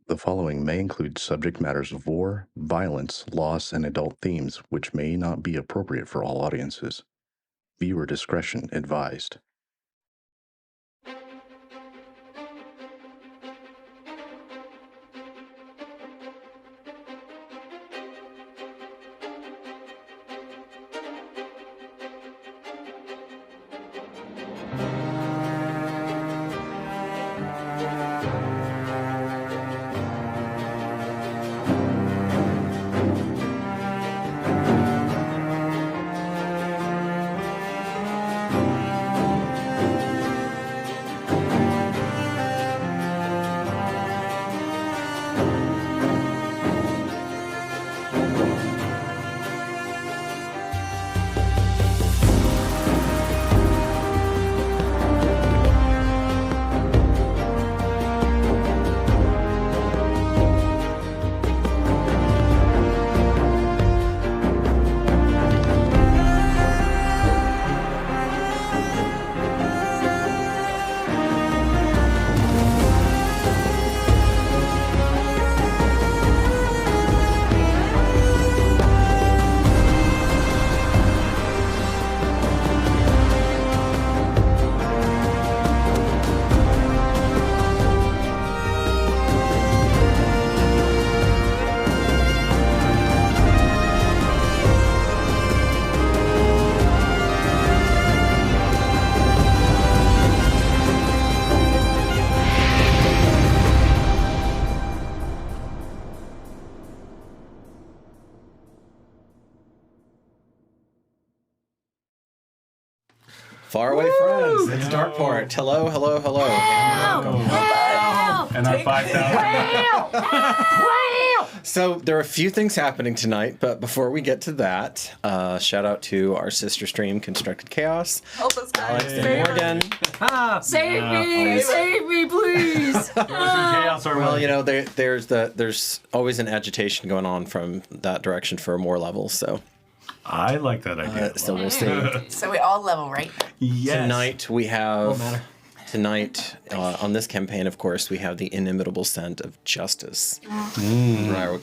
The following may include subject matters of war, violence, loss, and adult themes which may not be appropriate for all audiences. Viewer discretion advised. Faraway friends, it's Darkeport. Hello, hello, hello. And our 5,000. So there are a few things happening tonight, but before we get to that, shout out to our sister stream, Constructed Chaos. Help us, guys. Alex and Morgan. Save me, please. Well, you know, there's always an agitation going on from that direction for more levels, so. I like that idea. So we'll see. So we all level, right? Yes. Tonight we have. Tonight, on this campaign, of course, we have the inimitable scent of justice. Right,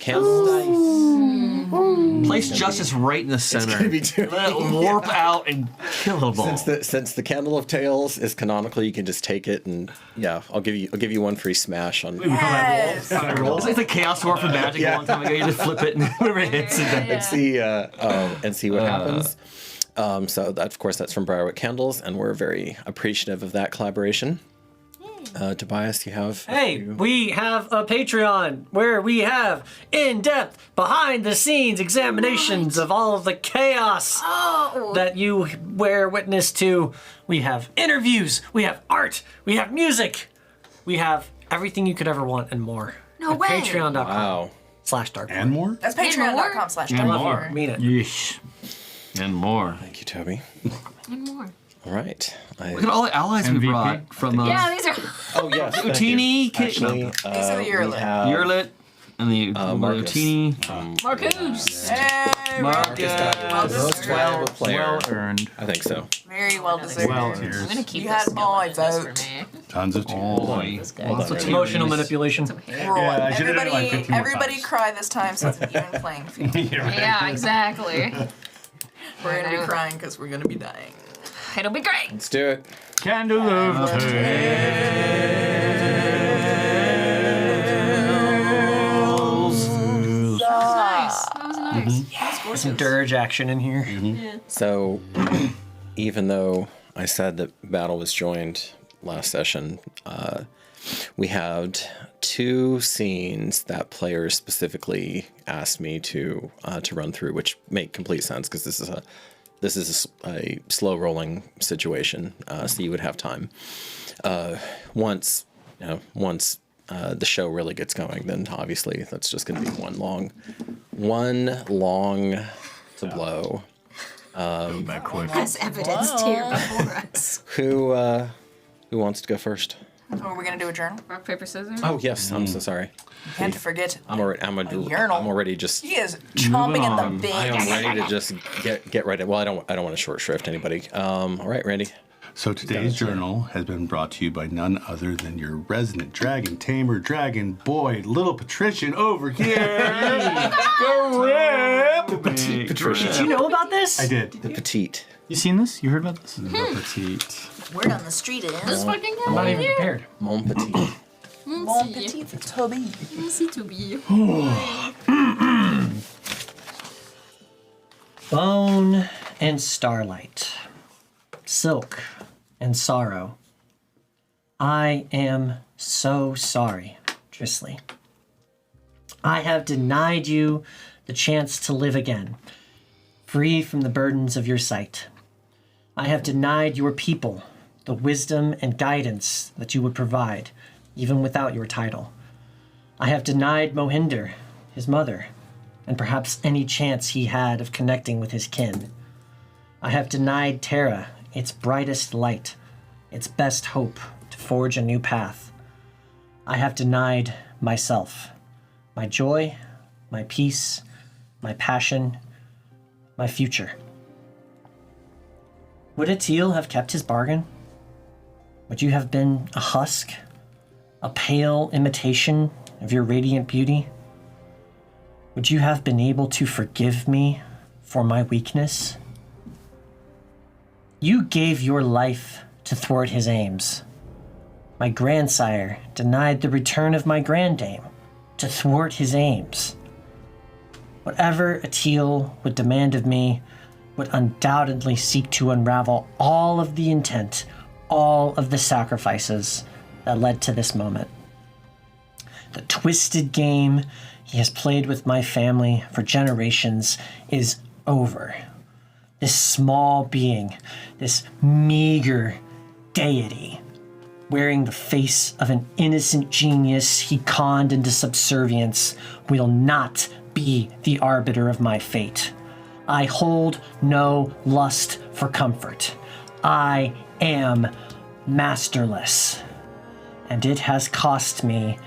Place justice right in the center. It's gonna be too Let it warp out and kill them all. Since the Candle of Tales is canonical, you can just take it and I'll give you one free smash on. Yes. It's like the Chaos Dwarf of Magic a long time ago. You just flip it and whoever hits it. And see what happens. So that, of course, that's from Briarwick Candles, and we're very appreciative of that collaboration. Tobias, you have... we have a Patreon where we have in-depth, behind-the-scenes examinations of all of the chaos that you bear witness to. We have interviews, we have art, we have music, we have everything you could ever want and more. No at way. Patreon.com/Darkeport. And more? That's patreon.com/Darkeport. And more. Mean it. Yeesh. And more. Thank you, Toby. And more. All right. Look at all the allies we brought from Yeah, these are. Oh, yes. Utini, Actually, These are the Urlet. Urlet, and the Marcus. Utini. Marcus. Hey, Marcus. Well deserved. Well player. Well earned. I think so. Very well deserved. Well I'm gonna keep You this had my going just for vote. me. Tons of tears. Emotional manipulation. Yeah, I should've done it like 15 more Everybody times. cry this time so it's an even playing field. Yeah, exactly. We're going to be crying because we're going to be dying. It'll be great. Let's do it. Candle of Tales. Nice. That was nice. Some dirge action in here. So, even though I said that battle was joined last session, we had two scenes that players specifically asked me to run through, which make complete sense because this is a slow rolling situation, so you would have time. Once the show really gets going, then obviously that's just going to be one long to blow. That quick. As evidenced here before us. Who wants to go first? Oh, are we going to do a journal? Rock, paper, scissors. Oh yes, I'm so sorry. Can't forget. I'm urinal. already just. He is chomping at the I am bit. ready to just get right in. Well, I don't want to short shrift anybody. All right, Randy. So today's journal has been brought to you by none other than your resident dragon tamer, dragon boy, little patrician over here. Petite Patricia. Did you know about this? I did. The petite. You seen this? You heard about this? Petite. Word on the street is. This fucking I'm guy not even here. prepared. Mon petite. Bon petit for Toby. Merci to be. Bone and starlight, silk and sorrow. I am so sorry, Drisley. I have denied you the chance to live again, free from the burdens of your sight. I have denied your people the wisdom and guidance that you would provide, even without your title. I have denied Mohinder, his mother, and perhaps any chance he had of connecting with his kin. I have denied Terra its brightest light, its best hope to forge a new path. I have denied myself, my joy, my peace, my passion, my future. Would Atil have kept his bargain? Would you have been a husk, a pale imitation of your radiant beauty? Would you have been able to forgive me for my weakness? You gave your life to thwart his aims. My grandsire denied the return of my grandame to thwart his aims. Whatever Atil would demand of me would undoubtedly seek to unravel all of the intent, all of the sacrifices that led to this moment. The twisted game he has played with my family for generations is over. This small being, this meager deity, wearing the face of an innocent genius he conned into subservience, will not be the arbiter of my fate. I hold no lust for comfort. I am masterless, and it has cost me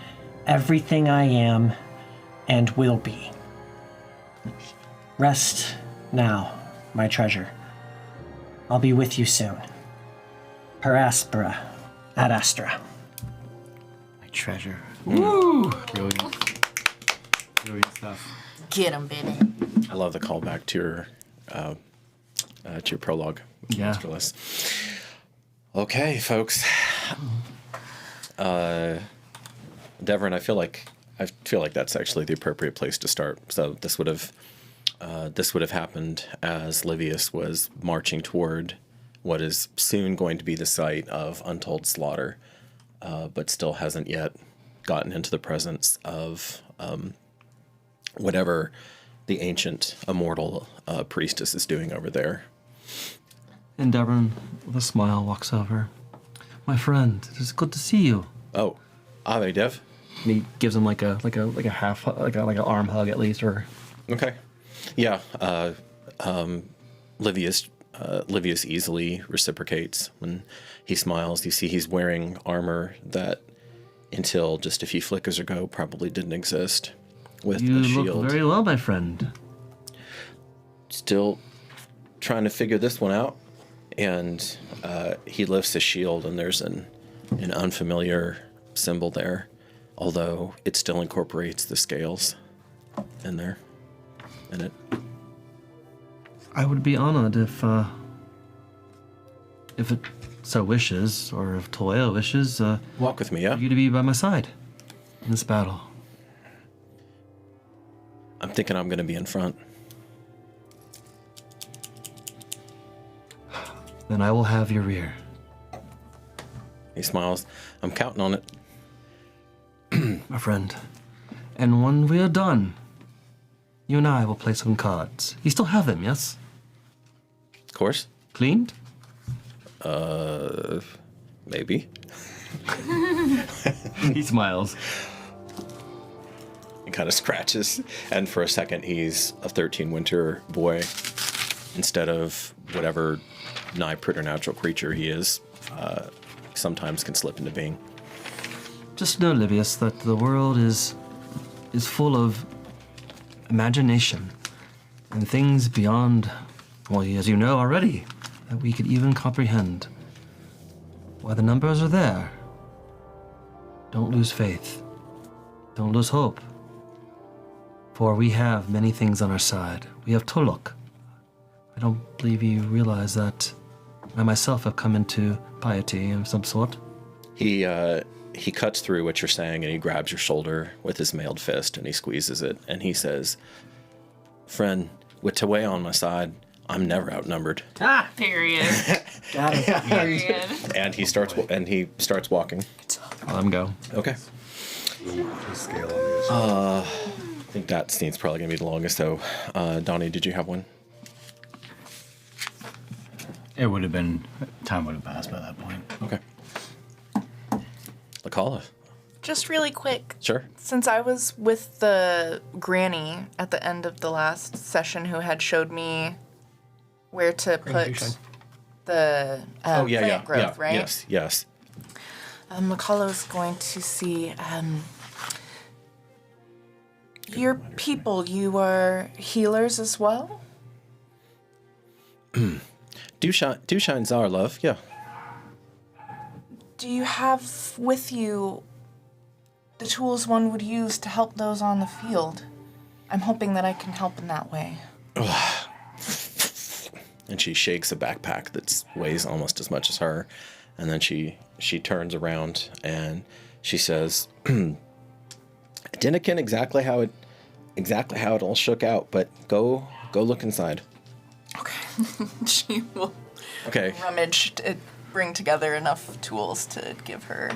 everything I am and will be. Rest now, my treasure. I'll be with you soon. Per aspera ad astra. My treasure. Woo! Brilliant. Brilliant stuff. Get him, baby. I love the callback to your prologue. Yeah. Mr. Liss. Okay, folks. Devrin, I feel like that's actually the appropriate place to start. So this would have happened as Livius was marching toward what is soon going to be the site of untold slaughter, but still hasn't yet gotten into the presence of whatever the ancient immortal priestess is doing over there. And Devon, with a smile, walks over. My friend, it is good to see you. Oh, Ave Dev. And he gives him like a half like an arm hug at least, or Okay. Yeah. Livius easily reciprocates when he smiles. You see he's wearing armor that until just a few flickers ago probably didn't exist, with you a shield. look very well, my friend. Still trying to figure this one out. And he lifts his shield, and there's an unfamiliar symbol there, although it still incorporates the scales in it. I would be honored if it so wishes, or if Toeo wishes, Walk with me, yeah? for you to be by my side in this battle. I'm thinking I'm going to be in front. Then I will have your rear. He smiles. I'm counting on it. My friend. And when we are done, you and I will play some cards. You still have them, yes? Of course. Cleaned? Maybe. He smiles. He kind of scratches, and for a second he's a 13 winter boy instead of whatever nigh preternatural creature he is. Sometimes can slip into being. Just know, Livius, that the world is full of imagination and things beyond, well, as you know already, that we could even comprehend. While the numbers are there, don't lose faith. Don't lose hope. For we have many things on our side. We have Tuluk. I don't believe you realize that I myself have come into piety of some sort. He cuts through what you're saying and he grabs your shoulder with his mailed fist and he squeezes it and he says, "Friend, with Taway on my side, I'm never outnumbered." Period. Got it. Period. And he starts walking. Let him go. Okay. Scale on this. I think that scene's probably gonna be the longest. So, Donnie, did you have one? It would have been, time would have passed by that point. Okay. Lakala. Just really quick, Sure. since I was with the granny at the end of the last session who had showed me where to put the plant growth, right? Yes. Makalo's going to see your people. You are healers as well? Do shine Zara, love. Yeah. Do you have with you the tools one would use to help those on the field? I'm hoping that I can help in that way. And she shakes a backpack that weighs almost as much as her, and then she turns around and she says, "Didn't ken exactly how it all shook out, but go look inside." Okay. She will Okay. rummage to bring together enough tools to give her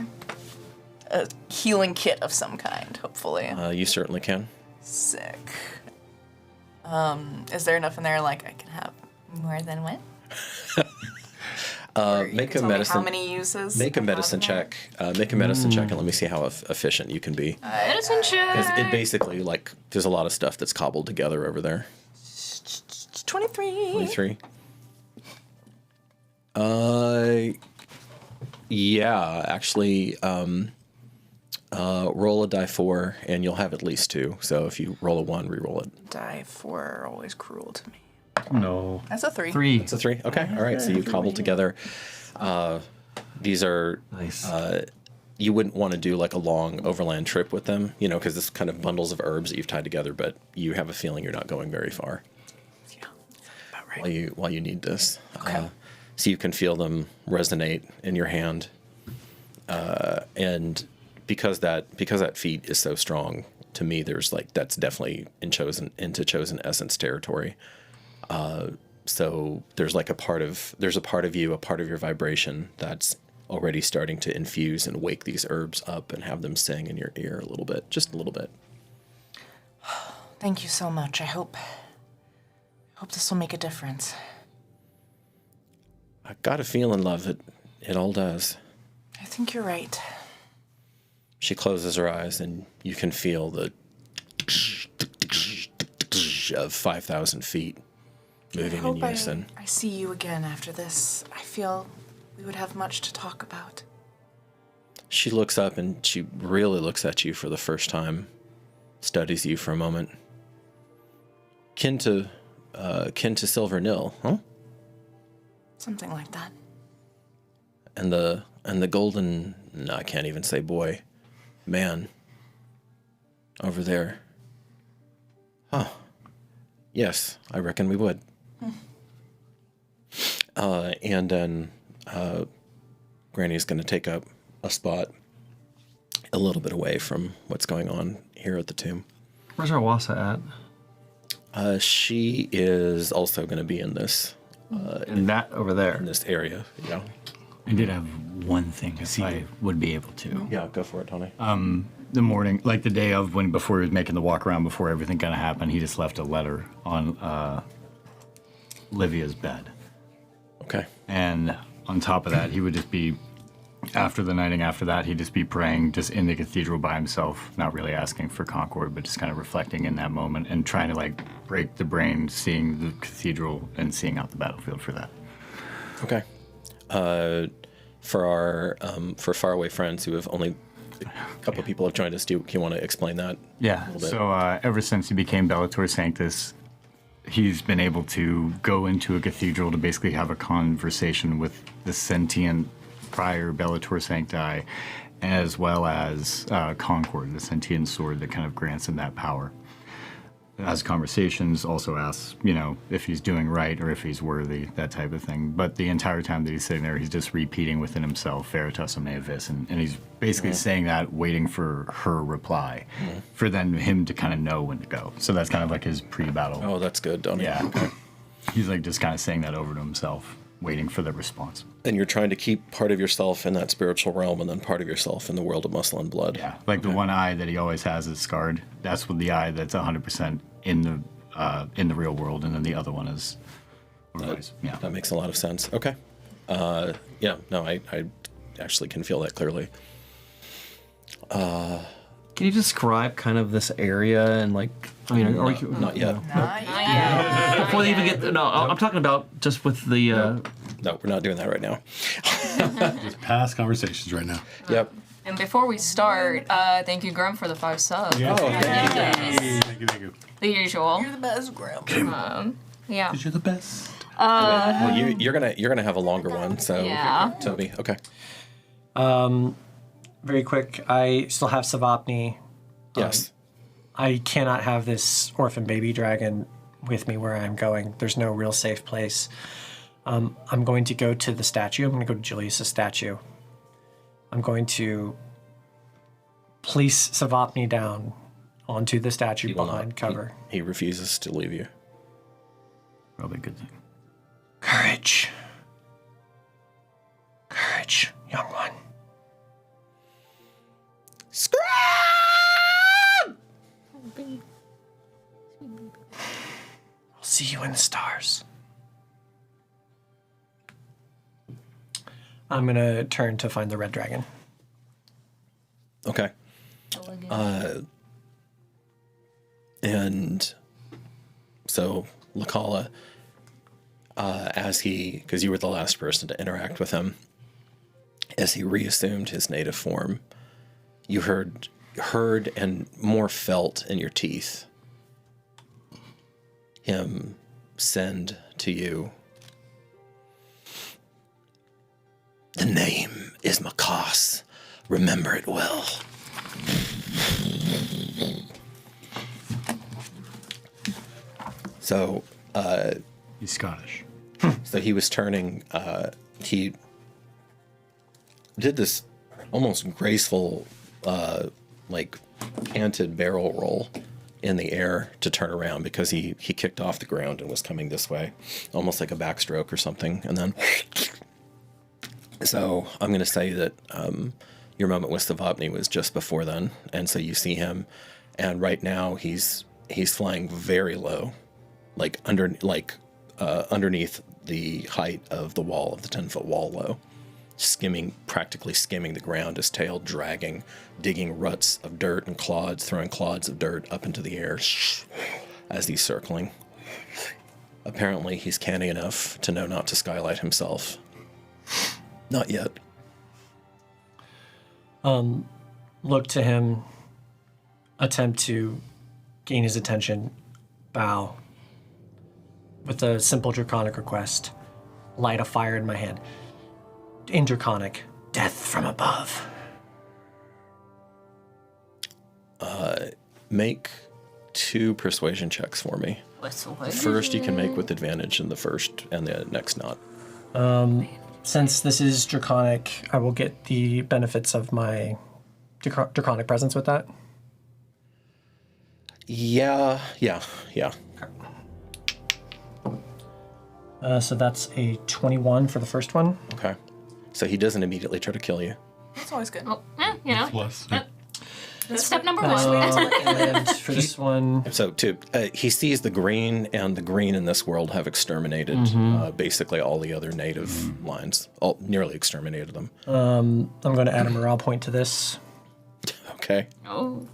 a healing kit of some kind, hopefully. You certainly can. Sick. Is there enough in there like I can have more than one? Make a Tell me medicine. how many uses? Make a I have medicine in there? check. Make a medicine check, and let me see how efficient you can be. Medicine 'Cause check. it basically, like, there's a lot of stuff that's cobbled together over there. 23. 23. Yeah, actually, roll a die 4, and you'll have at least 2. So if you roll a 1, re-roll it. Die 4 are always cruel to me. No. That's a 3. 3. It's a 3. Okay, all right. So you cobble together. These are Nice. you wouldn't want to do like a long overland trip with them, you know, because it's kind of bundles of herbs that you've tied together. But you have a feeling you're not going very far Yeah, about right. while you need this. Okay. So you can feel them resonate in your hand, and because that feat is so strong to me, there's like that's definitely into chosen essence territory. So there's like a part of you, a part of your vibration that's already starting to infuse and wake these herbs up and have them sing in your ear a little bit, just a little bit. Thank you so much. I hope this will make a difference. I got a feeling, love, it all does. I think you're right. She closes her eyes and you can feel the of 5,000 feet moving in I hope unison. I see you again after this. I feel we would have much to talk about. She looks up and she really looks at you for the first time, studies you for a moment. Kin to Silver Nil, huh? Something like that. And the golden, no, I can't even say boy, man, over there. Huh. Yes, I reckon we would. And then Granny's going to take up a spot a little bit away from what's going on here at the tomb. Where's our Wasa at? She is also going to be in this And that over there. in this area. Yeah. I did have one thing if I would be able to. Yeah, go for it, Tony. The morning, like the day of before he was making the walk around, before everything kind of happened, he just left a letter on Livia's bed. Okay. And on top of that, he would just be, after the nighting after that, he'd just be praying just in the cathedral by himself, not really asking for concord, but just kind of reflecting in that moment and trying to like break the brain, seeing the cathedral and seeing out the battlefield for that. Okay. For our for faraway friends who have only a couple of people have joined us, do you want to explain that? Yeah. little bit? So ever since he became Bellator Sanctus, he's been able to go into a cathedral to basically have a conversation with the sentient prior Bellator Sancti, as well as Concord, the sentient sword that kind of grants him that power. Has conversations, also asks, if he's doing right or if he's worthy, that type of thing. But the entire time that he's sitting there, he's just repeating within himself, Veritas omne vis, and he's basically saying that, waiting for her reply, for then him to kind of know when to go. So that's kind of like his pre-battle. Oh, that's good, don't Yeah. He's like just kind of saying that over to himself, waiting for the response. And you're trying to keep part of yourself in that spiritual realm and then part of yourself in the world of muscle and blood. Yeah, like the one eye that he always has is scarred. That's what the eye that's 100% in the real world, and then the other one is otherwise. Yeah, That makes a lot of sense. Okay. I actually can feel that clearly. Can you describe kind of this area and like, Not yet. before they even get, I'm talking about just with the, No, we're not doing that right now. Just past conversations right now. Yep. And before we start, thank you, Grum, for the 5 subs. Yeah. Yes. Thank you. The usual. You're the best, Grim. Yeah. You're the best. Well, you're gonna have a longer one, so Yeah. Toby. Okay. Very quick, I still have Savapni. Yes. I cannot have this orphan baby dragon with me where I'm going. There's no real safe place. I'm going to go to the statue. I'm going to go to Julius's statue. I'm going to place Savapni down onto the statue He will behind not. cover. He refuses to leave you. probably a good thing. Courage. Courage, young one. Scream! I'll see you in the stars. I'm going to turn to find the red dragon. Okay. And so Lakala, because you were the last person to interact with him, as he reassumed his native form, you heard and more felt in your teeth him send to you, "The name is Makas. Remember it well." So, He's Scottish. so he was turning, he did this almost graceful, like canted barrel roll in the air to turn around because he kicked off the ground and was coming this way, almost like a backstroke or something. And then, so I'm going to say that your moment with Savapni was just before then. And so you see him, and right now he's flying very low, like underneath the height of the wall, of the 10-foot wall low, practically skimming the ground, his tail dragging, digging ruts of dirt and clods, throwing clods of dirt up into the air as he's circling. Apparently he's canny enough to know not to skylight himself. Not yet. Look to him, attempt to gain his attention, bow. With a simple draconic request, light a fire in my hand. In draconic, death from above. Make 2 persuasion checks for me. First you can make with advantage, and the first and the next not. Since this is draconic, I will get the benefits of my draconic presence with that. Yeah. So that's a 21 for the first one. Okay. So he doesn't immediately try to kill you. That's always good. Oh, you know. Plus. That's step number 1. And for this one, So he sees the green, and the green in this world have exterminated basically all the other native lines. Nearly exterminated them. I'm going to add a morale point to this. Okay. Oh,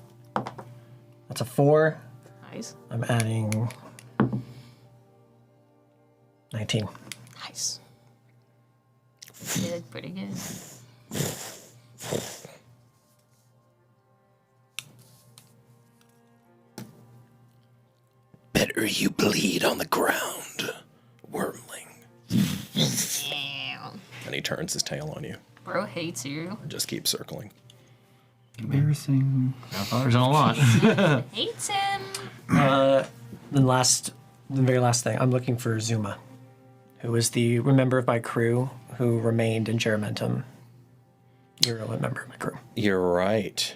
That's a 4. nice. I'm adding 19. Nice. Good, pretty good. Better you bleed on the ground, wormling. Yeah. And he turns his tail on you. Bro hates you. Just keep circling. Embarrassing. There's a lot. Hates him. The very last thing, I'm looking for Zuma, who is the member of my crew who remained in Juramentum. You're a member of my crew. You're right.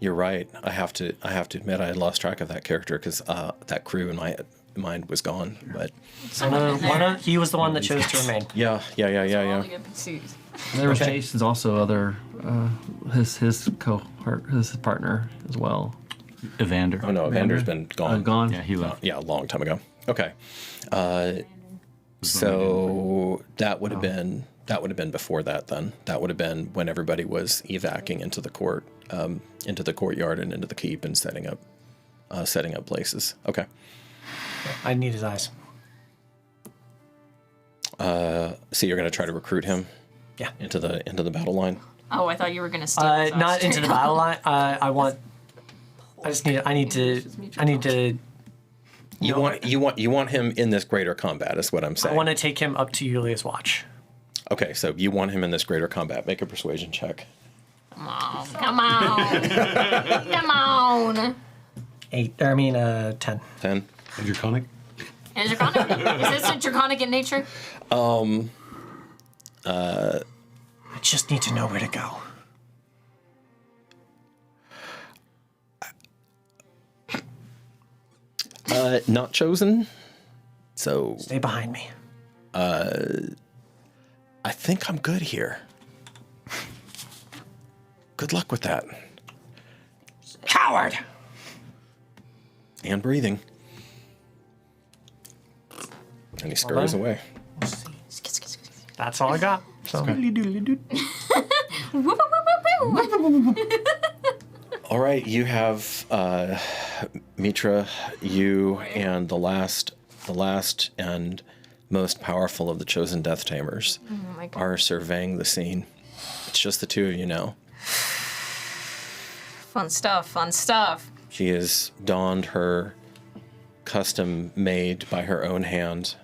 I have to admit I had lost track of that character because that crew in my mind was gone. But He was the one that chose to remain. yeah. All the NPCs. There was Jason's also other his cohort, his partner as well. Evander. Oh no, Evander's been gone. Gone. Yeah, he left. Yeah, a long time ago. Okay. So that would have been before that. Then that would have been when everybody was evacing into the courtyard and into the keep and setting up places. Okay. I need his eyes. So you're going to try to recruit him? Yeah. Into the battle line. Oh, I thought you were gonna steal his Not eyes into the straight battle up. line. I need to. You want him in this greater combat, is what I'm saying. I want to take him up to Yulia's watch. Okay, so you want him in this greater combat. Make a persuasion check. Come on. 10. 10. And draconic? Is this a draconic in nature? I just need to know where to go. Not chosen. So Stay behind me. I think I'm good here. Good luck with that. Coward! And breathing. And he scurries away. That's all I got. So. All right, you have Mitra, you and the last and most powerful of the chosen death tamers Oh my God. are surveying the scene. It's just the two of you now. Fun stuff. She has donned her custom-made by her own hand,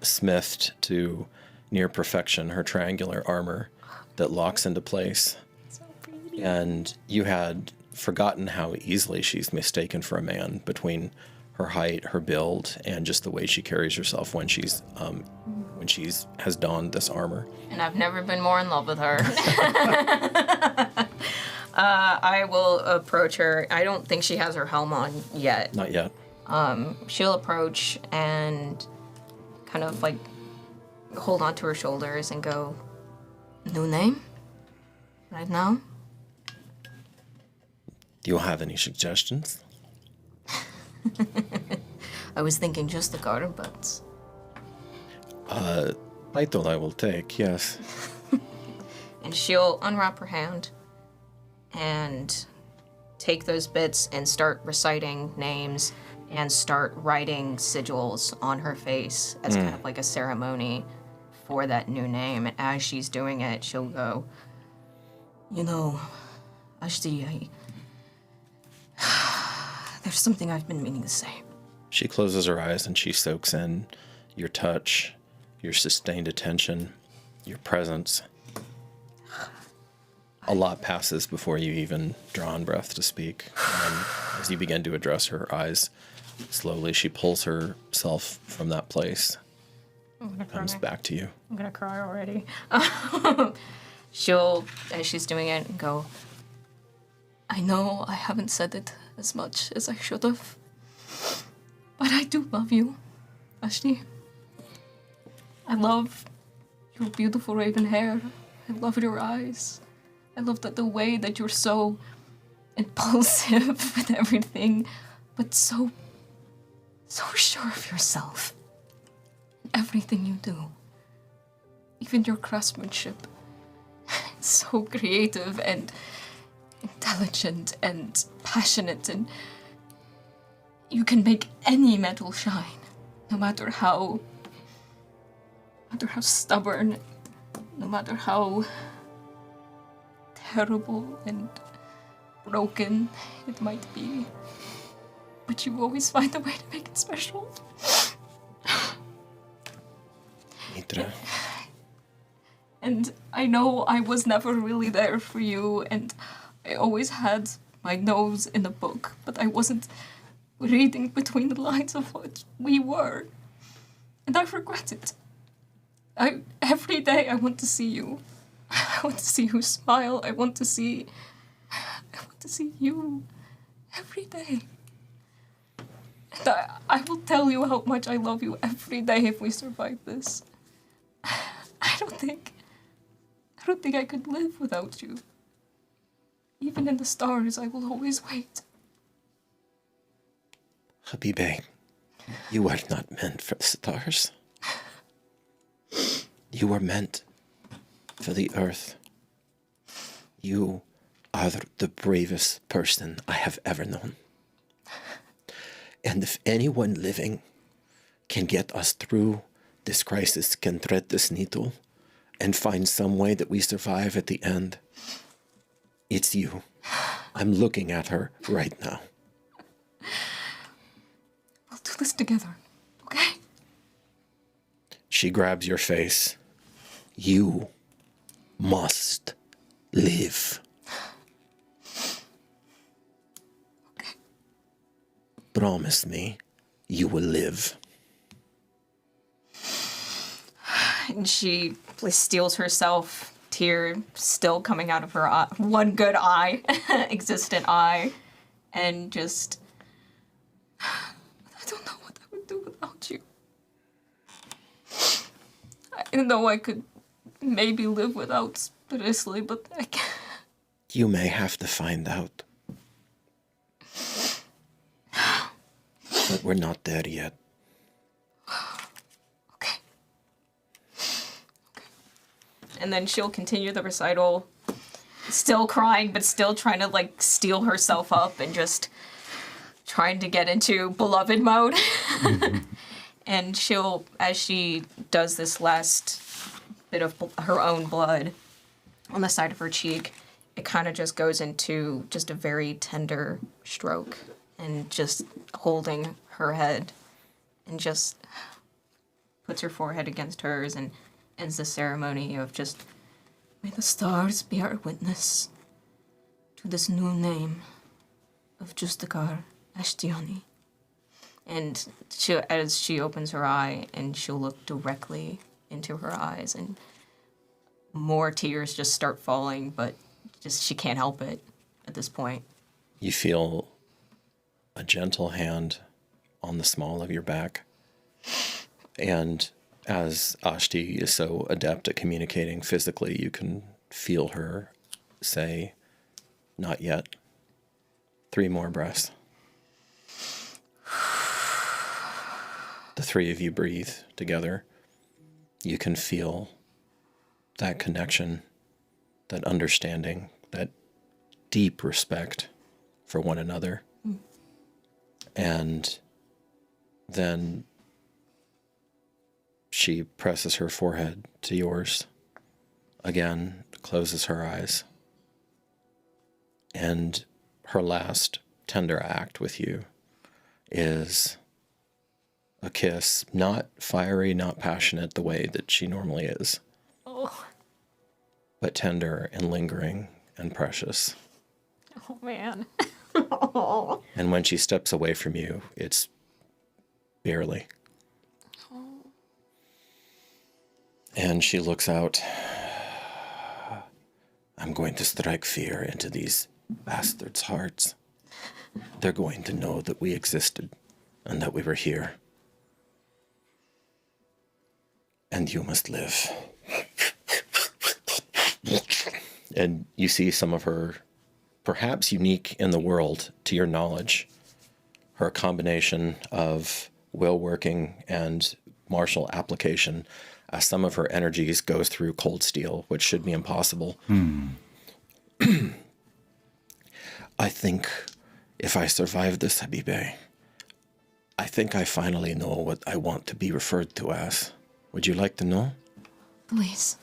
smithed to near perfection, her triangular armor that locks into place. So pretty. And you had forgotten how easily she's mistaken for a man between her height, her build, and just the way she carries herself when she's has donned this armor. And I've never been more in love with her. I will approach her. I don't think she has her helm on yet. Not yet. She'll approach and kind of like hold onto her shoulders and go, "New name? Right now?" Do you have any suggestions? I was thinking just the garden butts. Title I will take, yes. And she'll unwrap her hand and take those bits and start reciting names and start writing sigils on her face as kind of like a ceremony for that new name. And as she's doing it, she'll go, "You know, Ashti, there's something I've been meaning to say." She closes her eyes and she soaks in your touch, your sustained attention, your presence. A lot passes before you even draw on breath to speak. And as you begin to address her eyes, slowly she pulls herself from that place, comes back to you. I'm gonna cry already. She'll, as she's doing it, go, "I know I haven't said it as much as I should have, but I do love you, Ashti. I love your beautiful raven hair. I love your eyes. I love the way that you're so impulsive with everything, but so sure of yourself. Everything you do, even your craftsmanship, it's so creative and intelligent and passionate, and you can make any metal shine, no matter how stubborn, no matter how terrible and broken it might be. But you always find a way to make it special." Mitra, And I know I was never really there for you, and I always had my nose in the book, but I wasn't reading between the lines of what we were. And I regret it. Every day I want to see you. I want to see you smile. I want to see you every day. And I will tell you how much I love you every day if we survive this. I don't think I could live without you. Even in the stars, I will always wait. Habibe, you are not meant for the stars. You are meant for the earth. You are the bravest person I have ever known. And if anyone living can get us through this crisis, can thread this needle, and find some way that we survive at the end, it's you. I'm looking at her right now. We'll do this together, okay? She grabs your face. You must live. Okay. Promise me you will live. And she steals herself, tear still coming out of her eye, one good eye, existent eye, and just, I don't know what I would do without you. I know I could maybe live without Risley, but I can't. You may have to find out. But we're not there yet. Okay. And then she'll continue the recital, still crying, but still trying to, like, steel herself up and just trying to get into beloved mode. And she'll, as she does this last bit of her own blood on the side of her cheek, it kind of just goes into just a very tender stroke and just holding her head and just puts her forehead against hers and ends the ceremony of just, may the stars be our witness to this new name of Justakar Ashtiani. And as she opens her eye, and she'll look directly into her eyes, and more tears just start falling, but just she can't help it at this point. You feel a gentle hand on the small of your back. And as Ashti is so adept at communicating physically, you can feel her say, "Not yet." 3 more breaths. The 3 of you breathe together. You can feel that connection, that understanding, that deep respect for one another. And then she presses her forehead to yours, again, closes her eyes. And her last tender act with you is a kiss, not fiery, not passionate the way that she normally is, but tender and lingering and precious. Oh, man. And when she steps away from you, it's barely. And she looks out. I'm going to strike fear into these bastards' hearts. They're going to know that we existed and that we were here. And you must live. And you see some of her, perhaps unique in the world to your knowledge, her combination of will working and martial application as some of her energies goes through cold steel, which should be impossible. I think if I survive this, Habibe, I think I finally know what I want to be referred to as. Would you like to know? Please.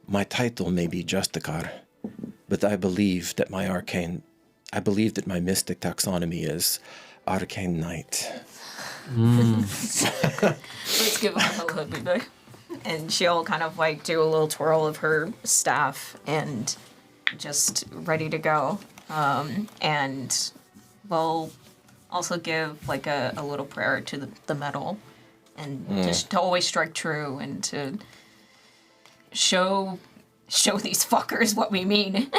My title may be Justakar, but I believe that my mystic taxonomy is Arcane Knight. Let's give him a hello, Habibe. and she'll kind of like do a little twirl of her staff and just ready to go. And we'll also give like a little prayer to the metal, and just to always strike true and to show these fuckers what we mean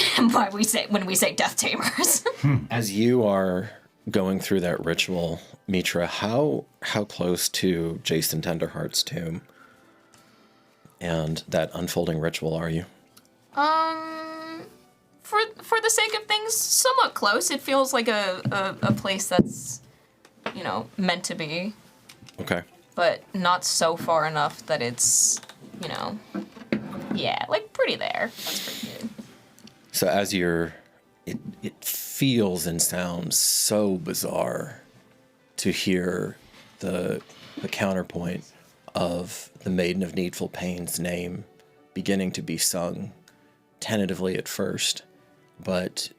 when we say death tamers. As you are going through that ritual, Mitra, how close to Jason Tenderheart's tomb and that unfolding ritual are you? For the sake of things, somewhat close. It feels like a place that's, meant to be. Okay. But not so far enough that it's, like pretty there. That's pretty good. So as it feels and sounds so bizarre to hear the counterpoint of the Maiden of Needful Pain's name beginning to be sung tentatively at first, but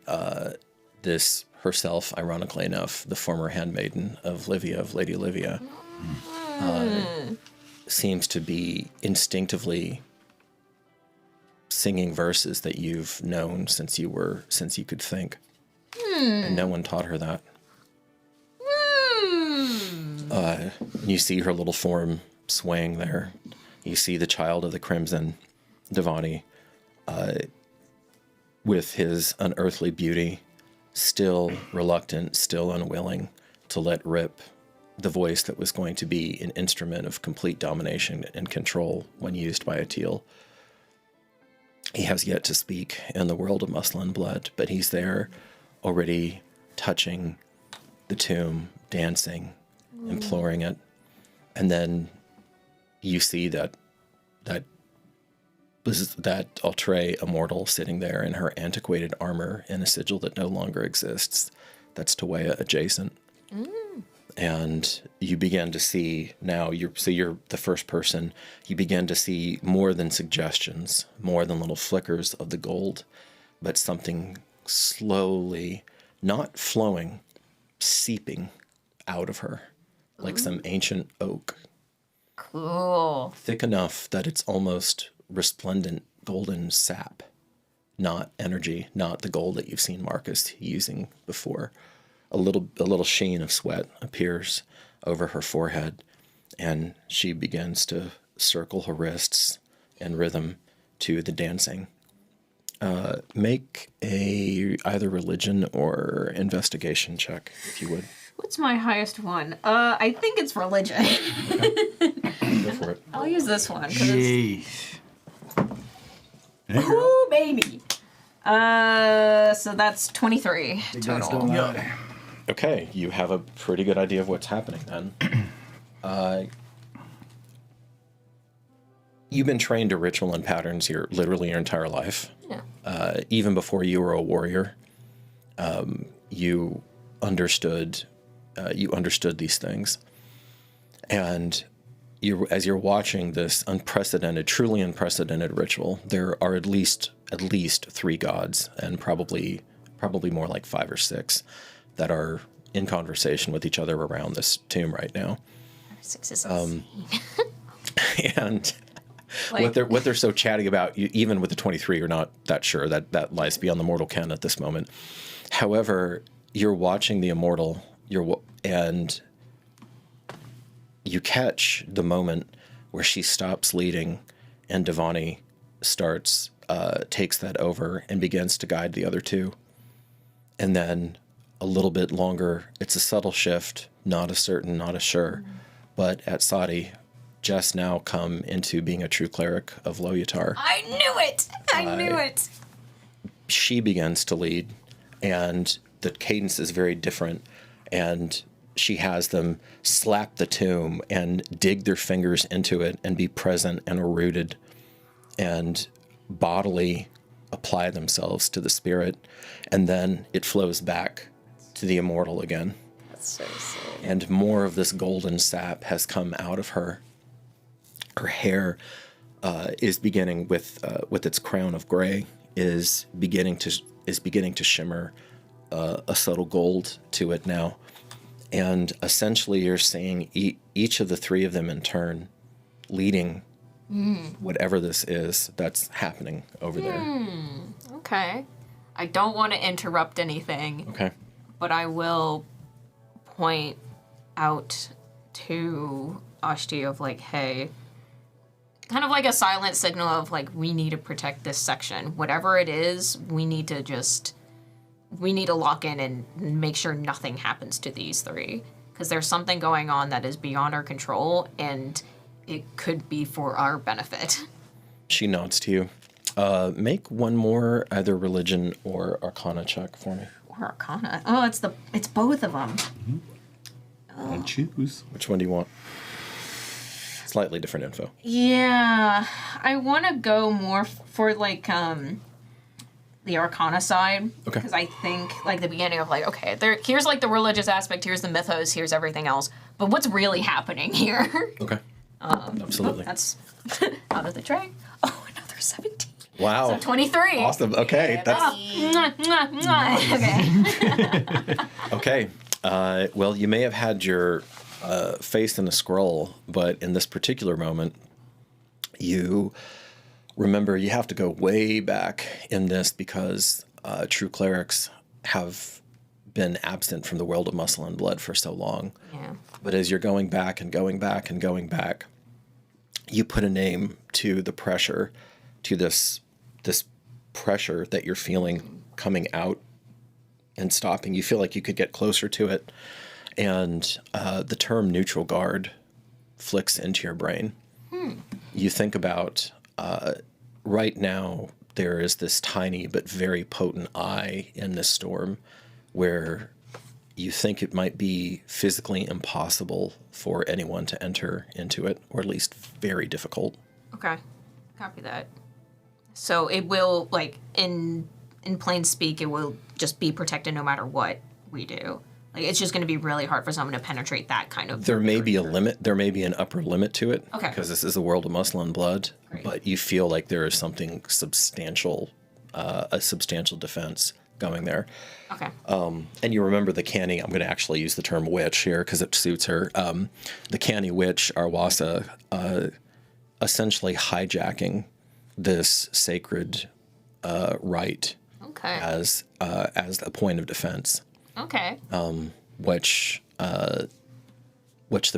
this herself, ironically enough, the former handmaiden of Livia, of Lady Livia, seems to be instinctively singing verses that you've known since you could think. And no one taught her that. You see her little form swaying there. You see the child of the Crimson, Devani, with his unearthly beauty, still reluctant, still unwilling to let rip the voice that was going to be an instrument of complete domination and control when used by a teal. He has yet to speak in the world of muscle and blood, but he's there already touching the tomb, dancing, imploring it. And then you see that Altre immortal sitting there in her antiquated armor in a sigil that no longer exists. That's Tawea adjacent. And you begin to see now, you're the first person, you begin to see more than suggestions, more than little flickers of the gold, but something slowly, not flowing, seeping out of her, like some ancient oak. Cool. Thick enough that it's almost resplendent golden sap, not energy, not the gold that you've seen Marcus using before. A little sheen of sweat appears over her forehead, and she begins to circle her wrists in rhythm to the dancing. Make either religion or investigation check, if you would. What's my highest one? I think it's religion. Go for it. I'll use this one. Jeez. Ooh, baby. So that's 23 total. Okay, you have a pretty good idea of what's happening then. You've been trained to ritual and patterns literally your entire life. Yeah. Even before you were a warrior, you understood these things. And as you're watching this truly unprecedented ritual, there are at least 3 gods, and probably more like 5 or 6, that are in conversation with each other around this tomb right now. 6 is insane. And what they're so chatty about, even with the 23, you're not that sure. That lies beyond the mortal ken at this moment. However, you're watching the immortal, and you catch the moment where she stops leading, and Devani takes that over and begins to guide the other 2. And then a little bit longer, it's a subtle shift, not a certain, not a sure, but at Sadi, just now come into being a true cleric of Loyatar. I knew it! I knew it! She begins to lead, and the cadence is very different, and she has them slap the tomb and dig their fingers into it and be present and rooted and bodily apply themselves to the spirit, and then it flows back to the immortal again. That's so sick. And more of this golden sap has come out of her. Her hair is beginning with its crown of gray is beginning to shimmer a subtle gold to it now. And essentially you're seeing each of the 3 of them in turn leading whatever this is that's happening over there. Okay. I don't want to interrupt anything. Okay. But I will point out to Ashti of like, hey, kind of like a silent signal of like, we need to protect this section. Whatever it is, we need to lock in and make sure nothing happens to these three. Because there's something going on that is beyond our control, and it could be for our benefit. She nods to you. Make one more either religion or arcana check for me. Or arcana. Oh, it's both of them. And choose. Which one do you want? Slightly different info. Yeah, I want to go more for like the arcana side. Okay. Because I think like the beginning of like, okay, here's like the religious aspect, here's the mythos, here's everything else, but what's really happening here? Okay. Absolutely. That's out of the tray. Oh, another 17. Wow. So 23. Awesome. Okay. That's Mwah, mwah, mwah. Okay. okay. Well, you may have had your face in a scroll, but in this particular moment, you remember you have to go way back in this because true clerics have been absent from the world of muscle and blood for so long. Yeah. But as you're going back and going back and going back, you put a name to the pressure, to this pressure that you're feeling coming out and stopping. You feel like you could get closer to it. And the term neutral guard flicks into your brain. You think about right now there is this tiny but very potent eye in this storm where you think it might be physically impossible for anyone to enter into it, or at least very difficult. Okay. Copy that. So it will, like, in plain speak, it will just be protected no matter what we do. Like, it's just going to be really hard for someone to penetrate that kind of... There may be a limit. There may be an upper limit to it. Okay. Because this is a world of muscle and blood. Great. But you feel like there is something substantial, a substantial defense going there. Okay. And you remember the canny, I'm going to actually use the term witch here because it suits her. The canny witch, Arwasa, essentially hijacking this sacred rite Okay. as a point of defense. Okay. Which the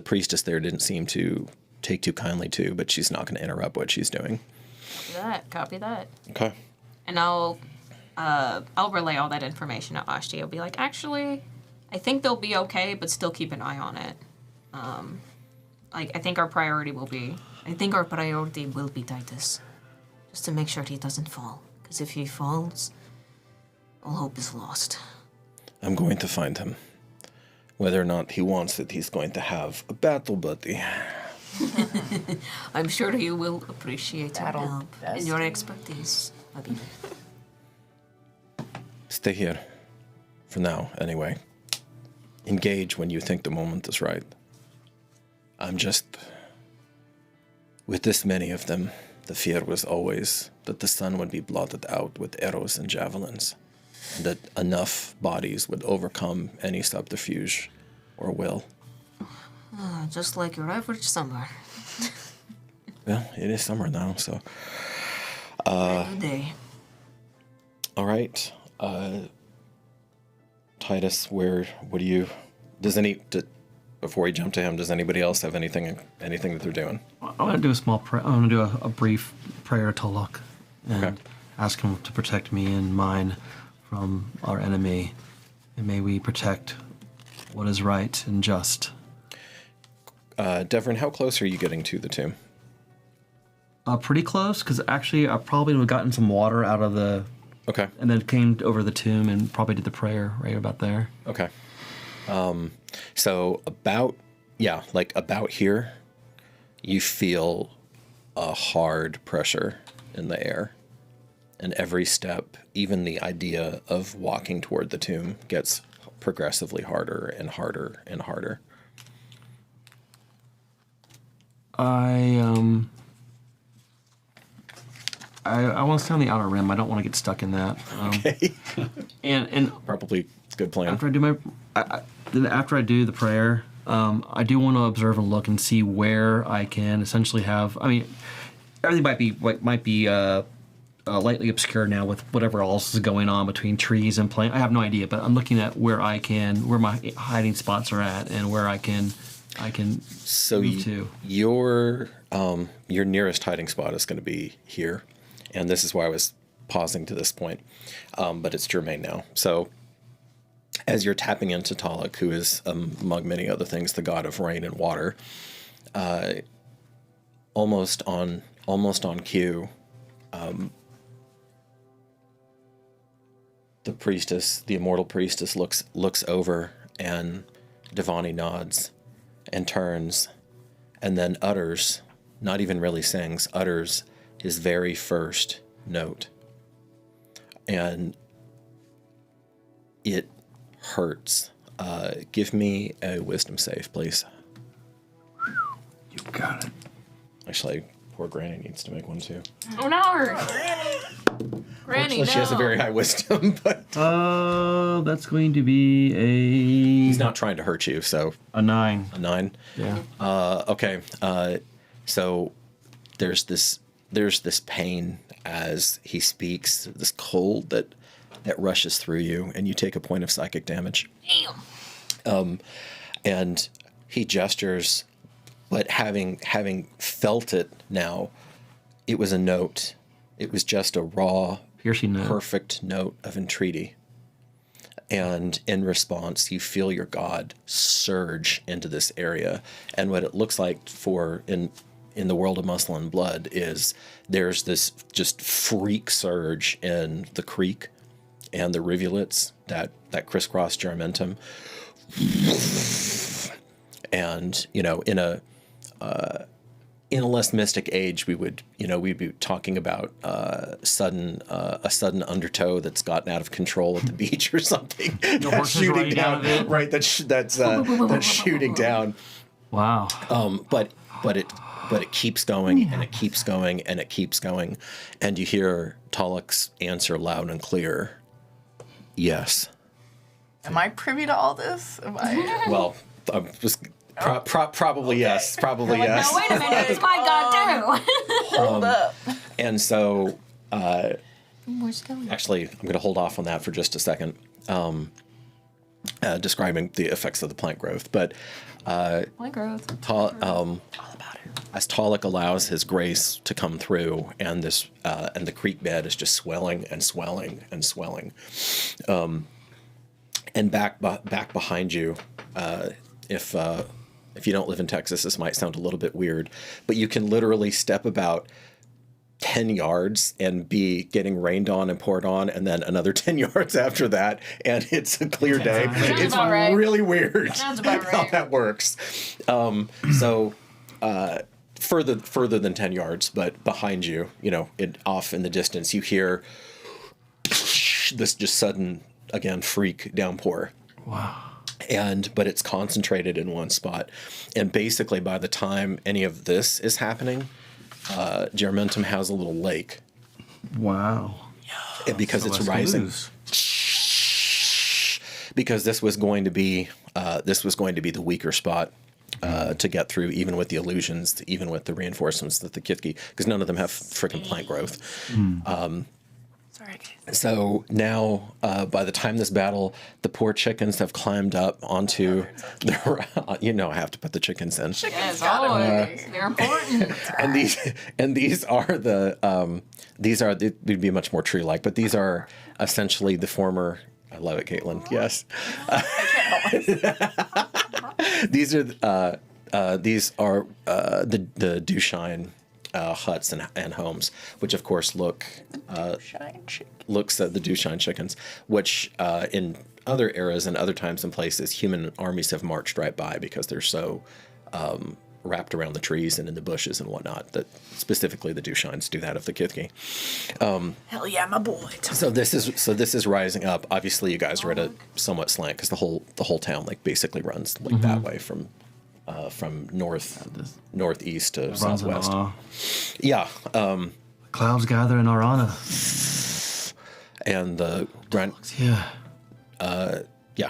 priestess there didn't seem to take too kindly to, but she's not going to interrupt what she's doing. Copy that. Okay. And I'll relay all that information to Ashti. I'll be like, actually, I think they'll be okay, but still keep an eye on it. I think our priority will be Titus, just to make sure he doesn't fall. Because if he falls, all hope is lost. I'm going to find him. Whether or not he wants it, he's going to have a battle buddy. I'm sure he will appreciate your Battle help and best. your expertise. Stay here. For now, anyway. Engage when you think the moment is right. I'm just... With this many of them, the fear was always that the sun would be blotted out with arrows and javelins. That enough bodies would overcome any subterfuge or will. Just like your average summer. Well, it is summer now, so... Good day. All right. Titus, before we jump to him, does anybody else have anything that they're doing? I want to do a small prayer. I want to do a brief prayer to Luck and Okay. ask him to protect me and mine from our enemy. And may we protect what is right and just. Devrin, how close are you getting to the tomb? Pretty close, because actually I probably would have gotten some water out of the... Okay. And then came over the tomb and probably did the prayer right about there. Okay. So about here, you feel a hard pressure in the air. And every step, even the idea of walking toward the tomb, gets progressively harder and harder and harder. I want to stay on the outer rim. I don't want to get stuck in that. Okay. And Probably a good plan. after I do after I do the prayer, I do want to observe and look and see where I can essentially have. I mean, everything might be lightly obscure now with whatever else is going on between trees and plant. I have no idea, but I'm looking at where my hiding spots are at, and where I can move to. Your nearest hiding spot is going to be here, and this is why I was pausing to this point. But it's germane now. So as you're tapping into Talik, who is, among many other things, the god of rain and water, almost on cue, the immortal priestess looks over, and Devani nods and turns, and then utters, not even really sings, utters his very first note. And it hurts. Give me a wisdom save, please. You got it. Actually, poor Granny needs to make one too. Oh no! Granny, no. She has a very high wisdom, but that's going to be a. He's not trying to hurt you, so a 9. A 9. Yeah. Okay. So there's this pain as he speaks, this cold that rushes through you, and you take a point of psychic damage. Damn. And he gestures, but having felt it now, it was a note. It was just a raw, piercing note. Perfect note of entreaty. And in response, you feel your god surge into this area. And what it looks like in the world of muscle and blood is there's this just freak surge in the creek and the rivulets that crisscross Juramentum. And, in a less mystic age, we'd be talking about a sudden undertow that's gotten out of control at the beach or something. That's shooting down, right? That's shooting down. Wow. But it keeps going, and it keeps going, and it keeps going, and you hear Talik's answer loud and clear. Yes. Am I privy to all this? Well, I'm just probably yes. Probably yes. No, wait a minute, it's my god too. Hold up. And so, where's it going? actually, I'm going to hold off on that for just a second, describing the effects of the plant growth. But plant growth. All about it. As Talik allows his grace to come through, and the creek bed is just swelling and swelling and swelling, and back behind you, if you don't live in Texas, this might sound a little bit weird, but you can literally step about 10 yards and be getting rained on and poured on, and then another 10 yards after that, and it's a clear day. It's really weird how that works. Further than 10 yards, but behind you, off in the distance, you hear this just sudden, again, freak downpour. Wow. But it's concentrated in one spot. And basically, by the time any of this is happening, Juramentum has a little lake. Wow. And because it's rising. Because this was going to be the weaker spot to get through, even with the illusions, even with the reinforcements that the Kithki, because none of them have freaking plant growth. Sorry, guys. So now, by the time this battle, the poor chickens have climbed up onto the. I have to put the chickens in. Yes, always. They're important. and these are they'd be much more tree-like, but these are essentially the former. I love it, Caitlin. Yes. I can't help myself. These are the Dushine huts and homes, which of course looks at the Dushine chickens, which in other eras and other times and places, human armies have marched right by because they're so wrapped around the trees and in the bushes and whatnot. That specifically the Dushines do that of the Kithki. Hell yeah, my boy. So this is rising up. Obviously, you guys are at a somewhat slant because the whole town basically runs that way from northeast to southwest. Yeah. Clouds gather in our honor. And the Brent. Yeah.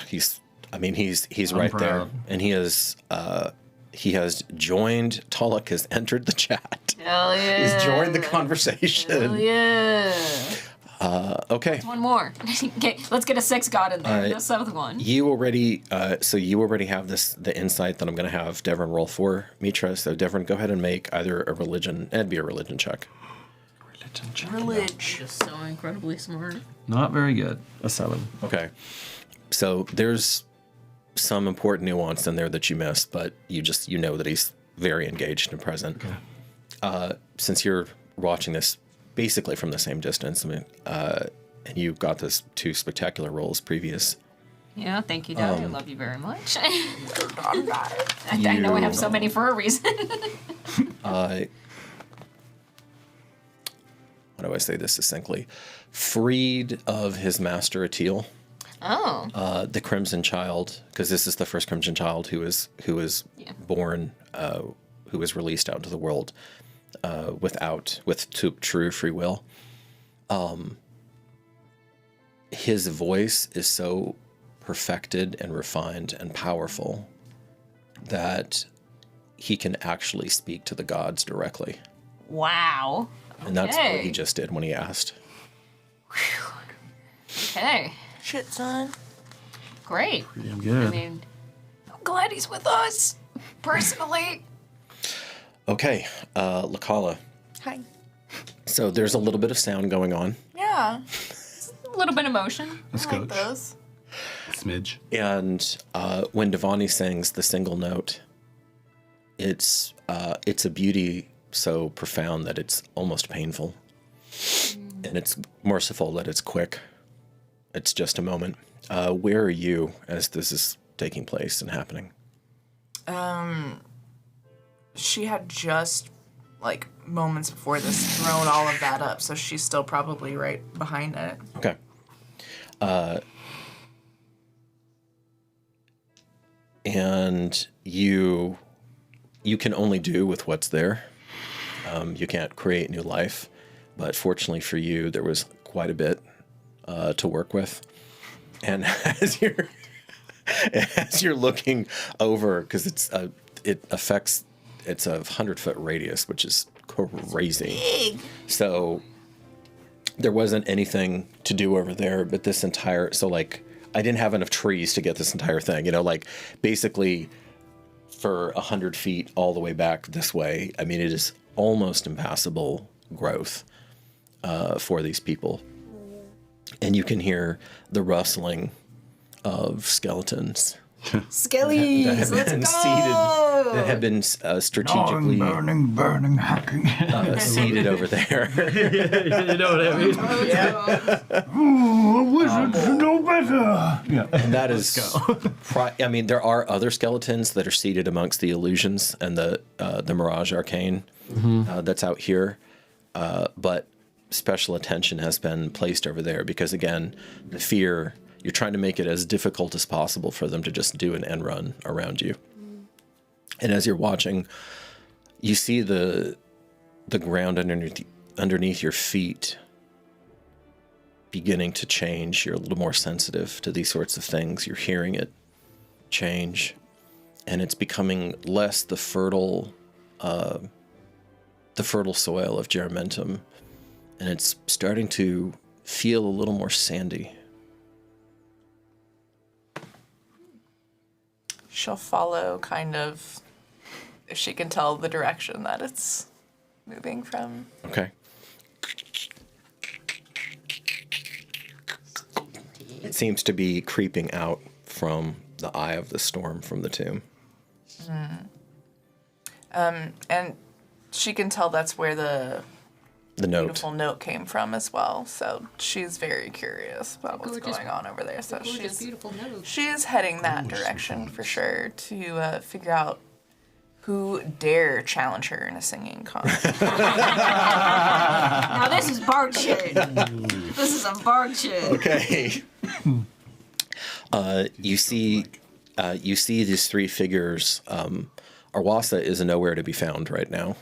He's right there, and he is he has joined. Tulloch has entered the chat. Hell yeah. He's joined the conversation. Hell yeah. Okay. One more. Okay, let's get a sex god in there. The seventh one. You already, you already have the insight that I'm going to have Devon roll for Mitra. So Devon, go ahead and make either a religion, it'd be a religion check. Religion. Just so incredibly smart. Not very good. A 7. Okay. So there's some important nuance in there that you missed, but you know that he's very engaged and present. Okay. Since you're watching this basically from the same distance, I mean, and you got those 2 spectacular rolls previous. Yeah, thank you, Dad. I love you very much. I know I have so many for a reason. How do I say this succinctly? Freed of his master Atil. Oh. The Crimson Child, because this is the first Crimson Child who was born, who was released out into the world with true free will. His voice is so perfected and refined and powerful that he can actually speak to the gods directly. Wow. And that's what he just did when he asked. Okay. Shit, son. Great. Pretty damn good. I mean, I'm glad he's with us, personally. Okay, Lakala. Hi. So there's a little bit of sound going on. Yeah. A little bit of motion. Let's I like those. Smidge. And when Devani sings the single note, it's a beauty so profound that it's almost painful. And it's merciful that it's quick. It's just a moment. Where are you as this is taking place and happening? She had just, like, moments before this thrown all of that up, so she's still probably right behind it. Okay. And you can only do with what's there. You can't create new life, but fortunately for you, there was quite a bit to work with. And as you're looking over, because it's a 100-foot radius, which is crazy. Big. So there wasn't anything to do over there, but this entire, so like, I didn't have enough trees to get this entire thing, like basically for 100 feet all the way back this way. I mean, it is almost impassable growth for these people. And you can hear the rustling of skeletons. Skellies, let's go! That have been strategically burning, hacking. seated over there. You know what I mean? Ooh, a wizard should know better. Yeah. And that is, I mean, there are other skeletons that are seated amongst the illusions and the Mirage Arcane that's out here, but special attention has been placed over there because, again, the fear. You're trying to make it as difficult as possible for them to just do an end run around you. And as you're watching, you see the ground underneath your feet beginning to change. You're a little more sensitive to these sorts of things. You're hearing it change, and it's becoming less the fertile soil of Juramentum, and it's starting to feel a little more sandy. She'll follow kind of, if she can tell the direction that it's moving from. Okay. It seems to be creeping out from the eye of the storm from the tomb. And she can tell that's where the note. Beautiful note came from as well. So she's very curious about what's going on over there. So she's heading that direction for sure to figure out who dare challenge her in a singing contest. Now this is Bard shit. This is some Bard shit. Okay. You see these three figures. Arwasa is nowhere to be found right now.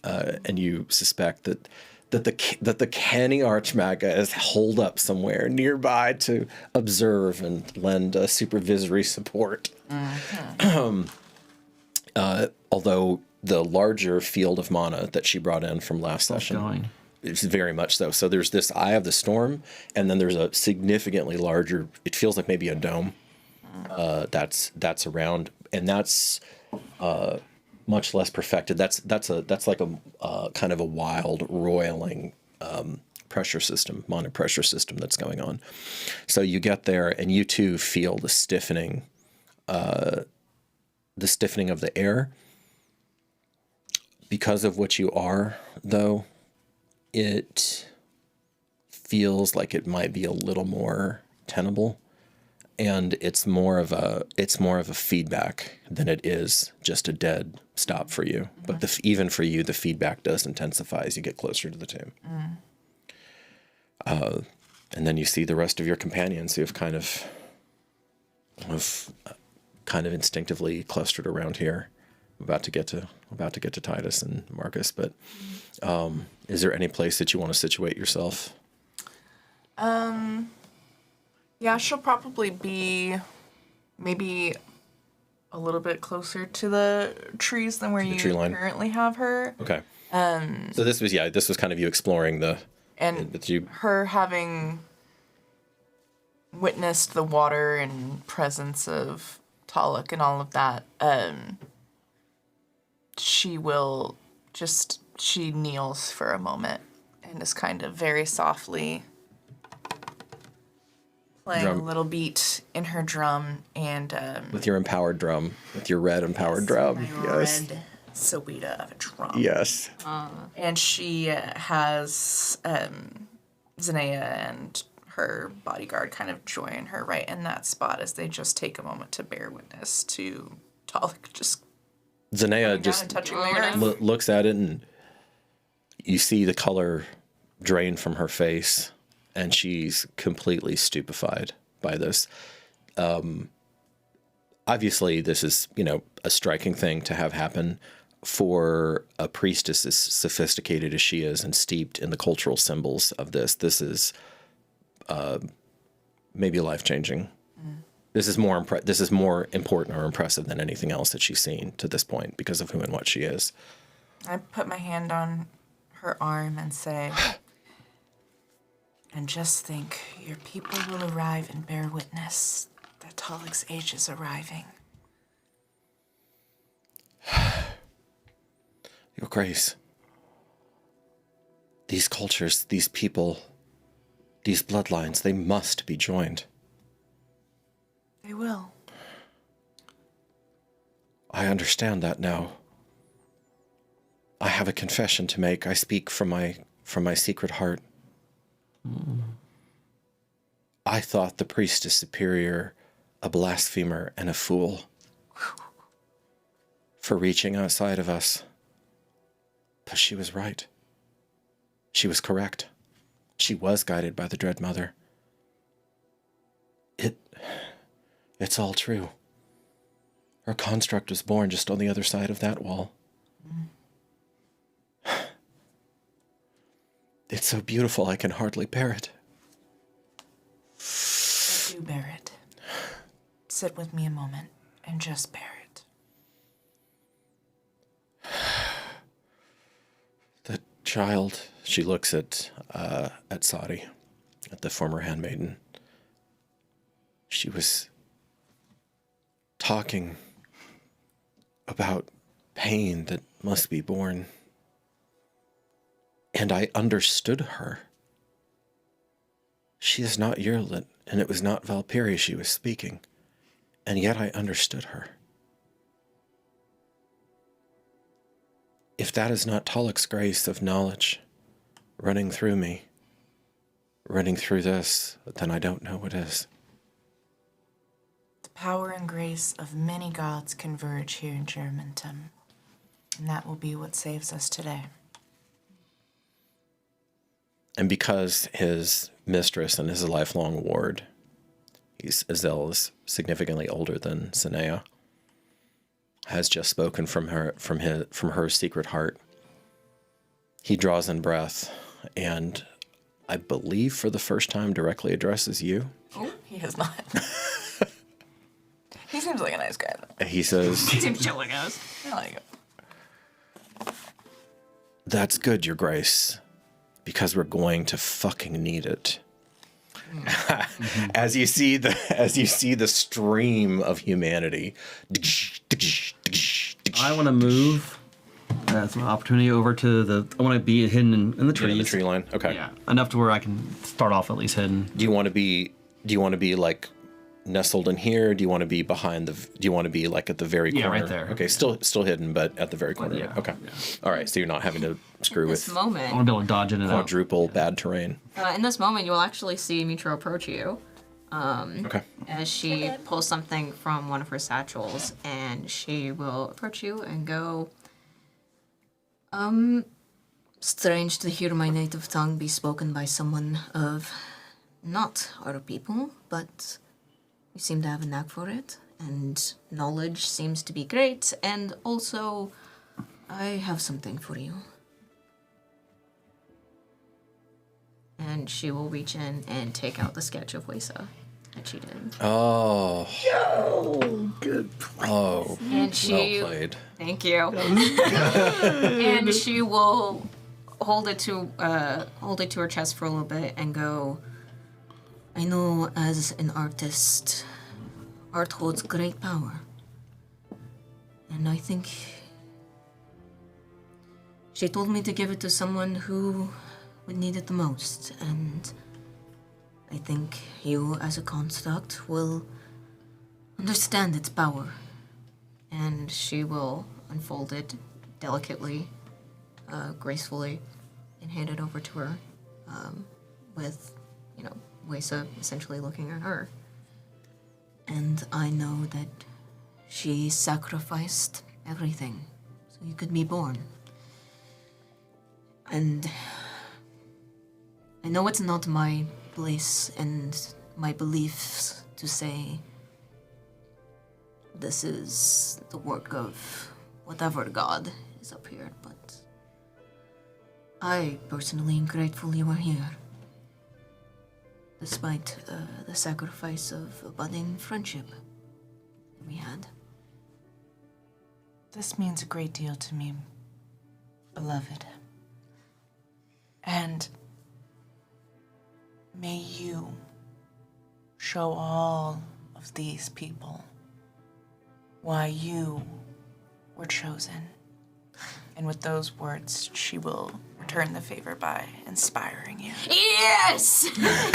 And you suspect that the canny Archmaga is holed up somewhere nearby to observe and lend supervisory support. Although the larger field of mana that she brought in from last session, going. it's very much so. So there's this Eye of the Storm, and then there's a significantly larger, it feels like maybe a dome that's around, and that's much less perfected. That's like a kind of a wild, roiling pressure system, mana pressure system that's going on. So you get there, and you too feel the stiffening of the air. Because of what you are, though, it feels like it might be a little more tenable, and it's more of a feedback than it is just a dead stop for you. Mm-hmm. But even for you, the feedback does intensify as you get closer to the tomb. And then you see the rest of your companions who have kind of instinctively clustered around here, about to get to Titus and Marcus. But is there any place that you want to situate yourself? Yeah, she'll probably be maybe a little bit closer to the trees than where you currently have her. Okay. So this was kind of you exploring her having witnessed the water and presence of Taluk and all of that. She kneels for a moment and is kind of very softly playing a little beat in her drum, and with your empowered drum, with your red empowered drum. Yes. Red Sawita of a drum. Yes. And she has Zanea and her bodyguard kind of join her right in that spot as they just take a moment to bear witness to Taluk just. Zanea just looks at it, and you see the color drain from her face, and she's completely stupefied by this. Obviously, this is, a striking thing to have happen for a priestess as sophisticated as she is and steeped in the cultural symbols of this. This is maybe life-changing. This is more important or impressive than anything else that she's seen to this point because of who and what she is. I put my hand on her arm and say, and just think, your people will arrive and bear witness that Taluk's age is arriving. Your Grace, these cultures, these people, these bloodlines, they must be joined. They will. I understand that now. I have a confession to make. I speak from my secret heart. I thought the priestess superior a blasphemer and a fool for reaching outside of us. But she was right. She was correct. She was guided by the Dread Mother. It's all true. Her construct was born just on the other side of that wall. It's so beautiful I can hardly bear it. I do bear it. Sit with me a moment and just bear it. The child, she looks at Sadi, at the former handmaiden. She was talking about pain that must be borne. And I understood her. She is not Yurlit, and it was not Valkyrie she was speaking. And yet I understood her. If that is not Taluk's grace of knowledge running through me, running through this, then I don't know what is. The power and grace of many gods converge here in Juramentum, and that will be what saves us today. And because his mistress and his lifelong ward, Azel is significantly older than Zanea, has just spoken from her secret heart. He draws in breath, and I believe for the first time directly addresses you. Oh, he has not. He seems like a nice guy, though. He says, He seems chill like us. No, Like, That's good, Your Grace, because we're going to fucking need it. As you see the stream of humanity. I want to move. That's an opportunity over to the. I want to be hidden in the trees. In the tree line. Okay. Yeah, enough to where I can start off at least hidden. Do you want to be like nestled in here? Do you want to be behind the? Do you want to be like at the very corner? right there. Okay, still hidden, but at the very corner. yeah, Okay. All right. So you're not having to screw This with I moment, want to be able to dodge in and out. quadruple bad terrain. in this moment, you'll actually see Mitra approach you. Okay. As she pulls something from one of her satchels, and she will approach you and go, strange to hear my native tongue be spoken by someone of not our people, but you seem to have a knack for it, and knowledge seems to be great, and also, I have something for you. And she will reach in and take out the sketch of Wesa that she did. Oh. Good. Oh. And she, Well played. thank you. And she will hold it to her chest for a little bit and go, I know as an artist, art holds great power. And I think she told me to give it to someone who would need it the most, and I think you as a construct will understand its power. And she will unfold it delicately, gracefully, and hand it over to her, with, Wesa essentially looking at her. And I know that she sacrificed everything so you could be born. And I know it's not my place and my beliefs to say this is the work of whatever god is up here, but I personally am grateful you are here. Despite the sacrifice of a budding friendship that we had. this means a great deal to me, beloved. And may you show all of these people why you were chosen. And with those words, she will return the favor by inspiring you. Yes!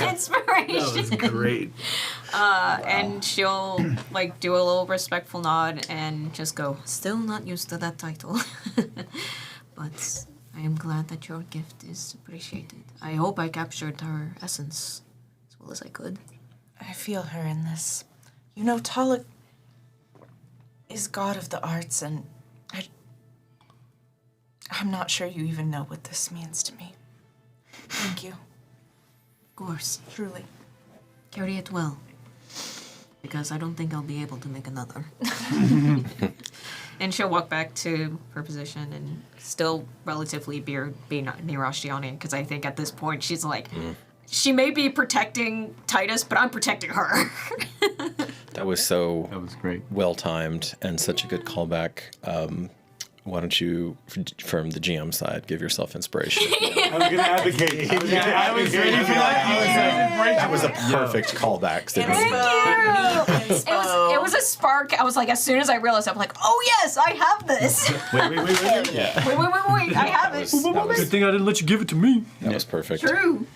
Inspiration! That was great. And she'll, do a little respectful nod and just go, still not used to that title. But I am glad that your gift is appreciated. I hope I captured her essence as well as I could. I feel her in this. Talik is god of the arts, and I'm not sure you even know what this means to me. Thank you. Of course. Truly. Carry it well. Because I don't think I'll be able to make another. And she'll walk back to her position and still relatively be near Ashtiani, because I think at this point she's like, she may be protecting Titus, but I'm protecting her. That was great. well timed and such a good callback. Why don't you, from the GM side, give yourself inspiration? I was going to advocate. I was ready for that. That was a perfect callback. So Thank you! It was a spark. I was like, as soon as I realized, I'm like, oh yes, I have this. Wait. yeah, Wait, I have it. Good thing I didn't let you give it to me. that was perfect. True.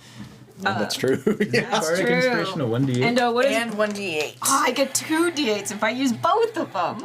Well, that's true. Yeah. That's Bardic true. inspiration of 1d8. And what is And 1d8. Oh, I get 2 d8s if I use both of them.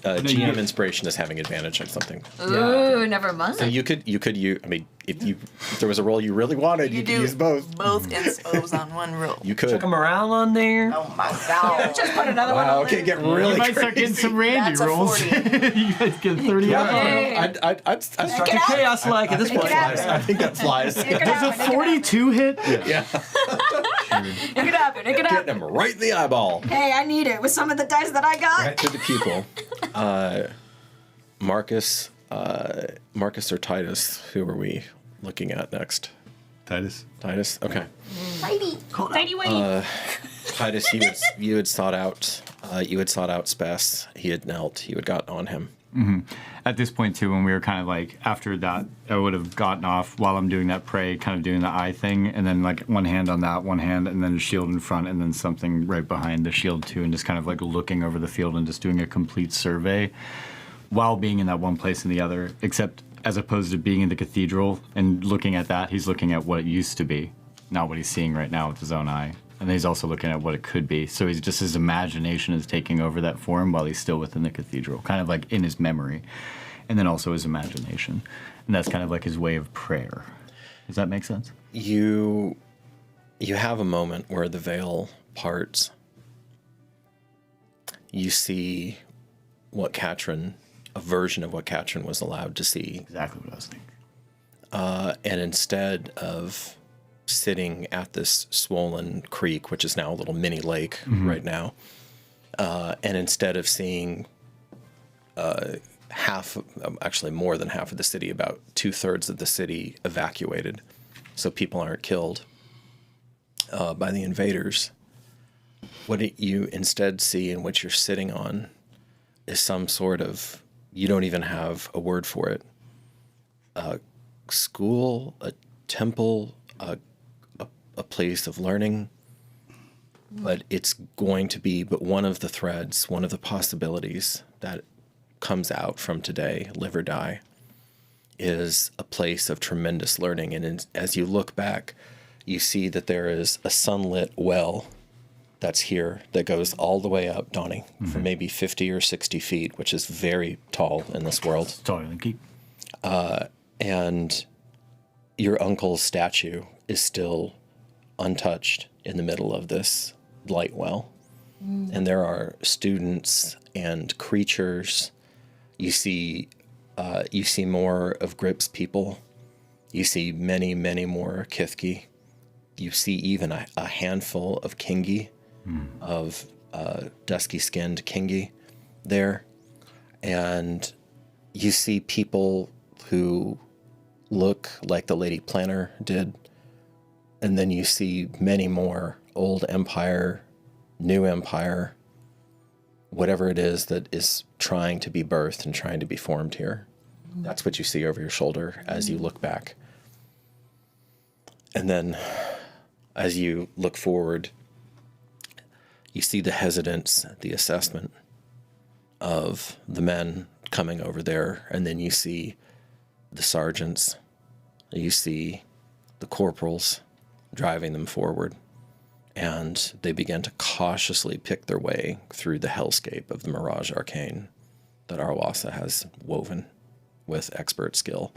GM inspiration is having advantage on something. Ooh, never mind. So you could use. I mean, if there was a roll you really wanted, you could use both. Both inspos on one roll. You could. Chuck them around on there. Oh my god. Just put another one Wow. on Okay, get You really might start getting crazy. some Randy That's a rolls. 40. You guys get 30 Yeah, out. Hey. I'd Struck a chaos like at this point. I think that flies. It could Does happen, a 42 hit? Yeah, It could happen. It could getting happen. him right in the eyeball. Hey, I need it with some of the dice that I got. Right to the pupil. Marcus or Titus? Who are we looking at next? Titus. Titus. Okay. Tidy wait. Titus, you had sought out Spess. He had knelt. You had gotten on him. At this point, too, when we were kind of like, after that, I would have gotten off while I'm doing that pray, kind of doing the eye thing, and then like one hand on that, one hand, and then a shield in front, and then something right behind the shield, too, and just kind of like looking over the field and just doing a complete survey while being in that one place and the other, except as opposed to being in the cathedral and looking at that, he's looking at what it used to be, not what he's seeing right now with his own eye. And then he's also looking at what it could be. So he's just, his imagination is taking over that form while he's still within the cathedral, kind of like in his memory. And then also his imagination. And that's kind of like his way of prayer. Does that make sense? You have a moment where the veil parts. You see what Katrin, a version of what Katrin was allowed to see. Exactly what I was thinking. And instead of sitting at this swollen creek, which is now a little mini lake right now, and instead of seeing actually more than half of the city, about 2/3 of the city evacuated, so people aren't killed by the invaders, what you instead see and what you're sitting on is some sort of, you don't even have a word for it, a school, a temple, a place of learning, but it's going to be but one of the threads, one of the possibilities that comes out from today, live or die, is a place of tremendous learning. And as you look back, you see that there is a sunlit well that's here that goes all the way up, Donnie, for maybe 50 or 60 feet, which is very tall in this world. Totally. And your uncle's statue is still untouched in the middle of this light well. And there are students and creatures. You see more of Grip's people. You see many, many more Kithki. You see even a handful of Kingi, of dusky-skinned Kingi there. And you see people who look like the Lady Planner did. And then you see many more old empire, new empire, whatever it is that is trying to be birthed and trying to be formed here. That's what you see over your shoulder as you look back. And then as you look forward, you see the hesitance, the assessment of the men coming over there. And then you see the sergeants, you see the corporals driving them forward, and they begin to cautiously pick their way through the hellscape of the Mirage Arcane that Arwasa has woven with expert skill.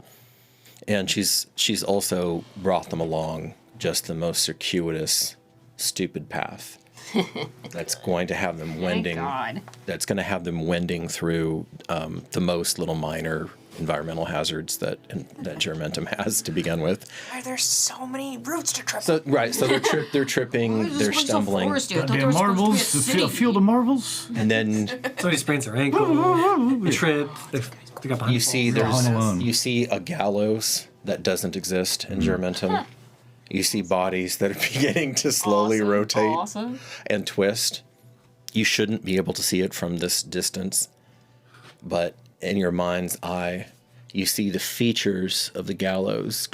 And she's also brought them along just the most circuitous, stupid path that's going to have them wending. That's going to have them wending through the most little minor environmental hazards that Juramentum has to begin with. Why are there so many routes to trip? So they're tripping, they're stumbling, marbles, a field of marbles, and then Somebody sprains their ankle, they trip, they got behind you see falls. you see a gallows that doesn't exist in Juramentum. You see bodies that are beginning to slowly rotate and twist. You shouldn't be able to see it from this distance, but in your mind's eye, you see the features of the gallows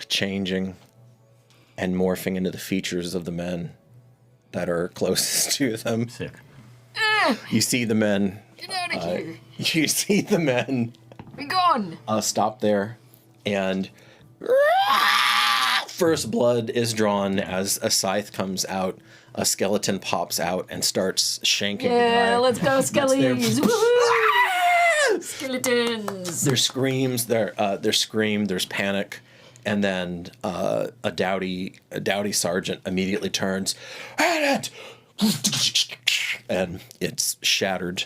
changing and morphing into the features of the men that are closest to them. Sick. You see the men. Get out of here. You see the men. Be gone. Stop there, and first blood is drawn as a scythe comes out. A skeleton pops out and starts shanking the guy. Yeah, let's go, skellies. Woohoo! Skeletons. There's screams. There's scream. There's panic, and then a dowdy sergeant immediately turns, "At it!" and it's shattered.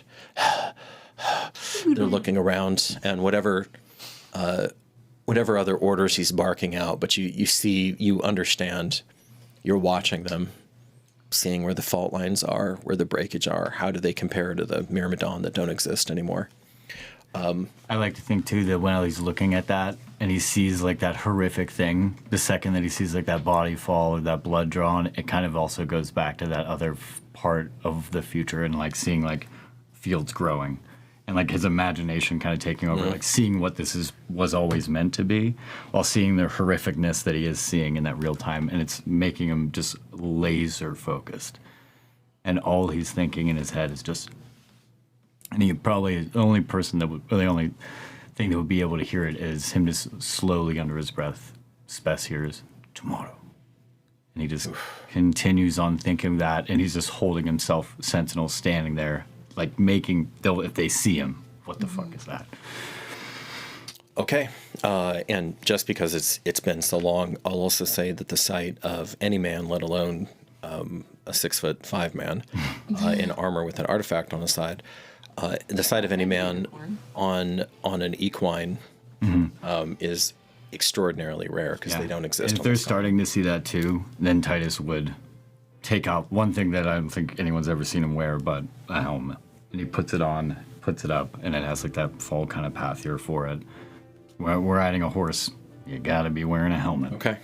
They're looking around, and whatever other orders he's barking out, but you understand. You're watching them, seeing where the fault lines are, where the breakage are. How do they compare to the Myrmidon that don't exist anymore? I like to think too that when he's looking at that and he sees like that horrific thing, the second that he sees like that body fall or that blood drawn, it kind of also goes back to that other part of the future and like seeing like fields growing and like his imagination kind of taking over, like seeing what this was always meant to be, while seeing the horrificness that he is seeing in that real time, and it's making him just laser focused, and all he's thinking in his head is just, and he probably the only person that would, or the only thing that would be able to hear it is him just slowly under his breath. Spess hears tomorrow. And he just continues on thinking that, and he's just holding himself, Sentinel, standing there, like making, if they see him, what the fuck is that? Okay, and just because it's been so long, I'll also say that the sight of any man, let alone a 6'5" man in armor with an artifact on his side, the sight of any man on an equine is extraordinarily rare because they don't exist. And if they're starting to see that too, then Titus would take out one thing that I don't think anyone's ever seen him wear, but a helmet. And he puts it on, puts it up, and it has like that full kind of path here for it. We're riding a horse. You gotta be wearing a helmet. Okay.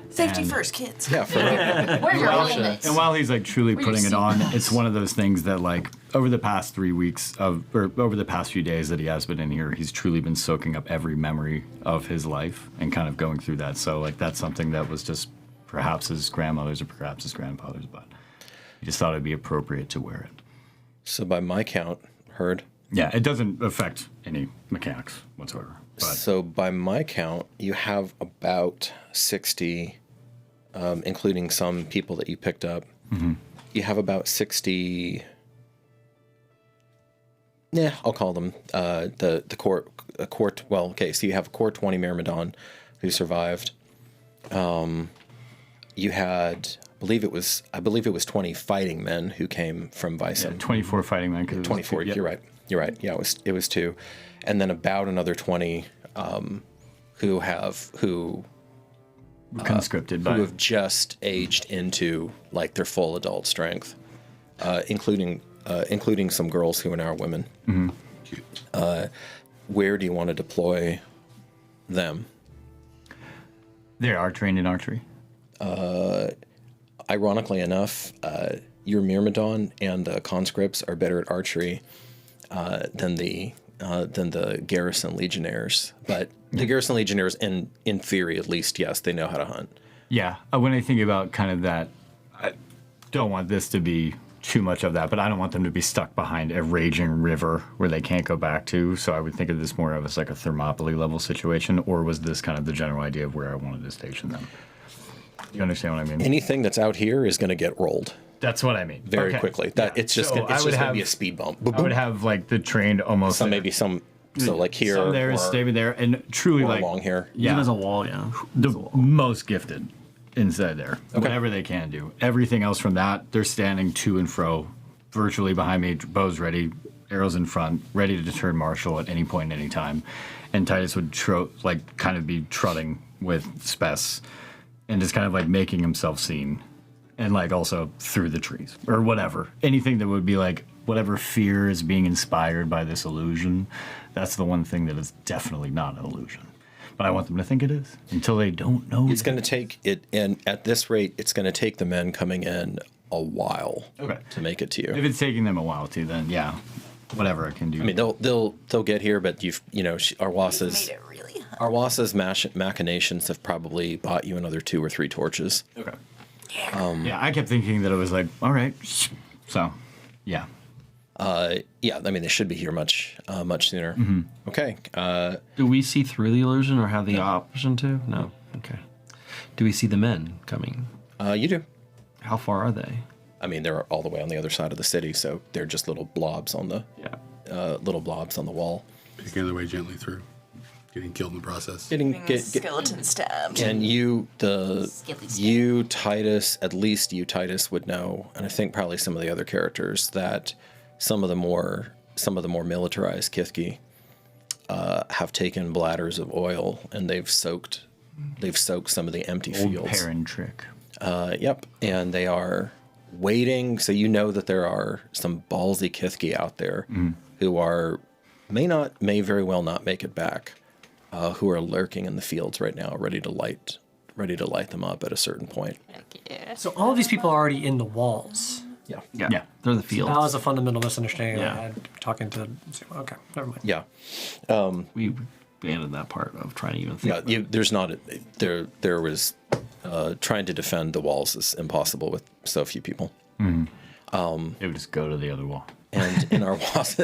Safety first, kids. Yeah. Wear your helmets. And while he's like truly putting it on, it's one of those things that like over the past 3 weeks or over the past few days that he has been in here, he's truly been soaking up every memory of his life and kind of going through that. So like that's something that was just perhaps his grandmother's or perhaps his grandfather's, but he just thought it'd be appropriate to wear it. So by my count, heard. Yeah, it doesn't affect any mechanics whatsoever. But So by my count, you have about 60, including some people that you picked up. You have about 60. Yeah, I'll call them the court. Well, okay. So you have a core 20 Myrmidon who survived. You had, I believe it was 20 fighting men who came from Vicem. 24 fighting men. 24. You're right. Yeah, it was 2, and then about another 20 who conscripted who have just aged into like their full adult strength, including some girls who are now women. Where do you want to deploy them? They are trained in archery. Ironically enough, your Myrmidon and the conscripts are better at archery than the garrison legionnaires. But the garrison legionnaires, in theory at least, yes, they know how to hunt. Yeah, when I think about kind of that, I don't want this to be too much of that, but I don't want them to be stuck behind a raging river where they can't go back to. So I would think of this more of as like a Thermopylae level situation, or was this kind of the general idea of where I wanted to station them? You understand what I mean? Anything that's out here is going to get rolled. That's what I mean. Very quickly. It's just going to be a speed bump. I would have like the trained almost. So maybe some. So like here, some there is staying there, and truly like along here. Yeah, There's a wall, yeah. the most gifted inside there. Whatever they can do. Everything else from that, they're standing to and fro, virtually behind me, bows ready, arrows in front, ready to deter martial at any point, any time. And Titus would kind of be trotting with Spess, and just kind of like making himself seen, and like also through the trees or whatever. Anything that would be like whatever fear is being inspired by this illusion. That's the one thing that is definitely not an illusion. But I want them to think it is until they don't know. It's going to take it, and at this rate, it's going to take the men coming in a while to make it to you. If it's taking them a while to, then yeah, whatever I can do. I mean, they'll get here, but Arwasa's machinations have probably bought you another 2 or 3 torches. Okay. Yeah, I kept thinking that it was like, all right, so yeah. Yeah, I mean, they should be here much sooner. Okay. Do we see through the illusion or have the option to? No. Okay. Do we see the men coming? You do. How far are they? I mean, they're all the way on the other side of the city, so they're just little blobs on the wall. Picking their way gently through, getting killed in the process. Skeleton stabbed. And Titus, at least you, Titus, would know, and I think probably some of the other characters, that some of the more militarized Kithki have taken bladders of oil and they've soaked some of the empty Old fields. Perrin trick. Yep, and they are waiting. So you know that there are some ballsy Kithki out there who may very well not make it back, who are lurking in the fields right now, ready to light them up at a certain point. So all of these people are already in the walls. Yeah. They're the fields. That was a fundamental misunderstanding Yeah. I had talking to. Okay, never mind. Yeah. We abandoned that part of trying to even think. Yeah, there's not there was trying to defend the walls is impossible with so few people. It would just go to the other wall. And in our walls,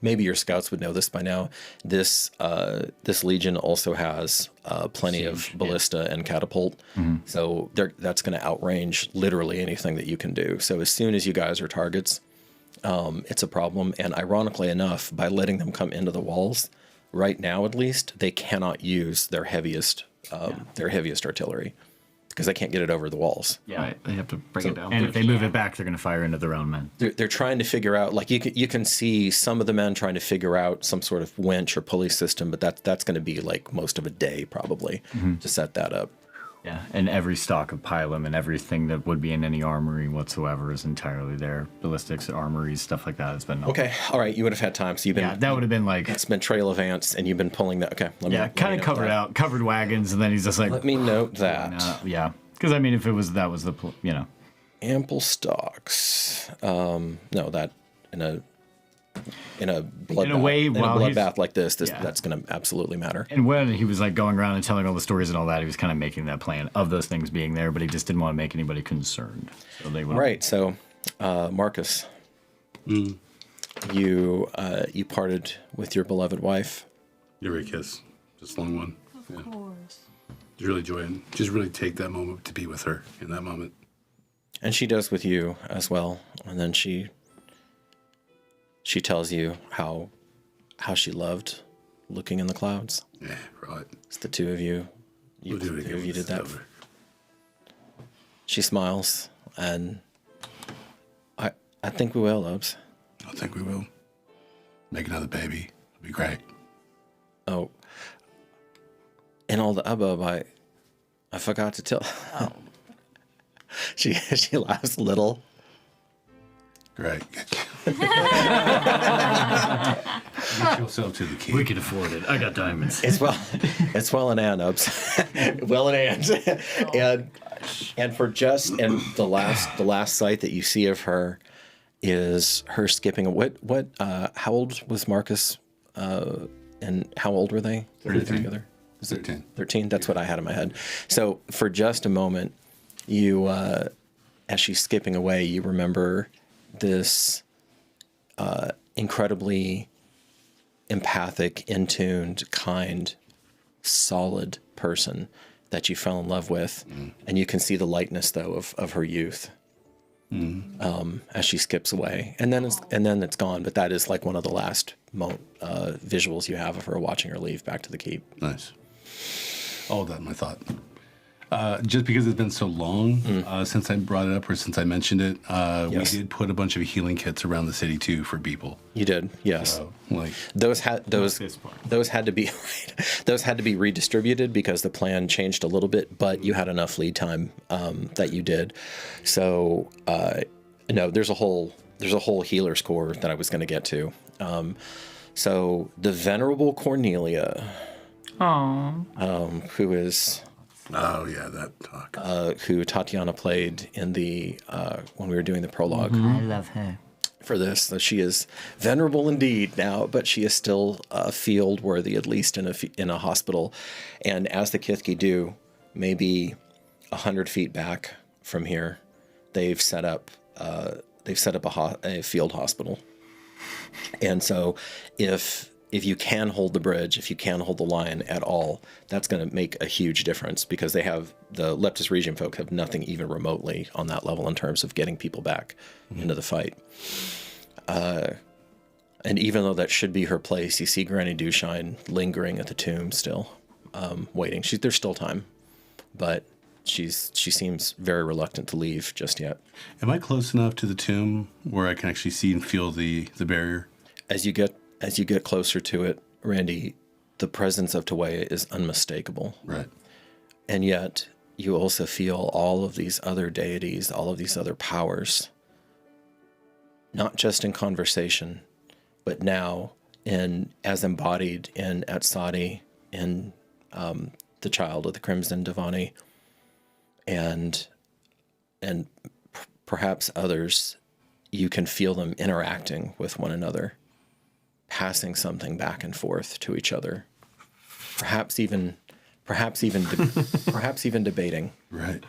maybe your scouts would know this by now. This legion also has plenty of ballista and catapult, so that's going to outrange literally anything that you can do. So as soon as you guys are targets, it's a problem. And ironically enough, by letting them come into the walls, right now at least, they cannot use their heaviest artillery because they can't get it over the walls. Yeah. Right, they have to bring it down. And if they move it back, they're going to fire into their own men. They're trying to figure out, like you can see some of the men trying to figure out some sort of winch or pulley system, but that's going to be like most of a day probably to set that up. Yeah, and every stock of pylum and everything that would be in any armory whatsoever is entirely there. Ballistics, armories, stuff like that has been... Okay, all right, you would have had time. So you've been... Yeah, that would have been like... It's been trail of ants, and you've been pulling that... Okay, kind of covered out, covered wagons, and then he's just like... Let me note that. Yeah, because I mean, if it was... That was the... Ample stocks. No, that... In a bloodbath like this, that's going to absolutely matter. And when he was like going around and telling all the stories and all that, he was kind of making that plan of those things being there, but he just didn't want to make anybody concerned. So they would. Right. So, Marcus, you parted with your beloved wife. Give her a kiss, just a long one. Of course. Just really enjoy it. Just really take that moment to be with her in that moment. And she does with you as well. And then she tells you how she loved looking in the clouds. Yeah, right. It's the two of you. You did that. She smiles, and I think we will, Obes. I think we will. Make another baby. It'll be great. Oh. In all the hubbub, I forgot to tell. Oh. She laughs a little. Great. Get yourself to the key. We can afford it. I got diamonds. It's well in hand, Obes. Well in hand. And for just the last sight that you see of her is her skipping. How old was Marcus? And how old were they? 13 together. 13. 13. That's what I had in my head. So for just a moment, you, as she's skipping away, you remember this incredibly empathic, in-tuned, kind, solid person that you fell in love with, and you can see the lightness though of her youth as she skips away, and then it's gone. But that is like one of the last visuals you have of her watching her leave back to the keep. Nice. All of that in my thought. Just because it's been so long since I brought it up or since I mentioned it, Yes. we did put a bunch of healing kits around the city too for people. You did, yes. So, like Those had to be those had to be redistributed because the plan changed a little bit, but you had enough lead time that you did. So no, there's a whole healer's core that I was going to get to. So the venerable Cornelia, who is. oh yeah, that talk. Who Tatiana played in the when we were doing the prologue. I love her. For this, so she is venerable indeed now, but she is still field worthy, at least in a hospital. And as the Kithki do, maybe 100 feet back from here, they've set up a field hospital. And so, if you can hold the bridge, if you can hold the line at all, that's going to make a huge difference because they have the Leptis Regium folk have nothing even remotely on that level in terms of getting people back into the fight. And even though that should be her place, you see Granny Dewshine lingering at the tomb still, waiting. There's still time, but she seems very reluctant to leave just yet. Am I close enough to the tomb where I can actually see and feel the barrier? As you get closer to it, Randy, the presence of Tawaya is unmistakable. Right. And yet, you also feel all of these other deities, all of these other powers, not just in conversation, but now as embodied in Atsadi, in the child of the Crimson Divani, and perhaps others, you can feel them interacting with one another, passing something back and forth to each other, perhaps even debating. Right.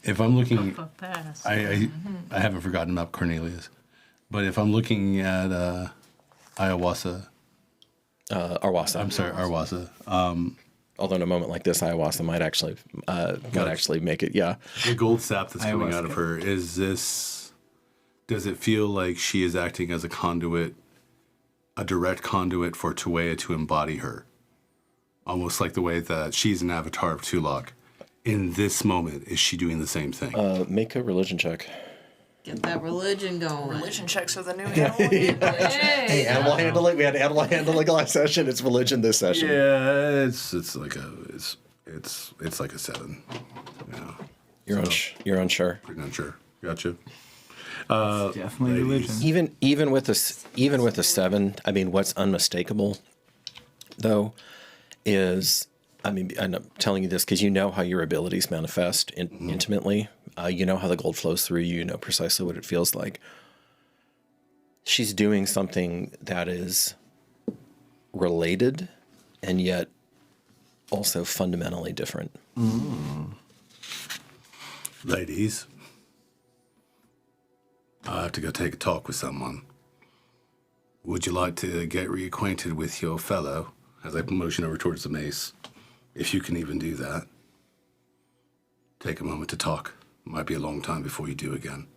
If I'm looking, I haven't forgotten about Cornelius, but if I'm looking at Arwasa. I'm sorry, Arwasa. Although in a moment like this, Ayahuasca might actually make it. Yeah. The gold sap that's coming out of her, does it feel like she is acting as a conduit, a direct conduit for Tuea to embody her? Almost like the way that she's an avatar of Tulok. In this moment, is she doing the same thing? Make a religion check. Get that religion going. Religion checks are the new animal handling. Hey, animal handling. We had animal handling last session. It's religion this session. Yeah, it's like a 7. Yeah. You're unsure. Pretty unsure. Gotcha. Definitely religion. Even with a 7, I mean, what's unmistakable, though, is, I mean, I'm telling you this because you know how your abilities manifest intimately. You know how the gold flows through you. You know precisely what it feels like. She's doing something that is related and yet also fundamentally different. Ladies, I have to go take a talk with someone. Would you like to get reacquainted with your fellow? As I motion over towards the mace, if you can even do that. Take a moment to talk. Might be a long time before you do again.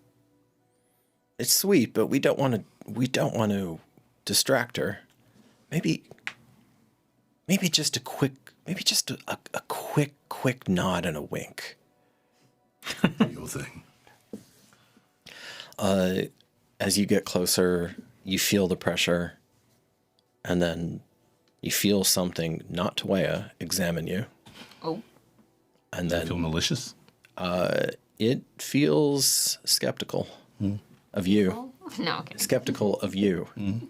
It's sweet, but we don't want to distract her. Maybe just a quick nod and a wink. Your thing. As you get closer, you feel the pressure, and then you feel something, not Tuea, examine you. Oh. And Does then it feel malicious? It feels skeptical of you. Oh. No, okay. Skeptical of you. And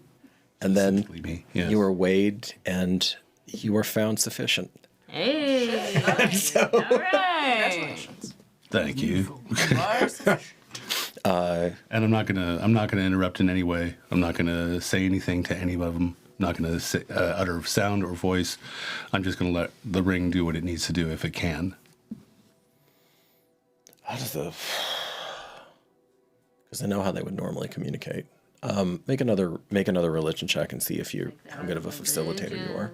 then Me, yes. you are weighed and you are found sufficient. Hey. All right. Thank you. And I'm not gonna interrupt in any way. I'm not gonna say anything to any of them. I'm not gonna utter sound or voice. I'm just gonna let the ring do what it needs to do if it can. How does because I know how they would normally communicate. Make another religion check and see how good of a facilitator you are.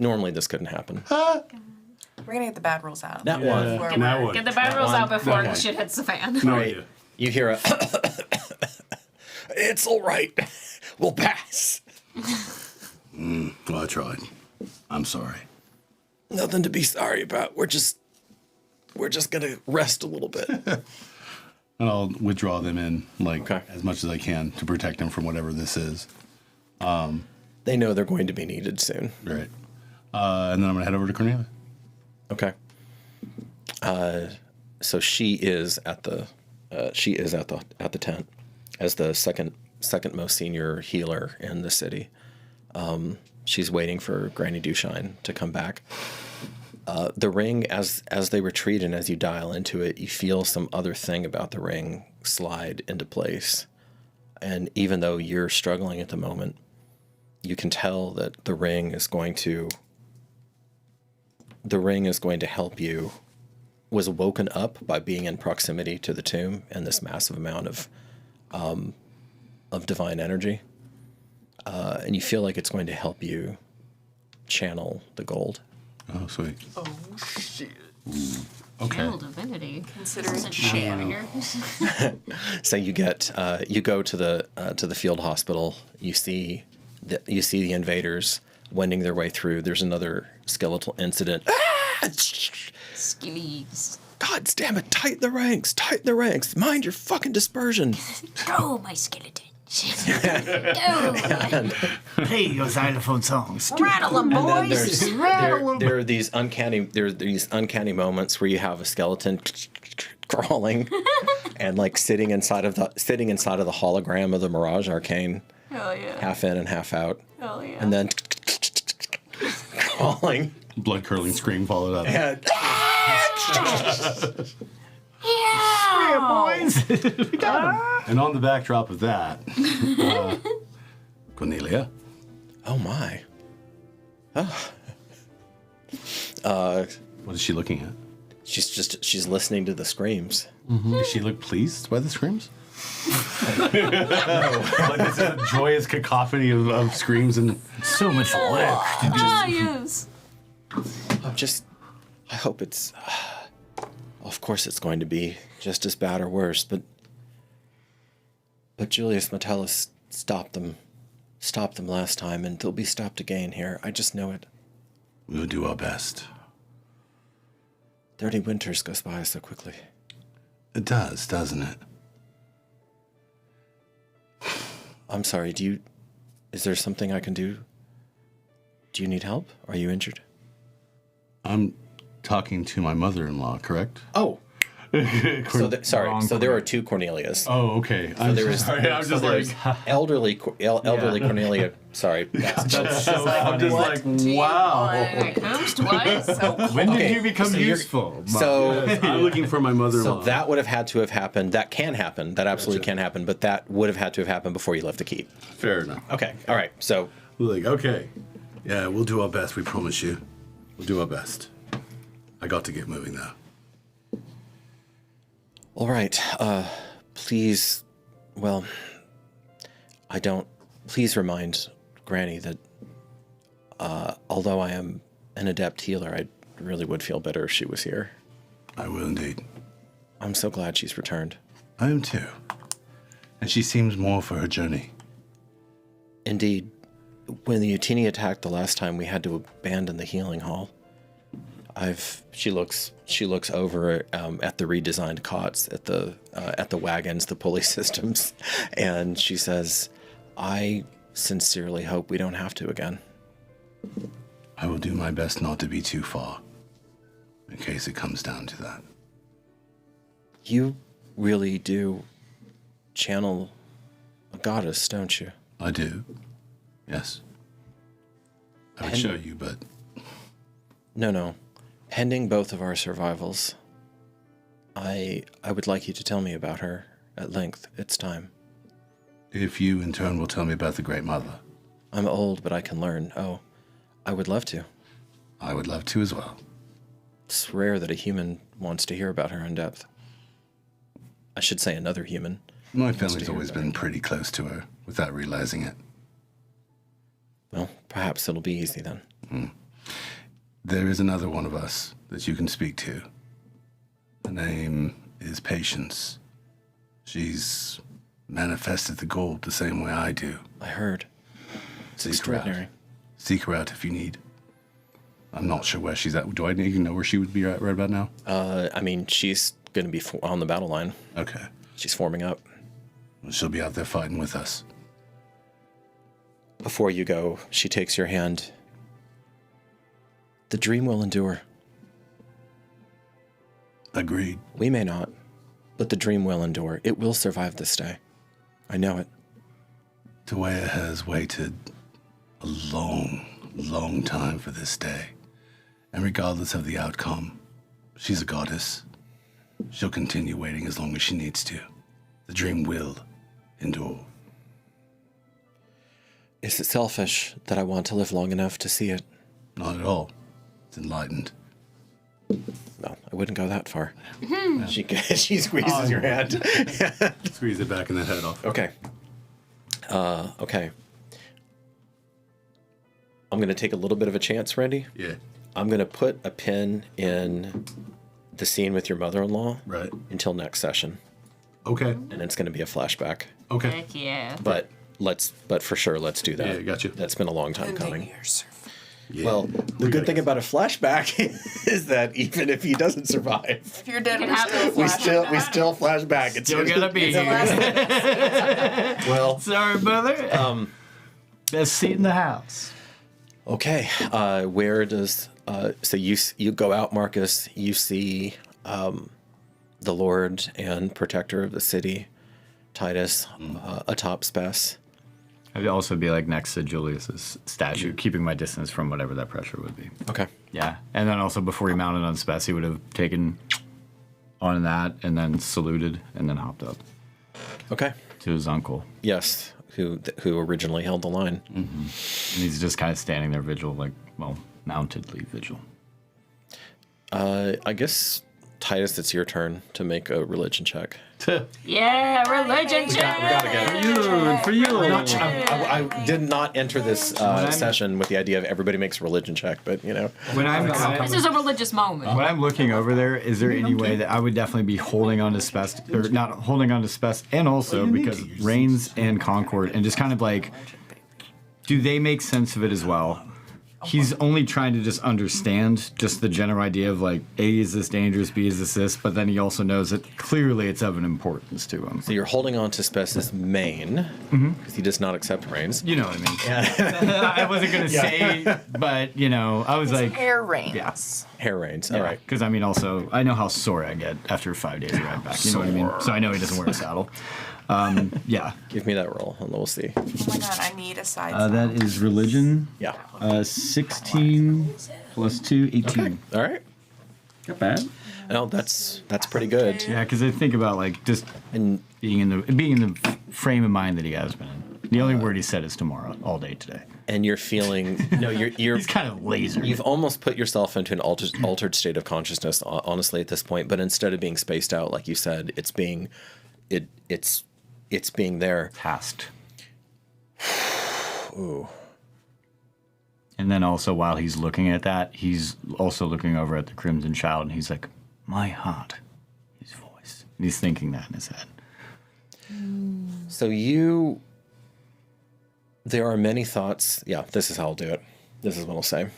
Normally this couldn't happen. We're gonna get the bad rules out. That one. Get the bad rules out before the shit hits the fan. No, Right. You hear a it's all right. We'll pass. Well, I tried. I'm sorry. Nothing to be sorry about. We're just gonna rest a little bit. And I'll withdraw them in Okay. as much as I can to protect them from whatever this is. They know they're going to be needed soon. Right. And then I'm gonna head over to Cornelia. Okay. So she is at the tent as the second most senior healer in the city. She's waiting for Granny Dushine to come back. The ring, as they retreat and as you dial into it, you feel some other thing about the ring slide into place. And even though you're struggling at the moment, you can tell that the ring is going to help you. Was woken up by being in proximity to the tomb and this massive amount of divine energy. And you feel like it's going to help you channel the gold. Oh, sweet. Oh shit! Okay. Channel divinity. Considering So you go to the field hospital. You see the invaders wending their way through. There's another skeletal incident. Skillies. God damn it! Tighten the ranks! Tighten the ranks! Mind your fucking dispersion! Go, my skeletons. Go. Play your xylophone songs. Rattle them, boys. There are these uncanny moments where you have a skeleton crawling and like sitting inside of the hologram of the Mirage Arcane, Hell yeah. half in and half out, Hell yeah. and then falling. Blood curdling scream followed up. And And on the backdrop of that, Cornelia. oh my. What is she looking at? She's listening to the screams. Does she look pleased by the screams? Like this is a joyous cacophony of screams and So much work. Yes. I hope it's, of course it's going to be just as bad or worse, but Julius Metellus stopped them last time, and they'll be stopped again here. I just know it. we'll do our best. 30 winters goes by so quickly. It does, doesn't it? I'm sorry, is there something I can do? Do you need help? Are you injured? I'm talking to my mother-in-law, correct? Oh. So there are two Cornelias. Oh, okay. I'm sorry. I'm just like, elderly Cornelia. Sorry. I'm just like, wow. Who's twice? When did you become useful? I'm looking for my mother-in-law. So that would have had to have happened. That can happen. That absolutely can happen. But that would have had to have happened before you left the keep. Fair enough. Okay. All right. So We're like, okay. Yeah, we'll do our best, we promise you. We'll do our best. I got to get moving now. all right. Please. Well, I don't. Please remind Granny that although I am an adept healer, I really would feel better if she was here. I will indeed. I'm so glad she's returned. I am too. And she seems more for her journey. Indeed. When the Utini attacked the last time, we had to abandon the healing hall. She looks over at the redesigned cots, at the wagons, the pulley systems, and she says, "I sincerely hope we don't have to again." I will do my best not to be too far, in case it comes down to that. You really do channel a goddess, don't you? I do. Yes. I would show you, but No. Pending both of our survivals, I would like you to tell me about her at length. It's time. if you in turn will tell me about the Great Mother, I'm old, but I can learn. Oh, I would love to. I would love to as well. It's rare that a human wants to hear about her in depth. I should say another human. My family's always been pretty close to her without realizing it. Well, perhaps it'll be easy then. There is another one of us that you can speak to. Her name is Patience. She's manifested the gold the same way I do. I heard. It's Seek her out. extraordinary. Seek her out if you need. I'm not sure where she's at. Do I even know where she would be right about now? I mean, she's going to be on the battle line. Okay. She's forming up. She'll be out there fighting with us. Before you go, she takes your hand. The dream will endure. Agreed. We may not, but the dream will endure. It will survive this day. I know it. Tuea has waited a long, long time for this day. And regardless of the outcome, she's a goddess. She'll continue waiting as long as she needs to. The dream will endure. Is it selfish that I want to live long enough to see it? Not at all. It's enlightened. No, I wouldn't go that far. She squeezes your hand. Squeeze it back and the head off. Okay. Okay. I'm going to take a little bit of a chance, Randy. Yeah. I'm going to put a pin in the scene with your mother-in-law Right. until next session. Okay. And it's going to be a flashback. Okay. Heck yeah. But for sure, let's do that. Yeah, gotcha. That's been a long time coming. Yeah. Well, the good thing about a flashback is that even if he doesn't survive, If you're dead, It we're still happens. we still flash back. It's Still gonna be here. well. Sorry, brother. Best seat in the house. Okay. Where does so you go out, Marcus? You see the Lord and Protector of the city, Titus, atop Spes. I'd also be like next to Julius's statue, keeping my distance from whatever that pressure would be. Okay. Yeah, and then also before he mounted on Spess, he would have taken on that and then saluted and then hopped up Okay. to his uncle. Yes, who originally held the line. And he's just kind of standing there vigil, like, well, mountedly vigil. I guess, Titus, it's your turn to make a religion check. Yeah, religion check. For you. I did not enter this session with the idea of everybody makes a religion check, but you know. When This is a religious moment. When I'm looking over there, is there any way that I would definitely be holding on to Spess, or not holding on to Spess, and also because Reigns and Concord, and just kind of like, do they make sense of it as well? He's only trying to just understand just the general idea of like, A, is this dangerous, B, is this, but then he also knows that clearly it's of an importance to him. So you're holding on to Spess's mane, because he does not accept Reigns. You know what I mean. Yeah. I wasn't going to say, but, you know, I was like... Hair reins. Yeah. Hair Reigns, Yeah. all right. Because, I mean, also, I know how sore I get after 5 days of ride back. You know what I mean? So I know he doesn't wear a saddle. Yeah. Give me that roll, and we'll see. Oh my god, I need a side That is religion. Yeah. 16 plus 2, 18. Okay. All right. Not bad. No, that's pretty good. Yeah, because I think about like just And being in the frame of mind that he has been in. The only word he said is tomorrow, all day today. and you're feeling you're He's kind of laser. You've almost put yourself into an altered state of consciousness, honestly, at this point. But instead of being spaced out, like you said, it's being there. Tasked. Ooh. And then also while he's looking at that, he's also looking over at the Crimson Child, and he's like, "My heart, his voice." And he's thinking that in his head. So there are many thoughts. Yeah, this is how I'll do it. This is what I'll say.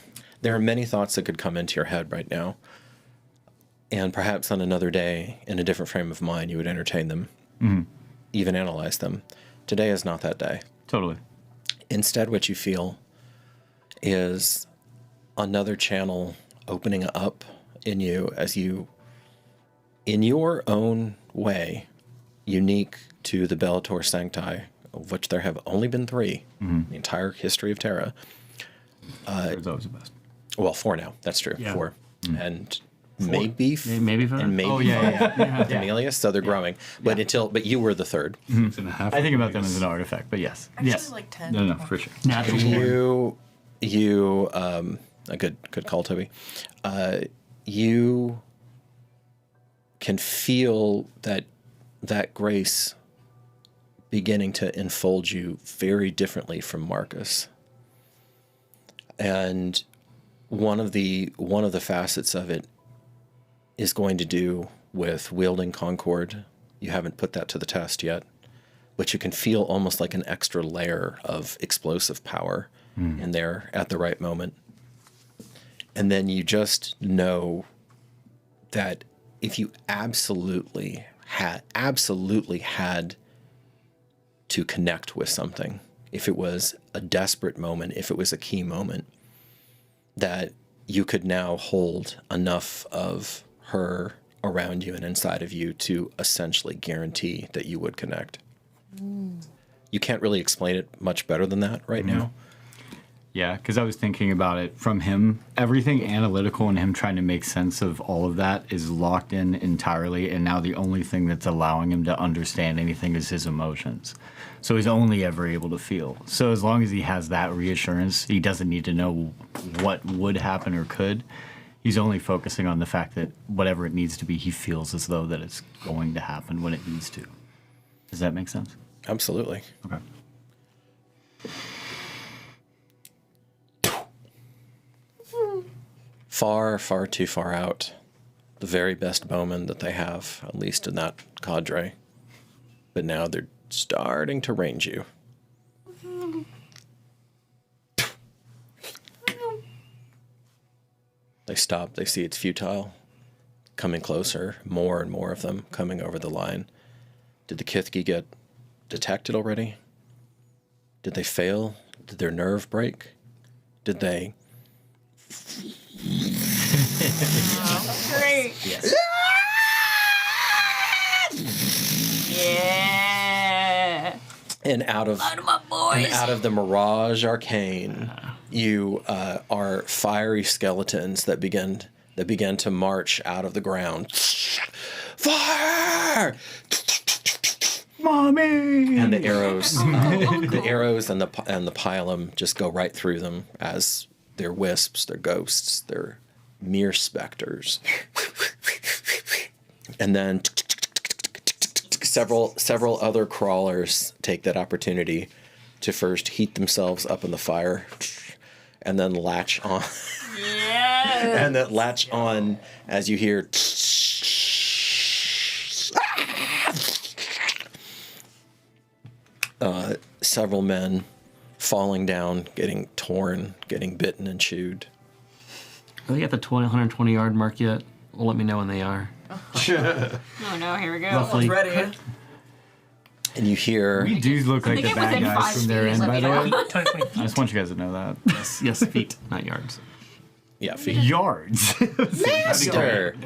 There are many thoughts that could come into your head right now. And perhaps on another day, in a different frame of mind, you would entertain them, even analyze them. Today is not that day. Totally. Instead, what you feel is another channel opening up in you as you, in your own way, unique to the Bellator Sancti, of which there have only been 3 in the entire history of Terra. It's always the best. Well, 4 now. That's true. Yeah. 4. And maybe Maybe 5? and maybe Oh, yeah. Emilius, so they're growing. But you were the 3rd. I think about them as an artifact, but yes. Actually, Yes. like 10. No, for sure. Natural born. You a good call, Toby. You can feel that grace beginning to enfold you very differently from Marcus. And one of the facets of it is going to do with wielding Concord. You haven't put that to the test yet, but you can feel almost like an extra layer of explosive power in there at the right moment. And then you just know that if you absolutely had to connect with something, if it was a desperate moment, if it was a key moment, that you could now hold enough of her around you and inside of you to essentially guarantee that you would connect. You can't really explain it much better than that right now. Yeah, because I was thinking about it from him. Everything analytical and him trying to make sense of all of that is locked in entirely, and now the only thing that's allowing him to understand anything is his emotions. So he's only ever able to feel. So as long as he has that reassurance, he doesn't need to know what would happen or could. He's only focusing on the fact that whatever it needs to be, he feels as though that it's going to happen when it needs to. Does that make sense? Absolutely. Okay. Far, far too far out. The very best bowmen that they have, at least in that cadre. But now they're starting to range you. They stop, they see it's futile. Coming closer, more and more of them coming over the line. Did the Kithki get detected already? Did they fail? Did their nerve break? Did they... Great. Yes. Yeah. And out of the Mirage Arcane, you are fiery skeletons that begin to march out of the ground. Fire! Mommy! And the arrows, the arrows and the pylum just go right through them as they're wisps, they're ghosts, they're mere specters. And then several other crawlers take that opportunity to first heat themselves up in the fire, and then latch on. Yes. And then latch on as you hear. Several men falling down, getting torn, getting bitten and chewed. Are they at the 120 yard mark yet? Well, let me know when they are. Oh no, here we go. Roughly. Ready? And you hear. We do look like They the get bad within guys 5 from their feet, end, by the way. Totally. I just want you guys to know that. Yes, feet, not yards. Yeah, feet. Yards. Master!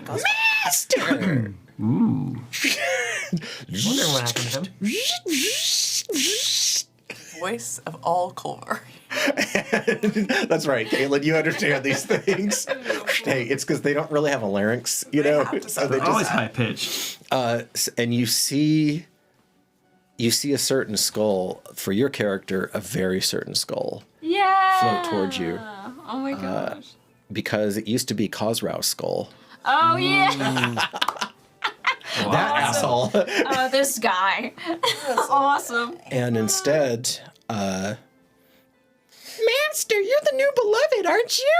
Master! Ooh. Wondering what happened to him. Voice of all Culver. That's right, Caitlin. You understand these things. Hey, it's because they don't really have a larynx, you know. have to So sound they They're always high pitched. and you see a certain skull for your character, a very certain skull Yeah. float towards you Oh my gosh. because it used to be Khosrau's skull. Oh yeah. That asshole. Oh, this guy. Awesome. And instead, Master, you're the new beloved, aren't you?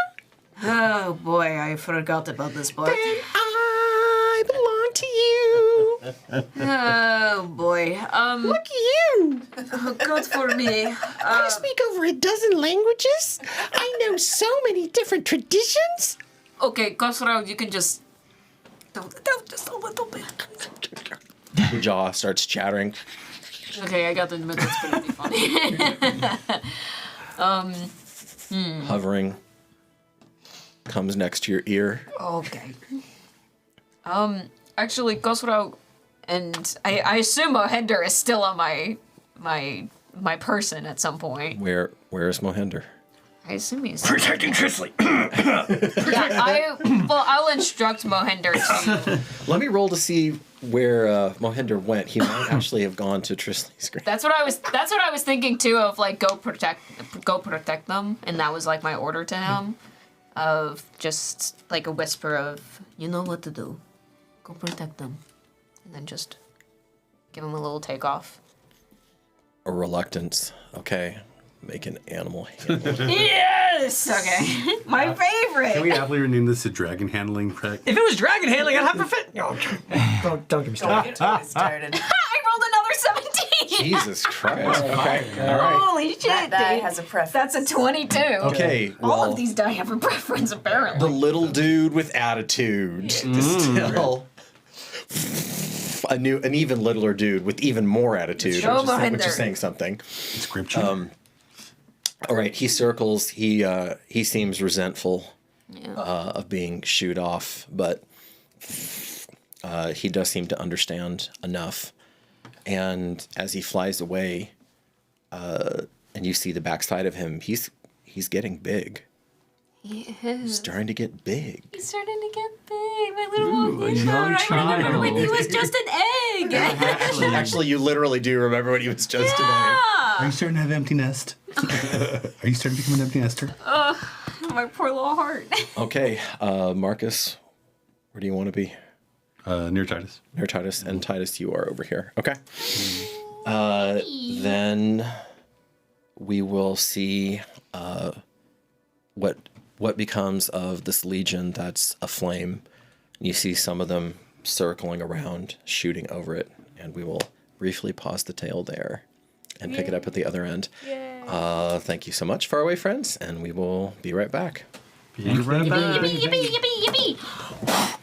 Oh boy, I forgot about this part. I belong to you. Oh boy. Look at you. Good for me. I speak over a dozen languages. I know so many different traditions. Okay, Khosrau, you can just just a little bit. Your jaw starts chattering. Okay, I got the admit that's gonna be funny. Hovering. Comes next to your ear. Okay. Actually, Khosrau, and I assume Mohinder is still on my person at some point. Where is Mohinder? I assume he's Protecting Trisley. I'll instruct Mohinder to. Let me roll to see where Mohinder went. He might actually have gone to Trisley's grave. That's what I was thinking too. Of like go protect them, and that was like my order to him, of just like a whisper of you know what to do, go protect them, and then just give him a little takeoff. A reluctance. Okay. Make an animal handle. Yes. Okay. My favorite. Can we aptly rename this a dragon handling practice? If it was dragon handling, I'd have perfect. No, don't get me started. Started. I rolled another 17. Jesus Christ. Okay. All right. Holy shit. That die dude. has a preference. That's a 22. Okay. All Well, of these die have a preference, apparently. the little dude with attitude. Still. An even littler dude with even more attitude, Show which Mohinder. is saying something. Scripture. All right, he circles. He seems resentful Yeah. of being shooed off, but he does seem to understand enough. And as he flies away, and you see the backside of him, he's getting big. He He's is. starting to get big. He's starting to get big. My little a Mohinder. young I remember child. when he was just an egg. Actually, you literally do remember when he was just today. Are you starting to have empty nest? Are you starting to become an empty nester? My poor little heart. Okay, Marcus, where do you want to be? Near Titus. Near Titus, and Titus, you are over here. Okay. Then we will see what becomes of this legion that's aflame. You see some of them circling around, shooting over it, and we will briefly pause the tale there and pick it up at the other end. Thank you so much, faraway friends, and we will be right back. Be right back. Yippee, yippee, yippee, yippee.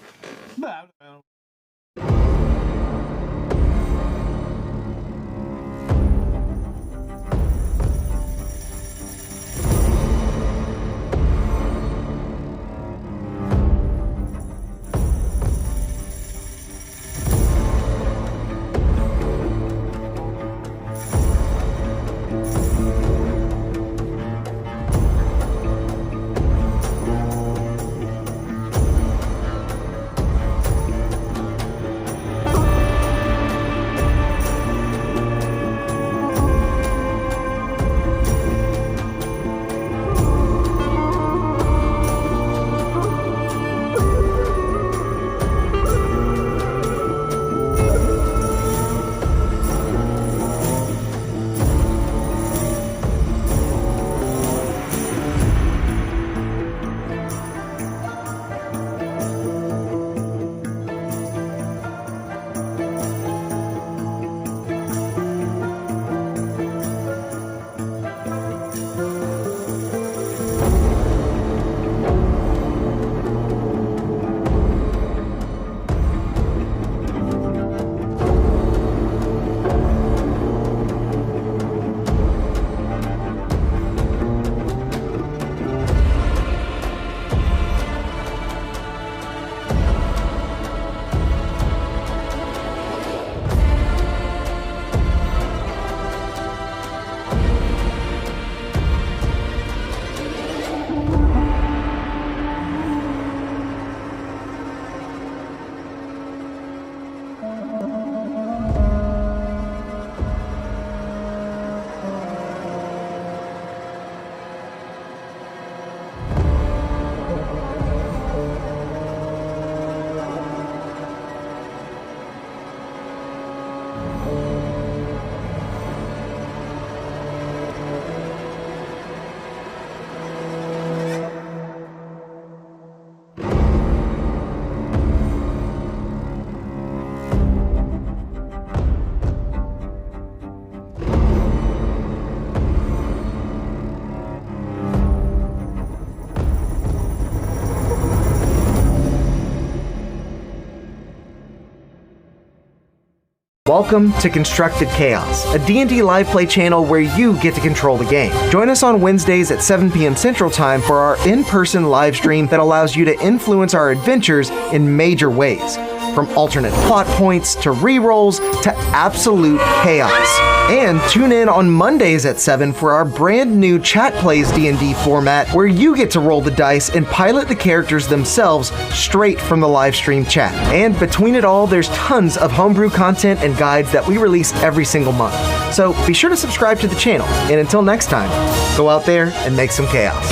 Welcome to Constructed Chaos, a D&D live play channel where you get to control the game. Join us on Wednesdays at 7 p.m. Central Time for our in-person live stream that allows you to influence our adventures in major ways, from alternate plot points to rerolls to absolute chaos. And tune in on Mondays at 7 for our brand new Chat Plays D&D format where you get to roll the dice and pilot the characters themselves straight from the live stream chat. And between it all, there's tons of homebrew content and guides that we release every single month. So be sure to subscribe to the channel, and until next time, go out there and make some chaos.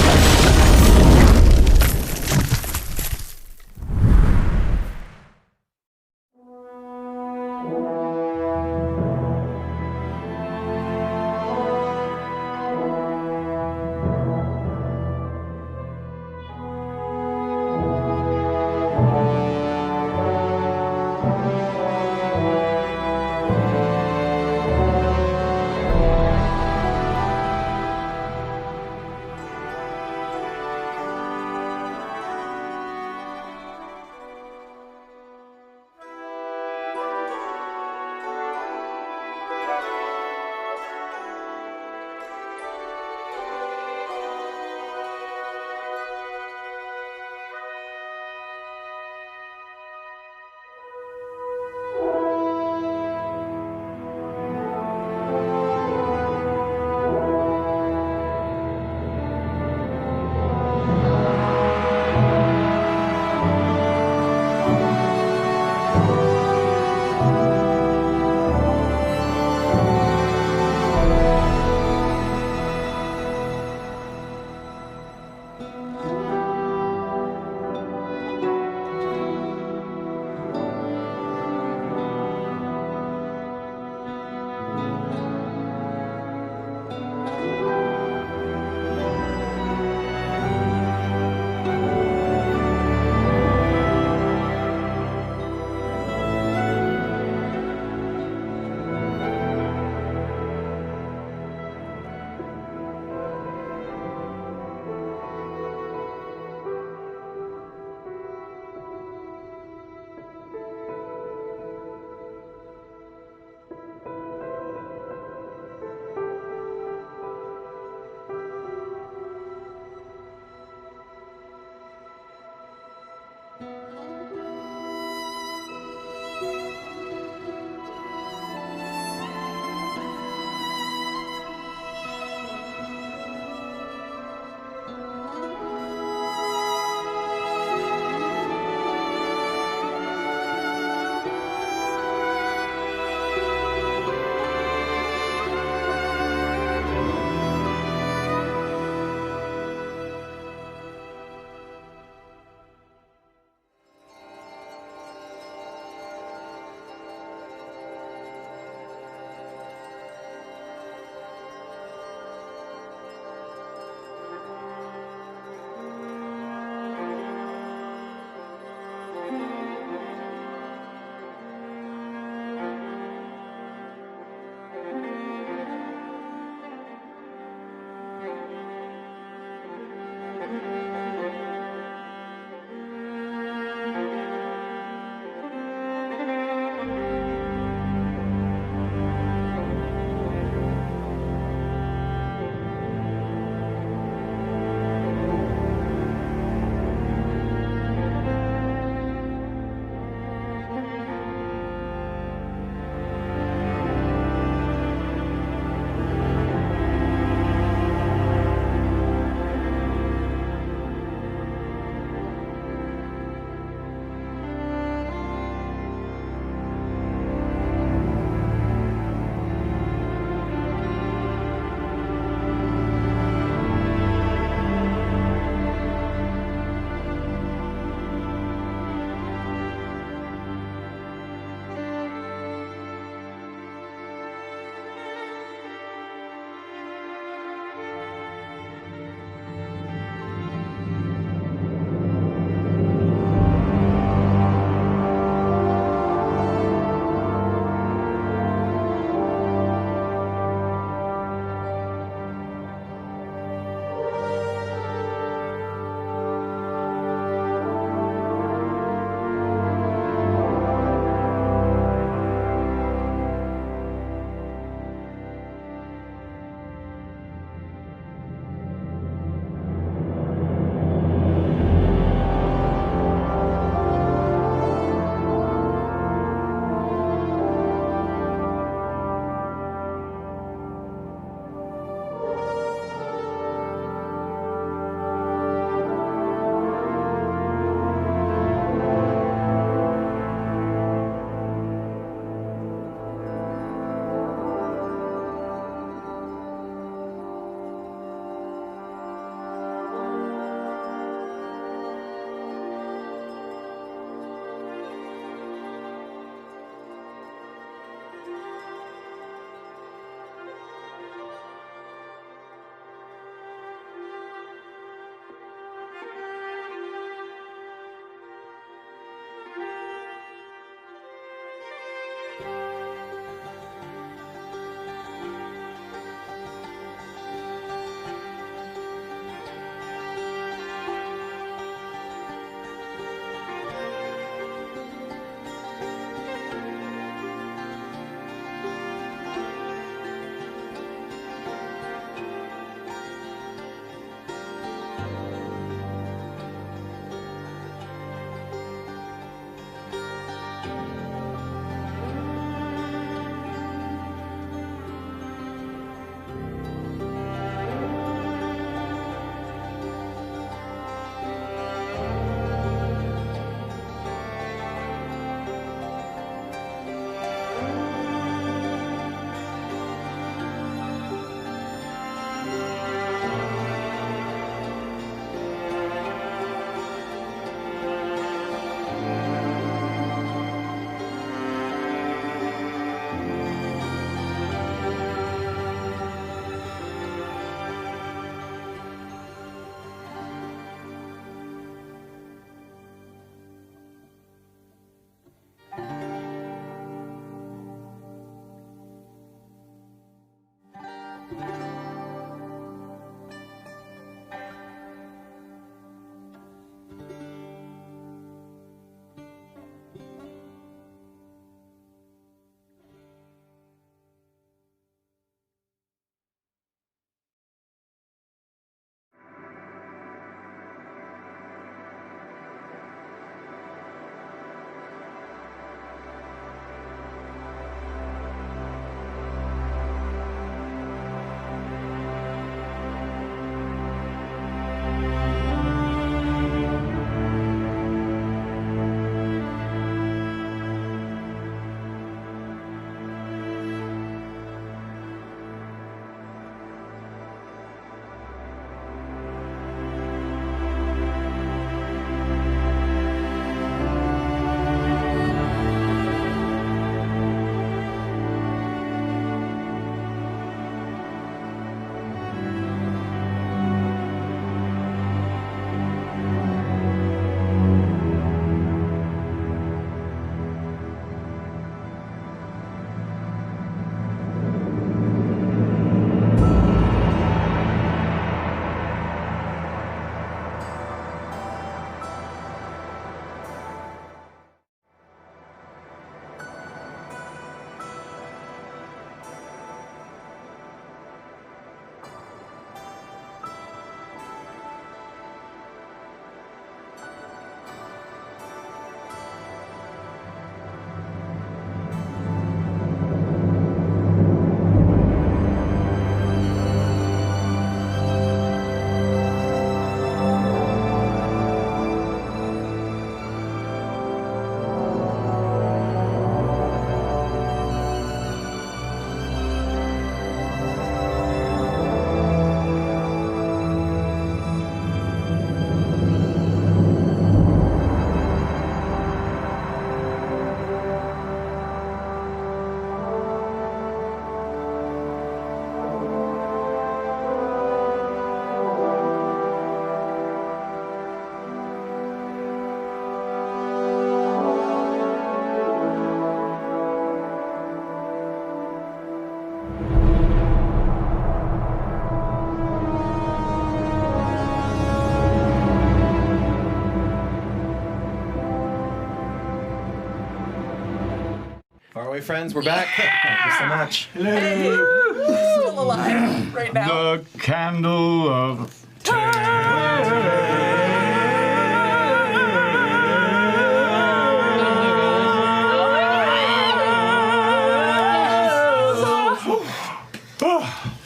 Hideaway friends, we're back. Thank you so much. Still alive right now. The candle of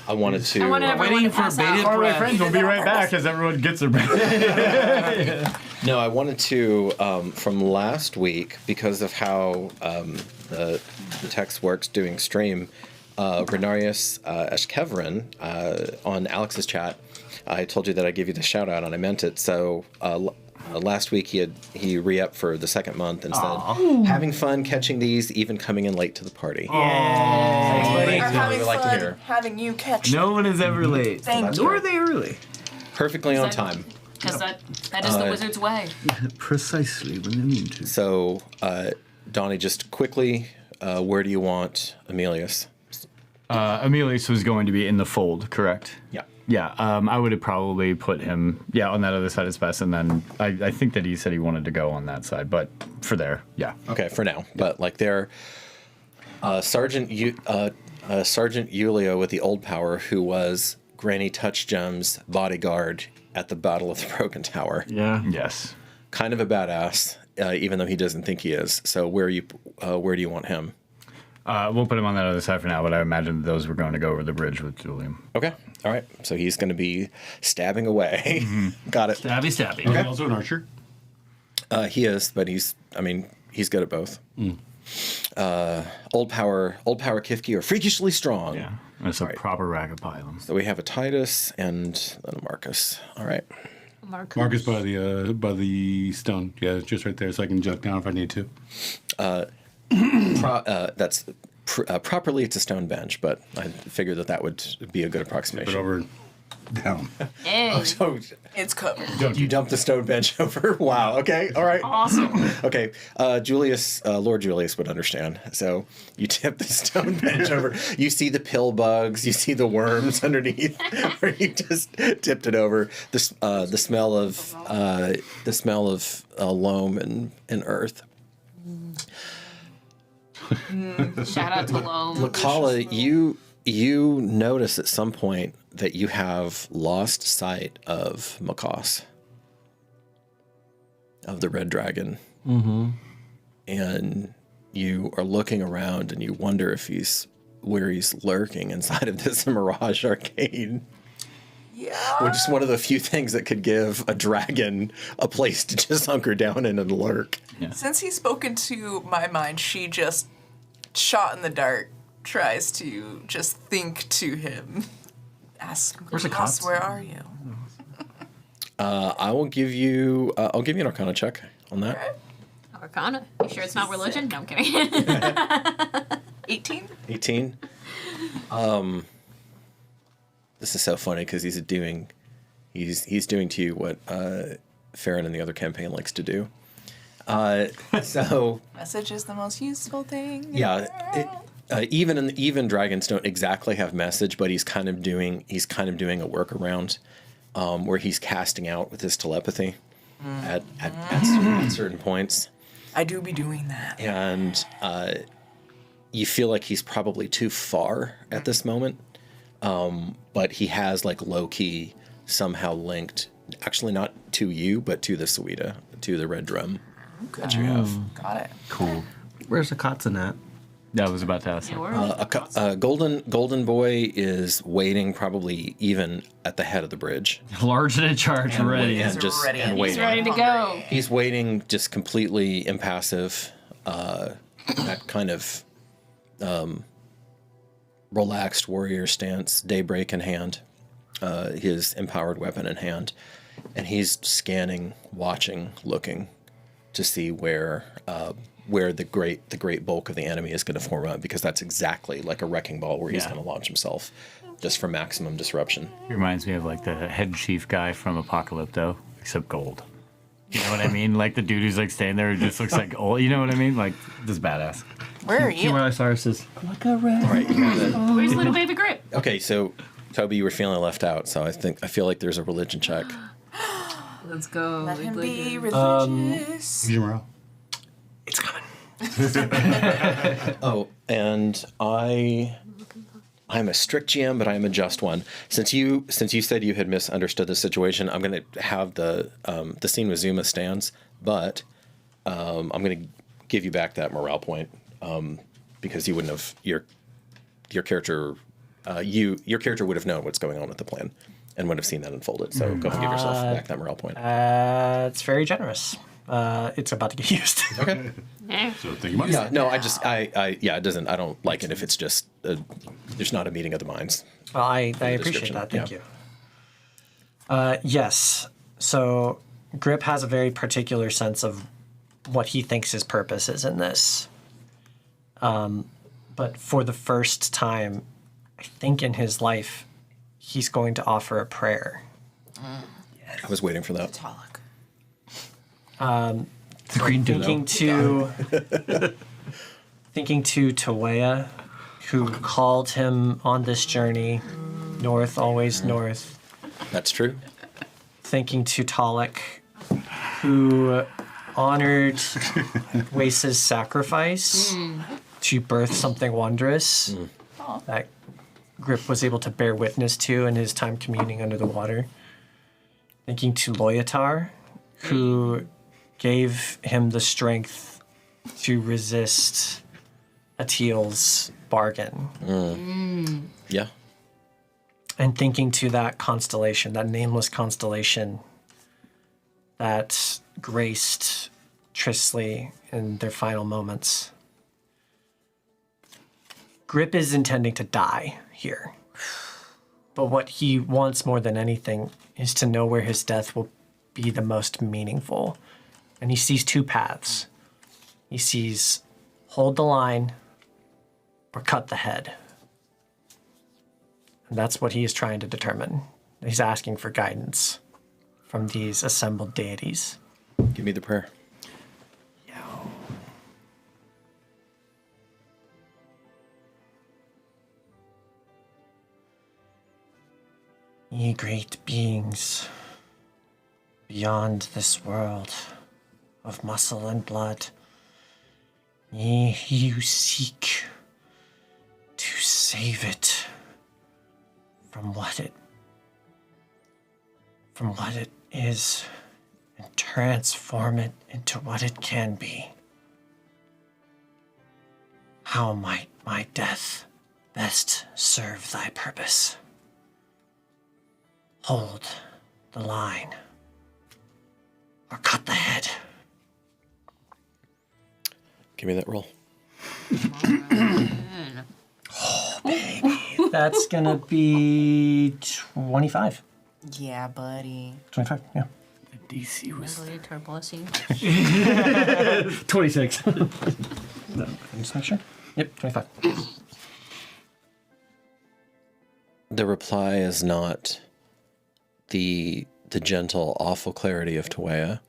I wanted to. I wanted everyone to pass out. All right, friends, we'll be right back as everyone gets their breath. No, I wanted to, from last week, because of how the text works doing stream, Renarius Eshkeverin on Alex's chat, I told you that I'd give you the shout out, and I meant it. So last week he re-upped for the second month and said, having fun catching these, even coming in late to the party. Thanks, buddy. Or having we like to hear. having you catch. No one is ever late. Thank you. Nor are they early. Perfectly on time. Because that is the wizard's way. Precisely when they mean to. So, Donnie, just quickly, where do you want Emilius? Emilius was going to be in the fold, correct? Yeah. Yeah, I would have probably put him, on that other side is best, and then I think that he said he wanted to go on that side, but for there, yeah. Okay, for now. But like there, Sergeant Yulia with the old power, who was Granny Touchgem's bodyguard at the Battle of the Broken Tower. Yeah. Yes. Kind of a badass, even though he doesn't think he is. So where do you want him? We'll put him on that other side for now, but I imagine those were going to go over the bridge with Julian. Okay, all right. So he's going to be stabbing away. Mm-hmm. Got it. Stabby, stabby. Okay. Also an archer? He is, but he's good at both. Old power Kifki are freakishly strong. Yeah, that's a proper ragapilum. So we have a Titus and then a Marcus. All right. Marcus by the stone. Yeah, it's just right there, so I can jump down if I need to. Properly, it's a stone bench, but I figured that would be a good approximation. But over, down. Hey. So It's covered. you dump the stone bench over. Wow. Okay. All right. Awesome. Okay. Lord Julius would understand. So you tip the stone bench over. You see the pill bugs. You see the worms underneath, where you just tipped it over. The smell of loam and earth. Shout out to Loam. Lakala, you notice at some point that you have lost sight of Makos, of the red dragon. Mm-hmm. And you are looking around and you wonder if he's lurking inside of this Mirage Arcade. Yeah. Which is one of the few things that could give a dragon a place to just hunker down in and lurk. Yeah. Since he's spoken to my mind, she just, shot in the dark, tries to just think to him. Ask, Where's the cops? where are you? I will give you. I'll give you an Arcana check on that. Okay. Arcana. You sure it's not religion? No, I'm kidding. 18? 18. This is so funny because he's doing to you what Farron and the other campaign likes to do. So Message is the most useful thing. yeah, even dragons don't exactly have message, but he's kind of doing a workaround where he's casting out with his telepathy at certain points. I do be doing that. And you feel like he's probably too far at this moment, but he has like low key somehow linked, actually not to you, but to the Suida, to the red drum that you have. Got it. Cool. Where's the Katsun at? Yeah, I was about to ask. Yeah, Golden Boy is waiting, probably even at the head of the bridge. Large and in charge, And ready. and just ready. and He's waiting. ready to go. He's waiting, just completely impassive, that kind of relaxed warrior stance, daybreak in hand, his empowered weapon in hand, and he's scanning, watching, looking to see where the great bulk of the enemy is going to form up, because that's exactly like a wrecking ball where he's going to launch himself, just for maximum disruption. He reminds me of like the head chief guy from Apocalypto, except gold. You know what I mean? Like the dude who's like standing there who just looks like old. You know what I mean? Like this badass. Where are See you? where Cyrus is. Like a red. All right, you got it. Where's little baby Grip? Okay, so Toby, you were feeling left out, so I feel like there's a religion check. Let's go. Let him be religious. Use your morale. It's coming. Oh, and I'm a strict GM, but I'm a just one. Since you said you had misunderstood the situation, I'm going to have the scene with Zuma stands, but I'm going to give you back that morale point because you wouldn't have your character would have known what's going on with the plan and would have seen that unfolded. So go and give yourself back that morale point. It's very generous. It's about to get used. Okay. So think about Yeah, no, it doesn't. I don't like it if it's just there's not a meeting of the minds. Well, I appreciate description. that. Thank Yeah. you. Yes. So Grip has a very particular sense of what he thinks his purpose is in this. But for the first time, I think in his life, he's going to offer a prayer. I was waiting for that. The green Thinking to Tawea, who called him on this journey, north, always north. That's true. Thinking to Talik, who honored Wace's sacrifice to birth something wondrous that Grip was able to bear witness to in his time communing under the water. Thinking to Loyatar, who gave him the strength to resist Atil's bargain. Yeah. And thinking to that constellation, that nameless constellation that graced Trisley in their final moments. Grip is intending to die here. But what he wants more than anything is to know where his death will be the most meaningful. And he sees two paths. He sees hold the line or cut the head. And that's what he is trying to determine. He's asking for guidance from these assembled deities. Give me the prayer. Ye great beings beyond this world of muscle and blood, ye you seek to save it from what it is and transform it into what it can be. How might my death best serve thy purpose? Hold the line or cut the head. Give me that roll. Oh, baby. That's gonna be 25. Yeah, buddy. 25, yeah. The DC was Turn blessing. 26. No, just make sure. Yep, 25. The reply is not the gentle, awful clarity of Tawea,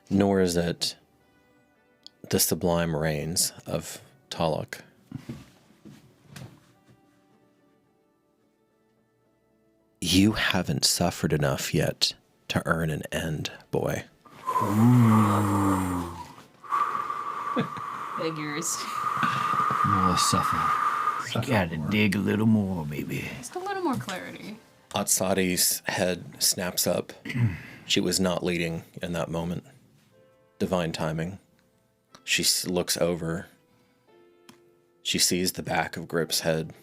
nor is it the sublime rains of Taluk. You haven't suffered enough yet to earn an end, boy. Figures. more suffer. You gotta dig a little more, baby. Just a little more clarity. Atsadi's head snaps up. She was not leading in that moment. Divine timing. She looks over. She sees the back of Grip's head.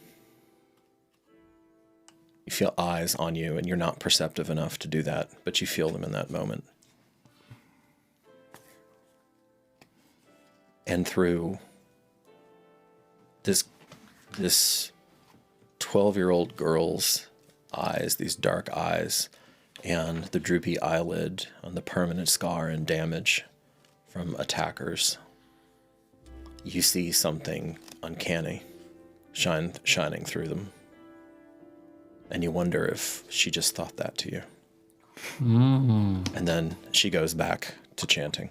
You feel eyes on you, and you're not perceptive enough to do that, but you feel them in that moment. And through this 12-year-old girl's eyes, these dark eyes, and the droopy eyelid on the permanent scar and damage from attackers, you see something uncanny shining through them. And you wonder if she just thought that to you. Mm. And then she goes back to chanting.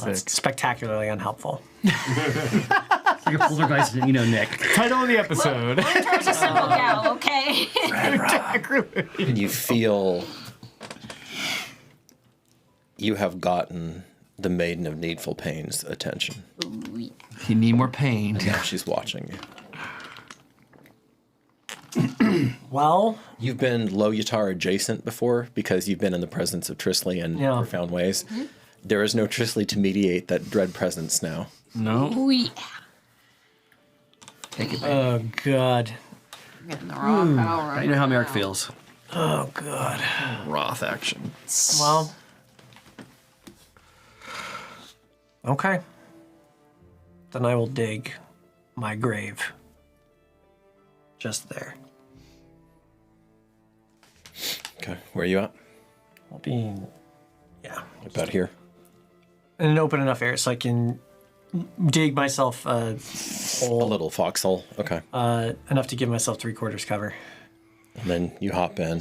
That's spectacularly unhelpful. Like a poltergeist, Nick. Title of the episode. Winter's a simple gal, okay? And you feel you have gotten the Maiden of Needful Pain's attention. You need more pain. And now she's watching you. Well, you've been Lo-Yatar adjacent before because you've been in the presence of Trisley in profound ways. Mm-hmm. There is no Trisley to mediate that dread presence now. No. Take it back. Oh, God. Getting the raw power. You know how Merrick feels. Oh, God. Wrath action. Well. Okay. Then I will dig my grave. Just there. Okay, where are you at? I'll be, about here. In an open enough area so I can dig myself a hole. A little foxhole, okay. Enough to give myself 3/4 cover. And then you hop in,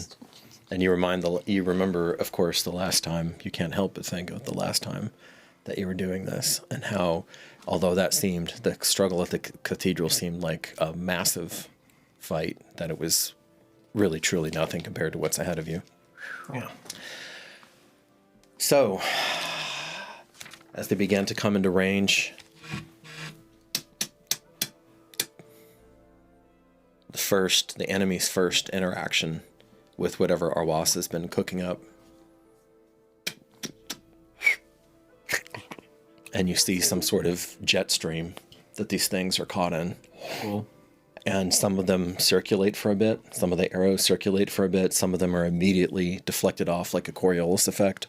and you remember, of course, the last time. You can't help but think of the last time that you were doing this, and how, although the struggle at the cathedral seemed like a massive fight, that it was really, truly nothing compared to what's ahead of you. Yeah. So, as they began to come into range, the enemy's first interaction with whatever Arwas has been cooking up. And you see some sort of jet stream that these things are caught in. Cool. And some of them circulate for a bit. Some of the arrows circulate for a bit. Some of them are immediately deflected off like a Coriolis effect.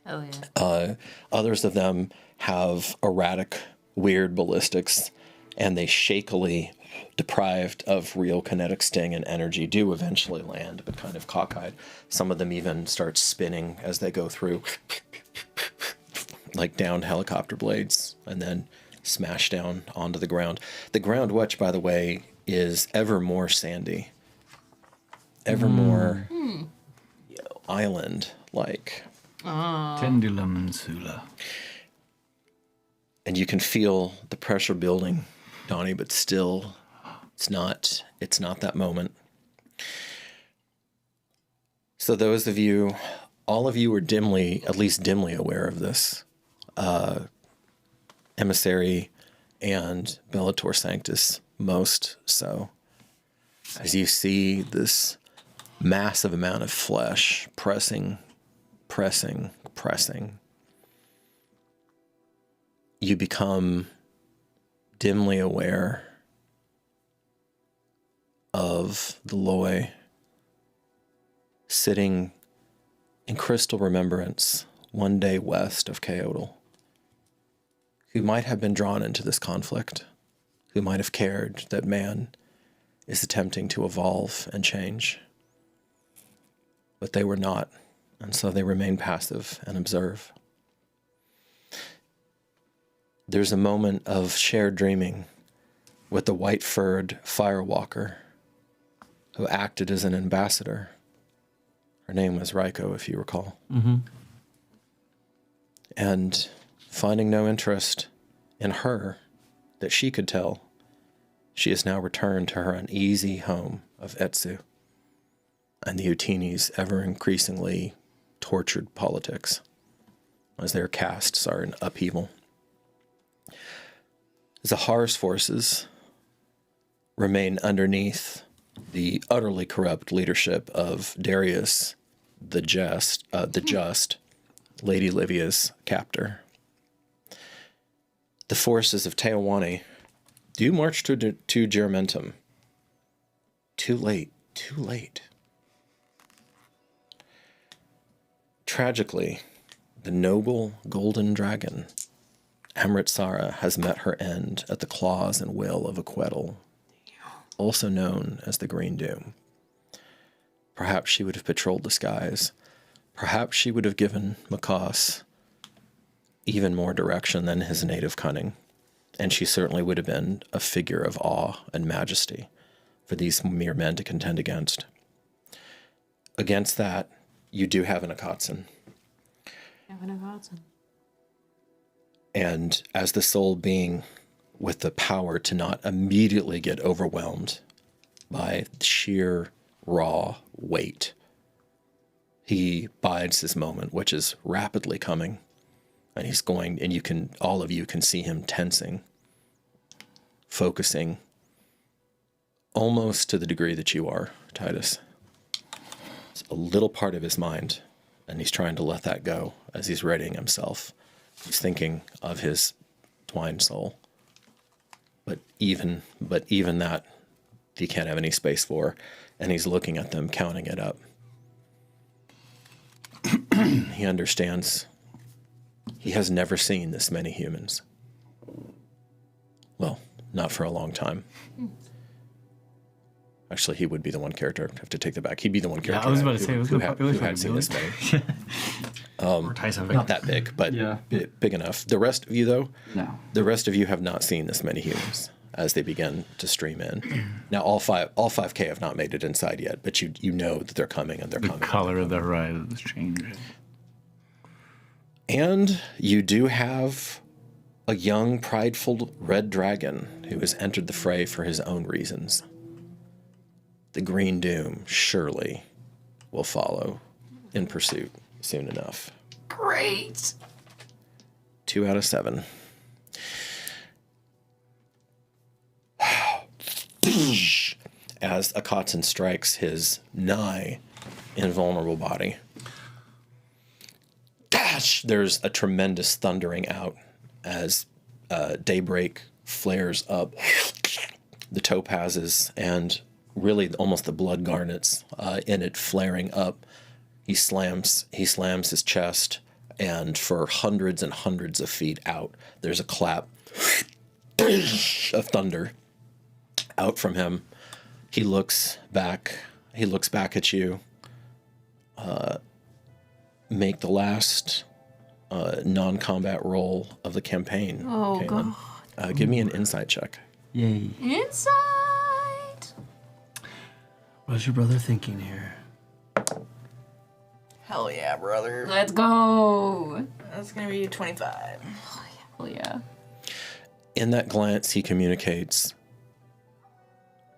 Oh, yeah. Others of them have erratic, weird ballistics, and they shakily, deprived of real kinetic sting and energy, do eventually land, but kind of cockeyed. Some of them even start spinning as they go through, like downed helicopter blades, and then smash down onto the ground. The ground, which, by the way, is ever more sandy, ever more island-like. Tendulum insula. And you can feel the pressure building, Donnie, but still, it's not that moment. So those of you, all of you are at least dimly aware of this. Emissary and Bellator Sanctus most so. As you see this massive amount of flesh pressing, you become dimly aware of the Loi sitting in crystal remembrance 1 day west of Keodal, who might have been drawn into this conflict, who might have cared that man is attempting to evolve and change. But they were not, and so they remain passive and observe. There's a moment of shared dreaming with the white-furred firewalker who acted as an ambassador. Her name was Raiko, if you recall. Mm-hmm. And finding no interest in her that she could tell, she has now returned to her uneasy home of Etsu and the Utini's ever increasingly tortured politics as their castes are in upheaval. Zahar's forces remain underneath the utterly corrupt leadership of Darius the Just, Lady Livia's captor. The forces of Teowani do march to Juramentum. Too late. Tragically, the noble golden dragon, Amritsara, has met her end at the claws and will of Aquetal, also known as the Green Doom. Perhaps she would have patrolled the skies. Perhaps she would have given Makas even more direction than his native cunning, and she certainly would have been a figure of awe and majesty for these mere men to contend against. Against that, you do have an Akatsun. And as the sole being with the power to not immediately get overwhelmed by sheer raw weight, he bides his moment, which is rapidly coming, And he's going, and all of you can see him tensing, focusing, almost to the degree that you are, Titus. It's a little part of his mind, and he's trying to let that go as he's readying himself. He's thinking of his twined soul. But even that, he can't have any space for, and he's looking at them, counting it up. He understands. He has never seen this many humans. Well, not for a long time. Actually, he would be the one character. I have to take that back. He'd be the one character. I was about to say, who had seen this many. Not that big, but big enough. The rest of you, though, no. The rest of you have not seen this many humans as they begin to stream in. Now, all 5K have not made it inside yet, but you know that they're coming, and they're coming. The color of the horizon is changing. And you do have a young, prideful red dragon who has entered the fray for his own reasons. The Green Doom surely will follow in pursuit soon enough. Great. 2 out of 7. As Akatsun strikes his nigh invulnerable body. Dash! There's a tremendous thundering out as daybreak flares up. The topazes and really almost the blood garnets in it flaring up. He slams his chest, and for hundreds and hundreds of feet out, there's a clap of thunder out from him. He looks back at you. Make the last non-combat roll of the campaign. Oh, Caitlin. God. Give me an insight check. Yay. Insight. What's your brother thinking here? Hell yeah, brother. Let's go. That's gonna be 25. Hell yeah. In that glance, he communicates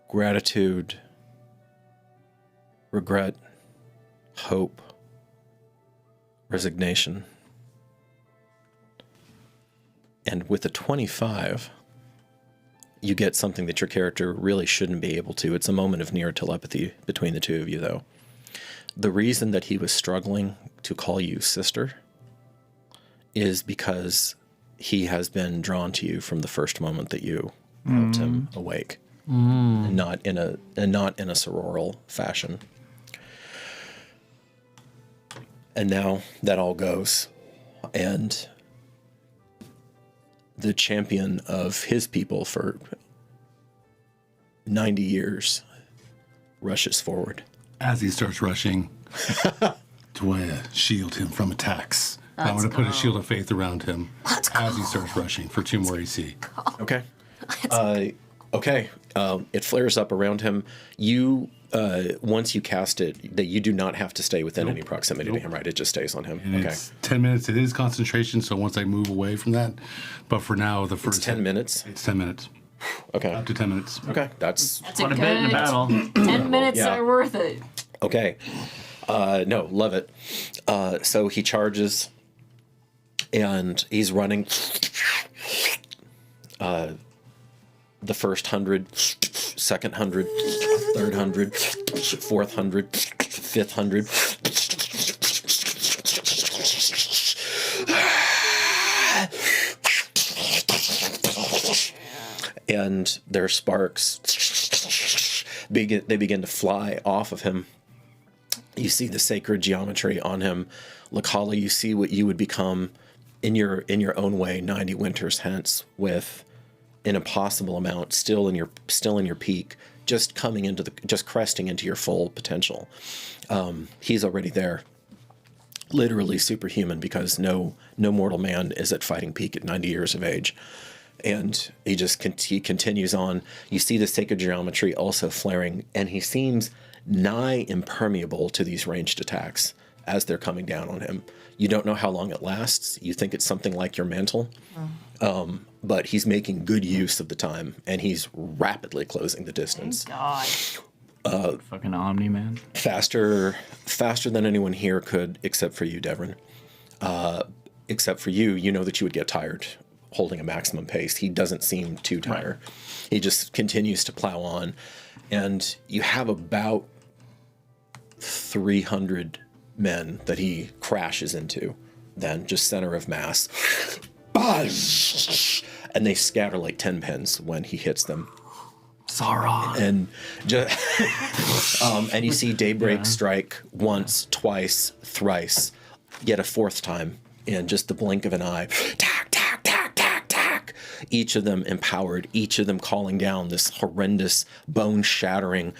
gratitude, regret, hope, resignation. And with a 25, you get something that your character really shouldn't be able to. It's a moment of near telepathy between the two of you, though. The reason that he was struggling to call you sister is because he has been drawn to you from the first moment that you helped him awake, and not in a sororal fashion. And now that all goes, and the champion of his people for 90 years rushes forward. As he starts rushing, Dwaya, shield him from attacks. I'm going to put a shield of faith around him as he starts rushing for 2 more AC. Okay. Okay. It flares up around him. You, once you cast it, that you do not have to stay within any proximity to him, right? It just stays on him. And it's 10 minutes. It is concentration, so once I move away from that. But for now, the first... It's 10 minutes? It's 10 minutes. Okay. Up to 10 minutes. Okay. That's a good bit in the battle. 10 minutes are worth it. Okay. No, love it. So he charges, and he's running. The first 100, second 100, third 100, fourth 100, fifth 100. And their sparks they begin to fly off of him. You see the sacred geometry on him. Lakala, you see what you would become in your own way 90 winters hence, with an impossible amount still in your peak, just cresting into your full potential. He's already there, literally superhuman, because no mortal man is at fighting peak at 90 years of age. And he continues on. You see the sacred geometry also flaring, and he seems nigh impermeable to these ranged attacks as they're coming down on him. You don't know how long it lasts. You think it's something like your mantle. But he's making good use of the time, and he's rapidly closing the distance. Thank God. Fucking Omni-Man. Faster than anyone here could, except for you, Devrin. except for you know that you would get tired holding a maximum pace. He doesn't seem too tired. Right. He just continues to plow on. And you have about 300 men that he crashes into, then just center of mass. And they scatter like 10 pins when he hits them. Sauron. And just, and you see Daybreak strike once, twice, thrice, yet a fourth time in just the blink of an eye. Tack, tack, tack, tack, tack. Each of them empowered, each of them calling down this horrendous, bone-shattering,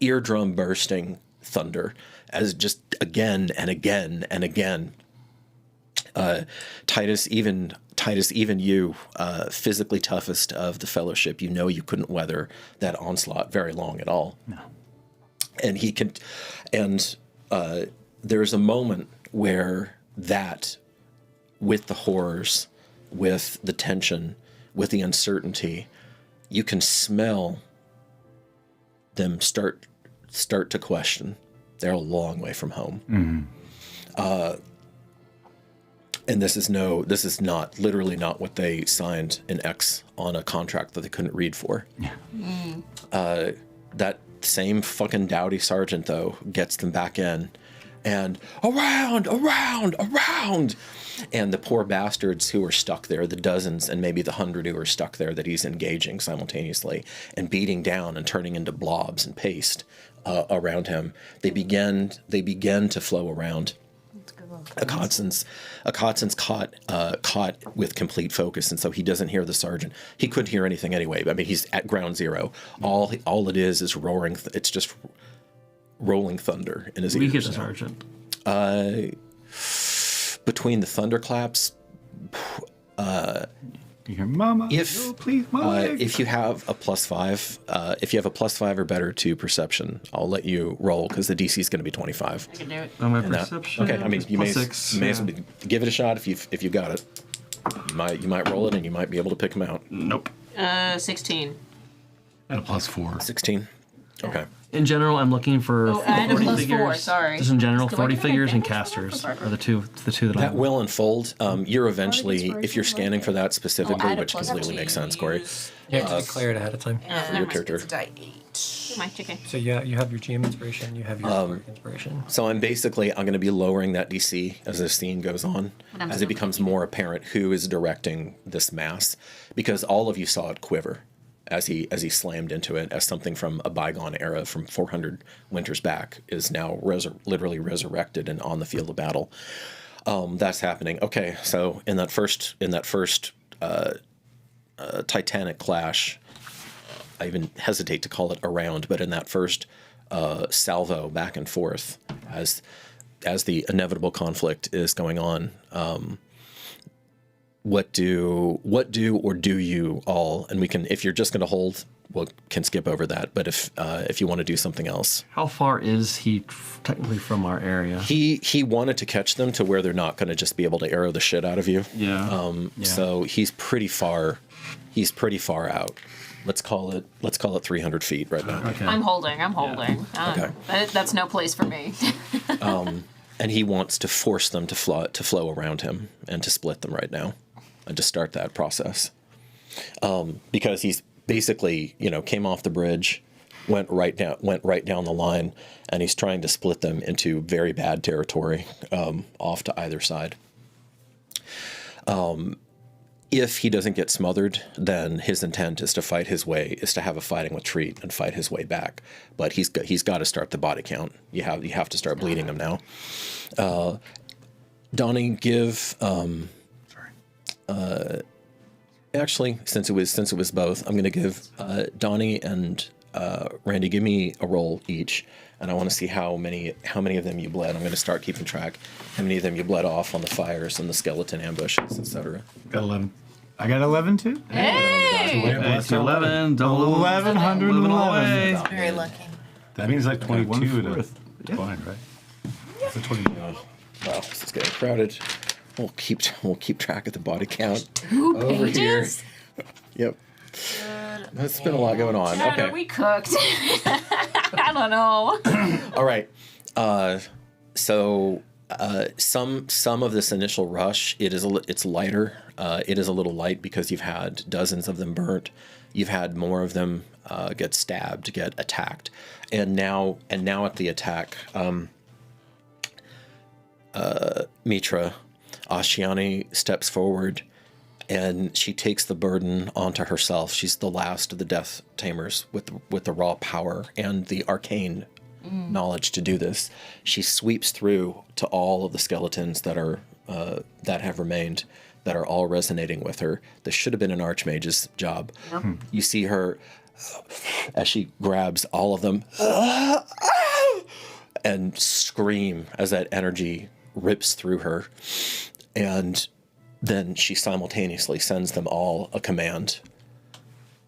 eardrum-bursting thunder as just again and again and again. Titus, even you, physically toughest of the Fellowship, you know you couldn't weather that onslaught very long at all. No. And he can, and there's a moment where that, with the horrors, with the tension, with the uncertainty, you can smell them start to question. They're a long way from home. Mm-hmm. And this is literally not what they signed in X on a contract that they couldn't read for. Yeah. That same fucking dowdy sergeant, though, gets them back in. And around. And the poor bastards who are stuck there, the dozens and maybe the 100 who are stuck there that he's engaging simultaneously and beating down and turning into blobs and paste around him, they begin to flow around. Akatson's caught with complete focus, and so he doesn't hear the sergeant. He couldn't hear anything anyway. I mean, he's at ground zero. All it is roaring. It's just rolling thunder in his ears. We hear the sergeant. Between the thunderclaps, you hear "Mama, please, Mama." If you have a +5, or better to perception, I'll let you roll because the DC is going to be 25. I can do it. On my perception. Okay, I mean you may as well give it a shot if you got it. You might roll it and you might be able to pick them out. Nope. 16. And a +4. 16. Okay. In general, I'm looking for 40 and a +4, figures. sorry. Just in general, 40 figures and casters are the two that That I'm... will unfold. You're eventually, if you're scanning for that specifically, which completely makes sense, Corey. You have to declare it ahead of time. Your character. It's a die 8. Okay. So yeah, you have your GM inspiration, you have your inspiration. So I'm going to be lowering that DC as the scene goes on, as it becomes more apparent who is directing this mass, because all of you saw it quiver as he slammed into it, as something from a bygone era from 400 winters back is now literally resurrected and on the field of battle. That's happening. Okay, so in that first titanic clash, I even hesitate to call it a round, but in that first salvo back and forth as the inevitable conflict is going on, what do or do you all, and we can, if you're just going to hold, we can skip over that, but if you want to do something else. How far is he technically from our area? He wanted to catch them to where they're not going to just be able to arrow the shit out of you. Yeah. So he's pretty far out. Let's call it 300 feet right now. Okay. I'm holding. Okay. That's no place for me. And he wants to force them to flow around him and to split them right now, and to start that process. Because he's basically, came off the bridge, went right down the line, and he's trying to split them into very bad territory, off to either side. If he doesn't get smothered, then his intent is to have a fighting retreat and fight his way back. But he's got to start the body count. You have to start bleeding him now. Donnie, give. Actually, since it was both, I'm going to give Donnie and Randy, give me a roll each, and I want to see how many of them you bled. I'm going to start keeping track. How many of them you bled off on the fires and the skeleton ambushes, etc. Got 11. I got 11 too. Hey! That's 11. 1111. Very lucky. That means like 22 to Yeah. blind, right? That's a 20. Wow, this is getting crowded. We'll keep track of the body count 2 over pages? here. Yep. There's been a lot going on. Chad, Okay. are we cooked? I don't know. All right. So Some of this initial rush, it's lighter. It is a little light because you've had dozens of them burnt. You've had more of them get stabbed, get attacked, and now at the attack, Mitra, Ashiani steps forward, and she takes the burden onto herself. She's the last of the Death Tamers with the raw power and the arcane knowledge to do this. She sweeps through to all of the skeletons that have remained, that are all resonating with her. This should have been an archmage's job. Yep. You see her as she grabs all of them and scream as that energy rips through her. And then she simultaneously sends them all a command.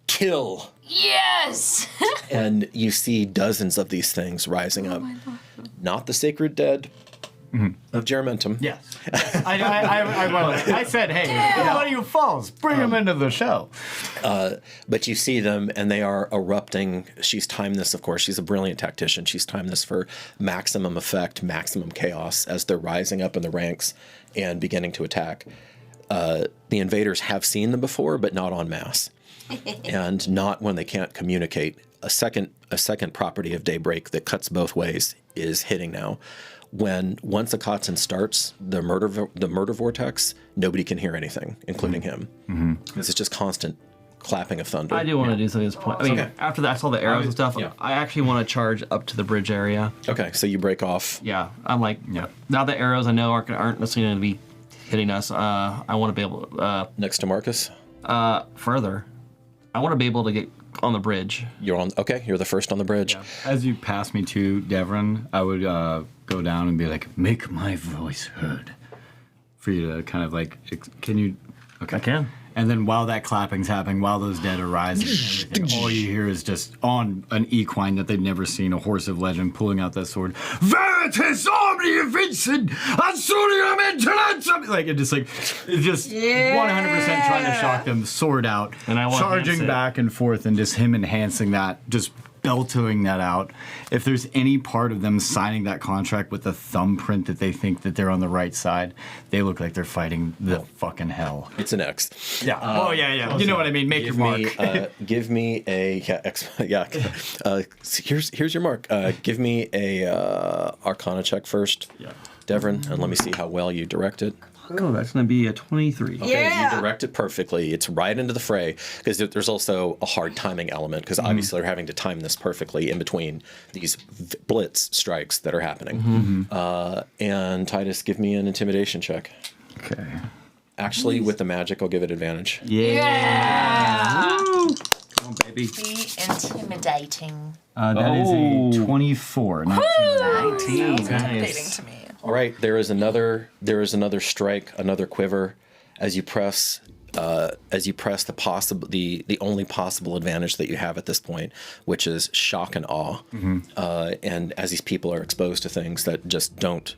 Kill! Yes! And you see dozens of these things rising up. Not the sacred dead of Juramentum. Yes. I said, hey, anybody who falls, bring them into the show. But you see them, and they are erupting. She's timed this, of course. She's a brilliant tactician. She's timed this for maximum effect, maximum chaos as they're rising up in the ranks and beginning to attack. The invaders have seen them before, but not en masse. And not when they can't communicate. A second property of Daybreak that cuts both ways is hitting now. Once a Kotzen starts the murder vortex, nobody can hear anything, including him, because it's just constant clapping of thunder. I do want to do something at this point. I mean, after that, I saw the arrows and stuff. Yeah. I actually want to charge up to the bridge area. Okay, so you break off. Yeah, I'm like, now the arrows I know aren't necessarily going to be hitting us. I want to be able to next to Marcus. Further, I want to be able to get on the bridge. You're the first on the bridge. Yeah. As you pass me to Devon, I would go down and be like, make my voice heard. For you to kind of like, can you? Okay. I can. And then while that clapping's happening, while those dead are rising, and everything, all you hear is just on an equine that they've never seen, a horse of legend, pulling out that sword. Veritas omnia vincit, asurium intellectum. Like it's just 100% trying to shock them, sword out, and I want charging back and forth, and just him enhancing that, just belting that out. If there's any part of them signing that contract with a thumbprint that they think that they're on the right side, they look like they're fighting the fucking hell. It's an X. Yeah. You know what I mean. Make your mark. Give me a X. Yeah. Here's your mark. Give me a Arcana check first, Devon, and let me see how well you direct it. Oh, that's going to be a 23. Okay, you direct it perfectly. It's right into the fray, because there's also a hard timing element, because obviously they're having to time this perfectly in between these blitz strikes that are happening. And Titus, give me an intimidation check. Okay. Actually, with the magic, I'll give it advantage. Yeah. Woo! Come on, baby. Be intimidating. That is a 24. 19. Sounds intimidating to me. All right, there is another strike, another quiver, as you press the only possible advantage that you have at this point, which is shock and awe. And as these people are exposed to things that just don't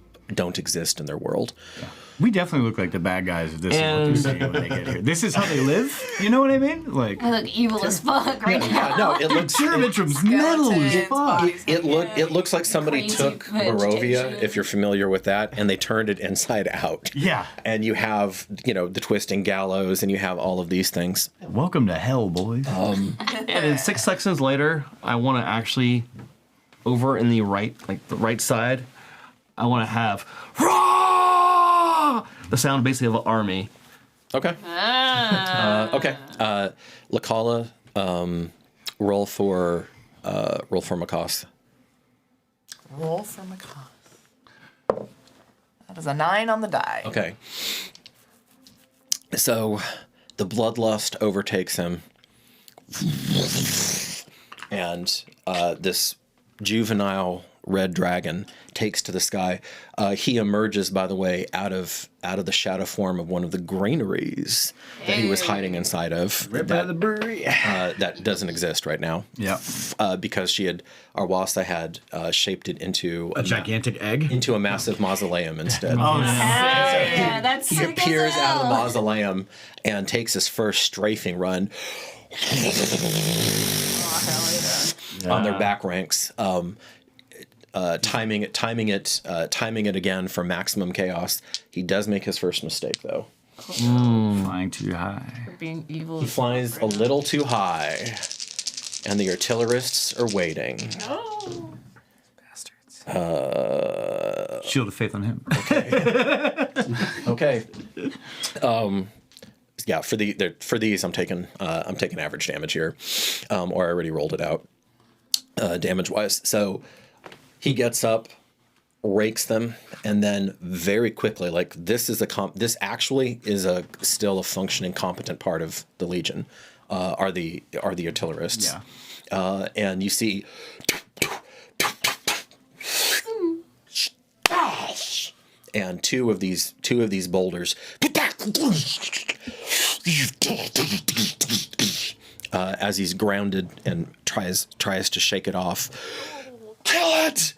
exist in their world. Yeah. We definitely look like the bad guys if this is what they're saying when they get here. This is how they live. You know what I mean? Like I look evil as fuck right now. Yeah, no, it looks Juraventum's metal as fuck. It looks like somebody Crazy took Barovia, vegetation. if you're familiar with that, and they turned it inside out. Yeah. And you have, the twisting gallows, and you have all of these things. Welcome to hell, boys. And then 6 seconds later, I want to actually, over in the right, like the right side, I want to have the sound basically of an army. Okay. Okay. Lakala, roll for Makas. Roll for Makas. That is a 9 on the die. Okay. So the bloodlust overtakes him, and this juvenile red dragon takes to the sky. He emerges, by the way, out of the shadow form of one of the granaries that he was hiding inside of. That doesn't exist right now. Yeah. Because Arwasa had shaped it into a gigantic egg, into a massive mausoleum instead. That's he appears out of the mausoleum and takes his first strafing run on their back ranks. timing it again for maximum chaos. He does make his first mistake though. Flying too high. For being evil. He flies a little too high, and the artillerists are waiting. Oh, bastards! Shield of faith on him. Okay. Yeah, for these, I'm taking average damage here, or I already rolled it out, damage wise. So he gets up, rakes them, and then very quickly, like this actually is still a functioning, competent part of the Legion, are the artillerists. Yeah. And you see. And two of these boulders as he's grounded and tries to shake it off. Kill it!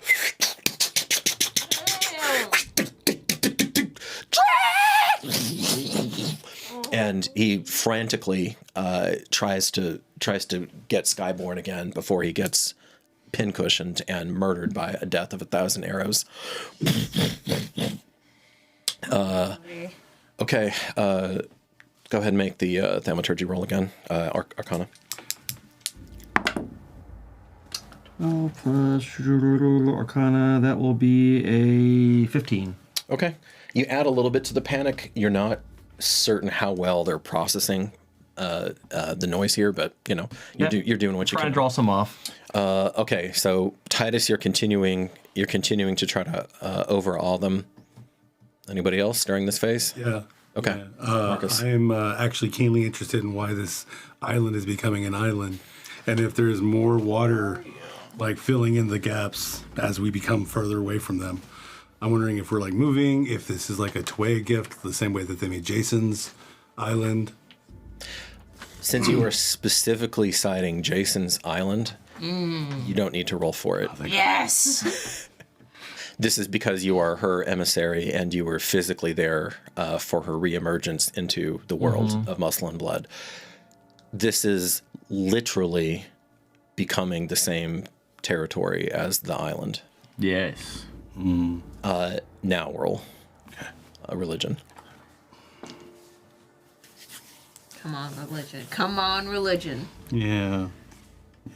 And he frantically tries to get Skyborn again before he gets pincushioned and murdered by a death of 1,000 arrows. Okay, go ahead and make the thaumaturgy roll again. Arcana. 12 plus Arcana, that will be a 15. Okay. You add a little bit to the panic. You're not certain how well they're processing the noise here, but you're doing what you can. Trying to draw some off. Okay, so Titus, you're continuing to try to overawe them. Anybody else during this phase? Yeah. Okay. Yeah. Marcus. I'm actually keenly interested in why this island is becoming an island, and if there's more water, like filling in the gaps as we become further away from them. I'm wondering if we're like moving, if this is like a Troupe gift, the same way that they made Jason's island. Since you are specifically citing Jason's island, you don't need to roll for it. Yes. This is because you are her emissary and you were physically there for her reemergence into the world of muscle and blood. This is literally becoming the same territory as the island. Yes. Now roll a religion. Come on, religion. Come on, religion. Yeah.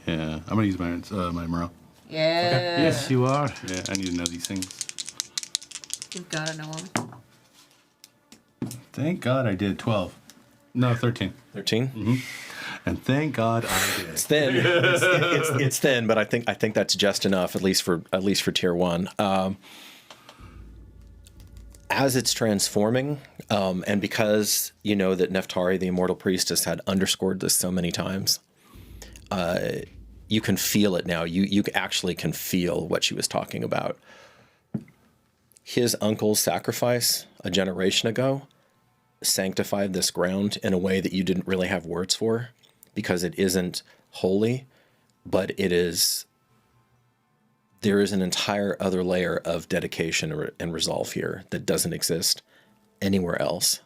I'm gonna use my morale. Yeah. Okay. Yes, you are. Yeah, I need to know these things. You've got to know them. Thank God I did 12. No, 13. 13? Mm-hmm. And thank God I did. It's thin. It's thin, but I think that's just enough, at least for tier 1. As it's transforming, and because you know that Neftari, the Immortal Priestess, had underscored this so many times, you can feel it now. You actually can feel what she was talking about. His uncle's sacrifice a generation ago sanctified this ground in a way that you didn't really have words for, because it isn't holy, but it is. There is an entire other layer of dedication and resolve here that doesn't exist anywhere else.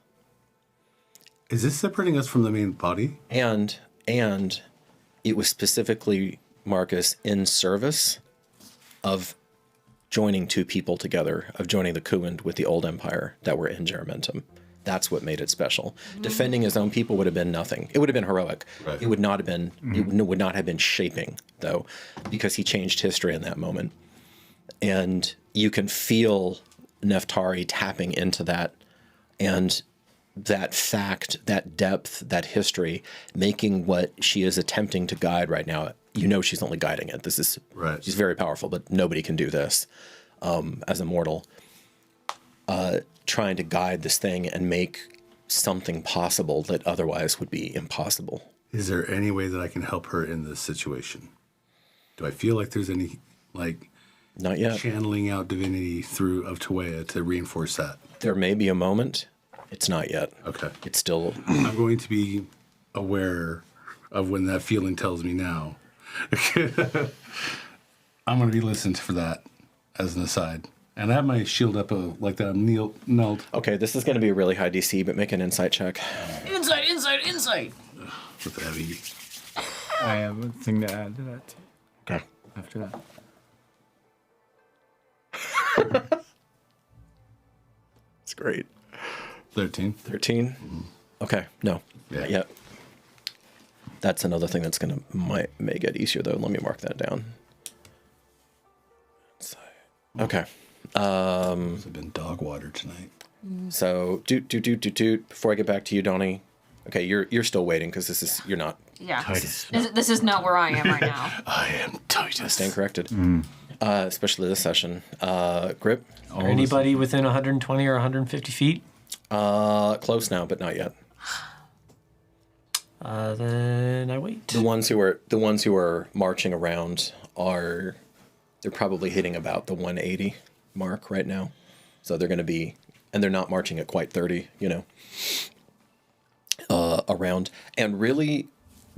Is this separating us from the main body? And it was specifically, Marcus, in service of joining two people together, of joining the Kuind with the old empire that were in Juramentum. That's what made it special. Defending his own people would have been nothing. It would have been heroic. Right. It would not have been. It would not have been shaping, though, because he changed history in that moment. And you can feel Neftari tapping into that, and that fact, that depth, that history, making what she is attempting to guide right now. You know, she's only guiding it. This is right. She's very powerful, but nobody can do this as a mortal. Trying to guide this thing and make something possible that otherwise would be impossible. Is there any way that I can help her in this situation? Do I feel like there's any, not yet, channeling out divinity through of Troupe to reinforce that? There may be a moment. It's not yet. Okay. It's still. I'm going to be aware of when that feeling tells me now. I'm going to be listening for that as an aside. And I have my shield up like that. I'm knelt. Okay, this is going to be a really high DC, but make an insight check. Insight! With the heavy. I have a thing to add to that, too. Okay. After that. great. 13. 13? Okay, no. Yeah. Not yet. That's another thing that's going to may get easier, though. Let me mark that down. Okay. It's been dog water tonight. So, doot. Before I get back to you, Donnie. Okay, you're still waiting because you're not. Yeah. This is not where I am right now. I am Titus. Stand corrected. Especially this session. Grip. Anybody within 120 or 150 feet? Close now, but not yet. Then I wait. The ones who are marching around they're probably hitting about the 180 mark right now. So they're going to be, and they're not marching at quite 30, around. And really,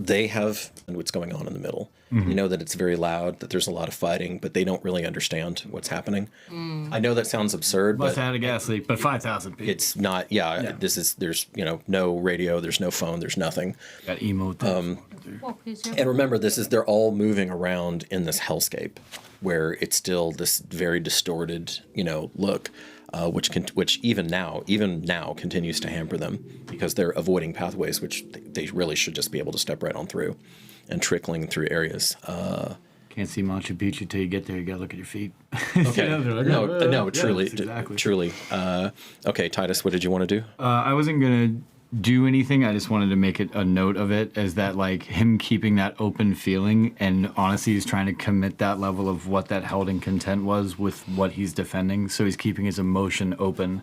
they have what's going on in the middle. Mm-hmm. You know that it's very loud, that there's a lot of fighting, but they don't really understand what's happening. I know that sounds absurd, Must but have had a gas leak, but 5,000 people. it's not. Yeah, there's no radio, there's no phone, there's nothing. Got emote. And remember, they're all moving around in this hellscape, where it's still this very distorted, look, which even now continues to hamper them because they're avoiding pathways which they really should just be able to step right on through, and trickling through areas. Can't see Machu Picchu till you get there. You gotta look at your feet. Okay. No, truly. Truly. Okay, Titus, what did you want to do? I wasn't gonna do anything. I just wanted to make it a note of it as that, like, him keeping that open feeling, and honestly, he's trying to commit that level of what that held in content was with what he's defending. So he's keeping his emotion open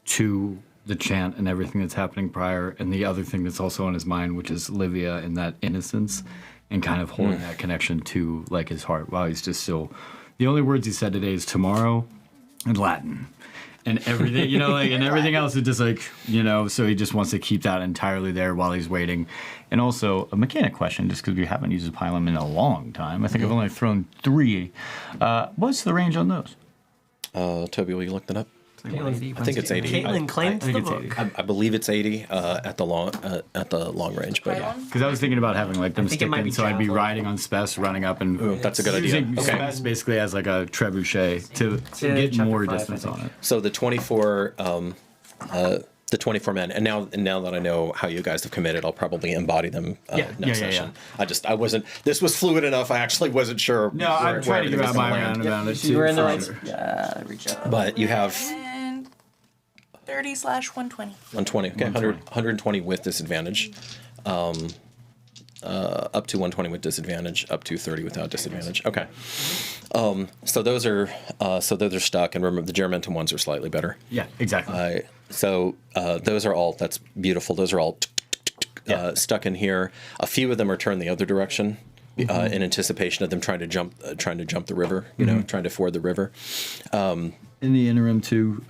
to the chant and everything that's happening prior, and the other thing that's also on his mind, which is Livia and that innocence, and kind of holding that connection to, like, his heart while he's just still. The only words he said today is tomorrow and Latin. And everything, and everything else is just like, so he just wants to keep that entirely there while he's waiting. And also, a mechanic question, just because we haven't used a pylon in a long time. I think I've only thrown 3. What's the range on those? Toby, will you look that up? I think it's 80. Caitlin claimed the book. I believe it's 80 at the long range, but because I was thinking about having like them stick in, so I'd be riding on Spess, running up and that's a good idea. Using Spess basically as like a trebuchet to get more distance on it. So the 24 men, and now that I know how you guys have committed, I'll probably embody them next session. I wasn't. This was fluid enough. I actually wasn't sure. No, I'm trying to get my mind around it too. You were in the right. Yeah, reach out. But you have 30/120. 120. Okay, 120 with disadvantage. Up to 120 with disadvantage. Up to 30 without disadvantage. Okay. So those are stuck, and remember the Juramentum ones are slightly better. Yeah, exactly. So those are all. That's beautiful. Those are all stuck in here. A few of them are turned the other direction. In anticipation of them trying to jump the river, trying to ford the river. In the interim, too,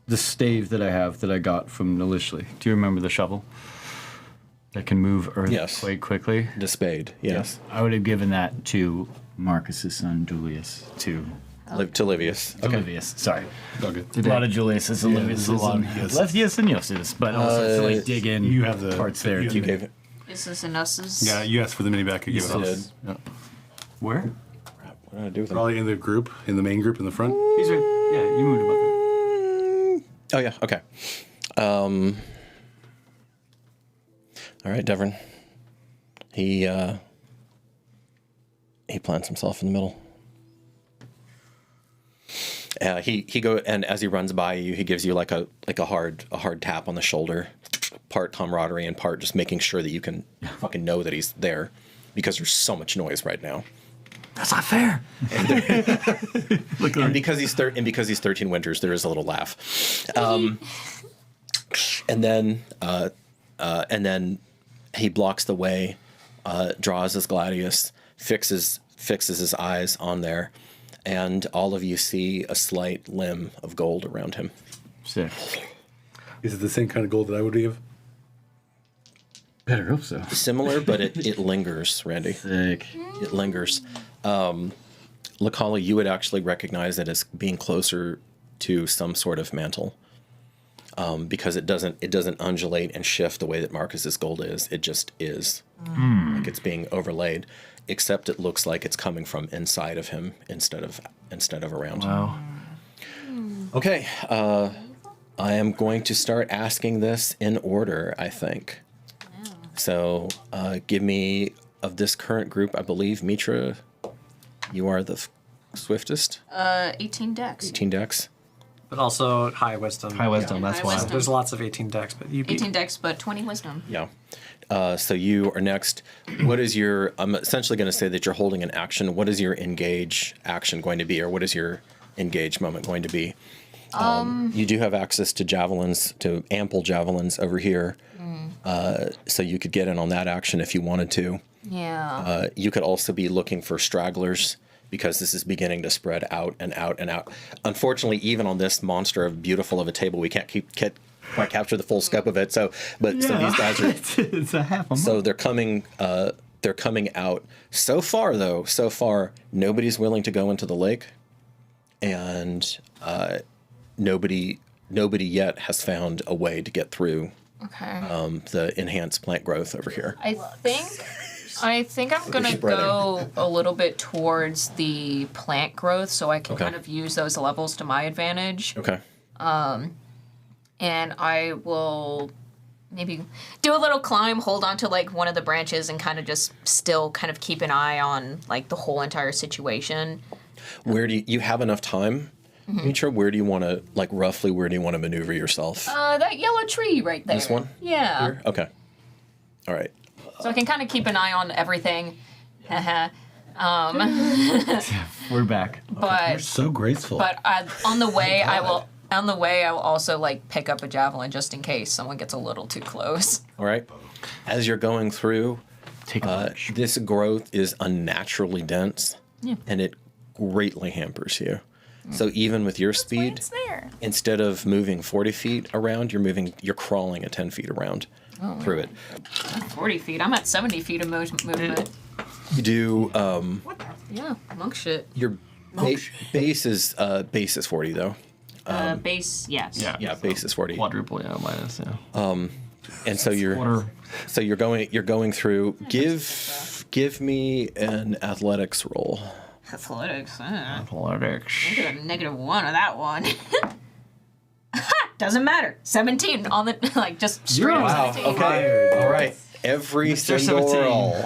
the stave that I have that I got from Nalishli. Do you remember the shovel that can move earth quite quickly? The spade, yes. I would have given that to Marcus's son Julius to Livius. Okay. Livius, sorry. Okay. A lot of Julius, a Livius, a lot of Leptis and Iosis, but also to like dig in. You have the parts there. You gave it. Is this an us's? Yeah, you asked for the mini back. You did. Yeah. Where? What did I do with them? Probably in the group, in the main group in the front. He's right. Yeah, you moved him up there. Oh yeah. Okay. All right, Devon. He plants himself in the middle. He go, and as he runs by you, he gives you like a hard tap on the shoulder, part camaraderie and part just making sure that you can fucking know that he's there, because there's so much noise right now. That's not fair. And because he's 13 winters, there is a little laugh. And then he blocks the way, draws his gladius, fixes his eyes on there, and all of you see a slight limb of gold around him. Sick. Is it the same kind of gold that I would give? Better hope so. Similar, but it lingers, Randy. Sick. It lingers. Lakali, you would actually recognize it as being closer to some sort of mantle, because it doesn't undulate and shift the way that Marcus's gold is. It just is, like it's being overlaid, except it looks like it's coming from inside of him instead of around. Wow. Okay, I am going to start asking this in order, I think. So, give me, of this current group, I believe, Mitra, you are the swiftest. 18 dex. 18 dex. But also high wisdom. High wisdom, that's why. wisdom. There's lots of 18 decks, but you beat 18 dex, but 20 wisdom. Yeah. So you are next. What is your, I'm essentially going to say that you're holding an action. What is your engage action going to be, or what is your engage moment going to be? You do have access to javelins, to ample javelins over here. So you could get in on that action if you wanted to. Yeah. You could also be looking for stragglers because this is beginning to spread out and out and out. Unfortunately, even on this monster of beautiful of a table, we can't quite capture the full scope of it. So these guys are. It's a half a month. So they're coming out. So far, nobody's willing to go into the lake, and nobody yet has found a way to get through the enhanced plant growth over here. I think I'm gonna go a little bit towards the plant growth, so I can kind of use those levels to my advantage. Okay. And I will maybe do a little climb, hold on to like one of the branches, and kind of just still kind of keep an eye on like the whole entire situation. Where do you have enough time? Mitra, where do you want to, like, roughly where do you want to maneuver yourself? That yellow tree right there. This one? Yeah. Here? Okay. All right. So I can kind of keep an eye on everything. We're back. But You're so graceful. But on the way, I will also like pick up a javelin just in case someone gets a little too close. All right. As you're going through, this growth is unnaturally dense, and it greatly hampers you. So even with your speed, instead of moving 40 feet around, you're crawling at 10 feet around through it. 40 feet. I'm at 70 feet of movement. You do. Yeah, monk shit. Your base is 40 though. Base, yes. Yeah, base is 40. Quadruple, minus, And so you're going through. Give me an athletics roll. Athletics. Athletics. I get a -1 on that one. Doesn't matter. 17 on the just straight up 17. Okay. All right. Every Mr. single 17. roll.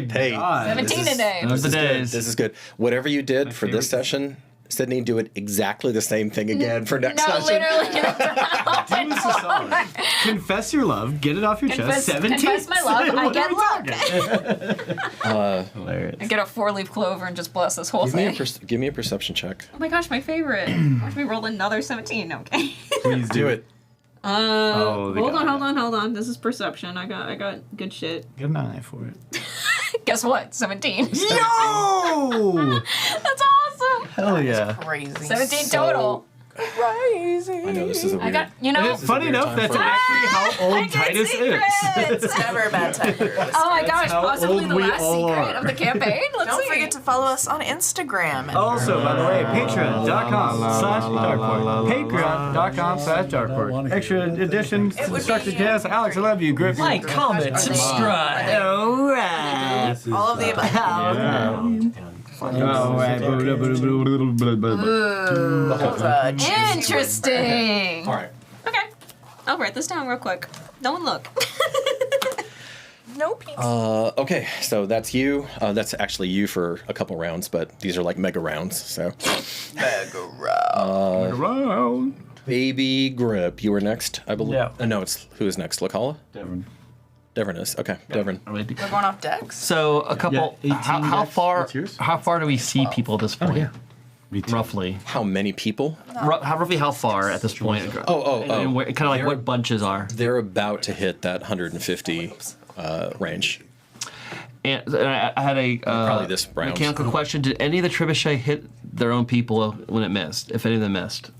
Hey, 17 today. This is good. Whatever you did for this session, Sydney, do it exactly the same thing again for next session. Literally. Confess your love. Get it off your chest. 17. Confess my love. I get luck. Hilarious. I get a 4-leaf clover and just bless this whole thing. Give me a perception check. Oh my gosh, my favorite. Watch me roll another 17. Okay. Please do it. Hold on. This is perception. I got good shit. Get an eye for it. Guess what? 17. Yo! That's awesome. Hell yeah. Crazy. 17 total. Crazy. I know this is a weird. I got, you know. Funny enough, that's actually how old Titus is. It's never a bad time for us. Oh my gosh, how possibly old the we last all secret are. of the campaign? Let's Don't see. forget to follow us on Instagram. Also, by the way, patreon.com/darkport. Patreon.com/darkport. Extra editions, constructed chaos. Alex, I love you. Griffin. Like, comment, subscribe. All right. All of the above. Interesting. All right. Okay. I'll write this down real quick. No one look. No pizza. Okay, so that's you. That's actually you for a couple rounds, but these are like mega rounds. So. Mega round. Baby Grip, you were next, I believe. Yeah. No, it's who is next? Lakala? Devon is. Okay, Devon. We're going off decks. So a couple. Yeah, 18 how decks. far? What's yours? How far do we see people at this point? Roughly. How many people? Roughly how far at this point? Oh. Kind of like what bunches are. They're about to hit that 150 range. And I had a Probably this round. mechanical question. Did any of the trebuchet hit their own people when it missed? If any of them missed?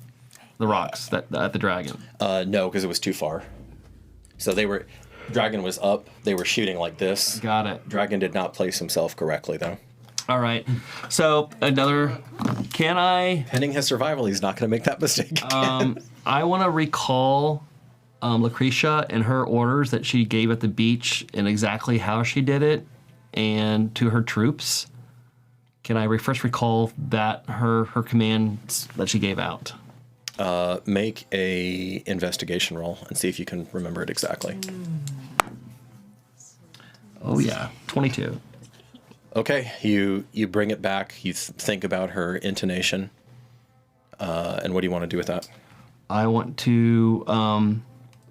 The rocks at the dragon. No, because it was too far. So Dragon was up. They were shooting like this. Got it. Dragon did not place himself correctly, though. All right. So can I? Pending his survival, he's not going to make that mistake. I want to recall Lucretia and her orders that she gave at the beach and exactly how she did it, and to her troops. Can I first recall that her commands that she gave out? Make a investigation roll and see if you can remember it exactly. Oh yeah, 22. Okay, you bring it back. You think about her intonation, and what do you want to do with that? I want to,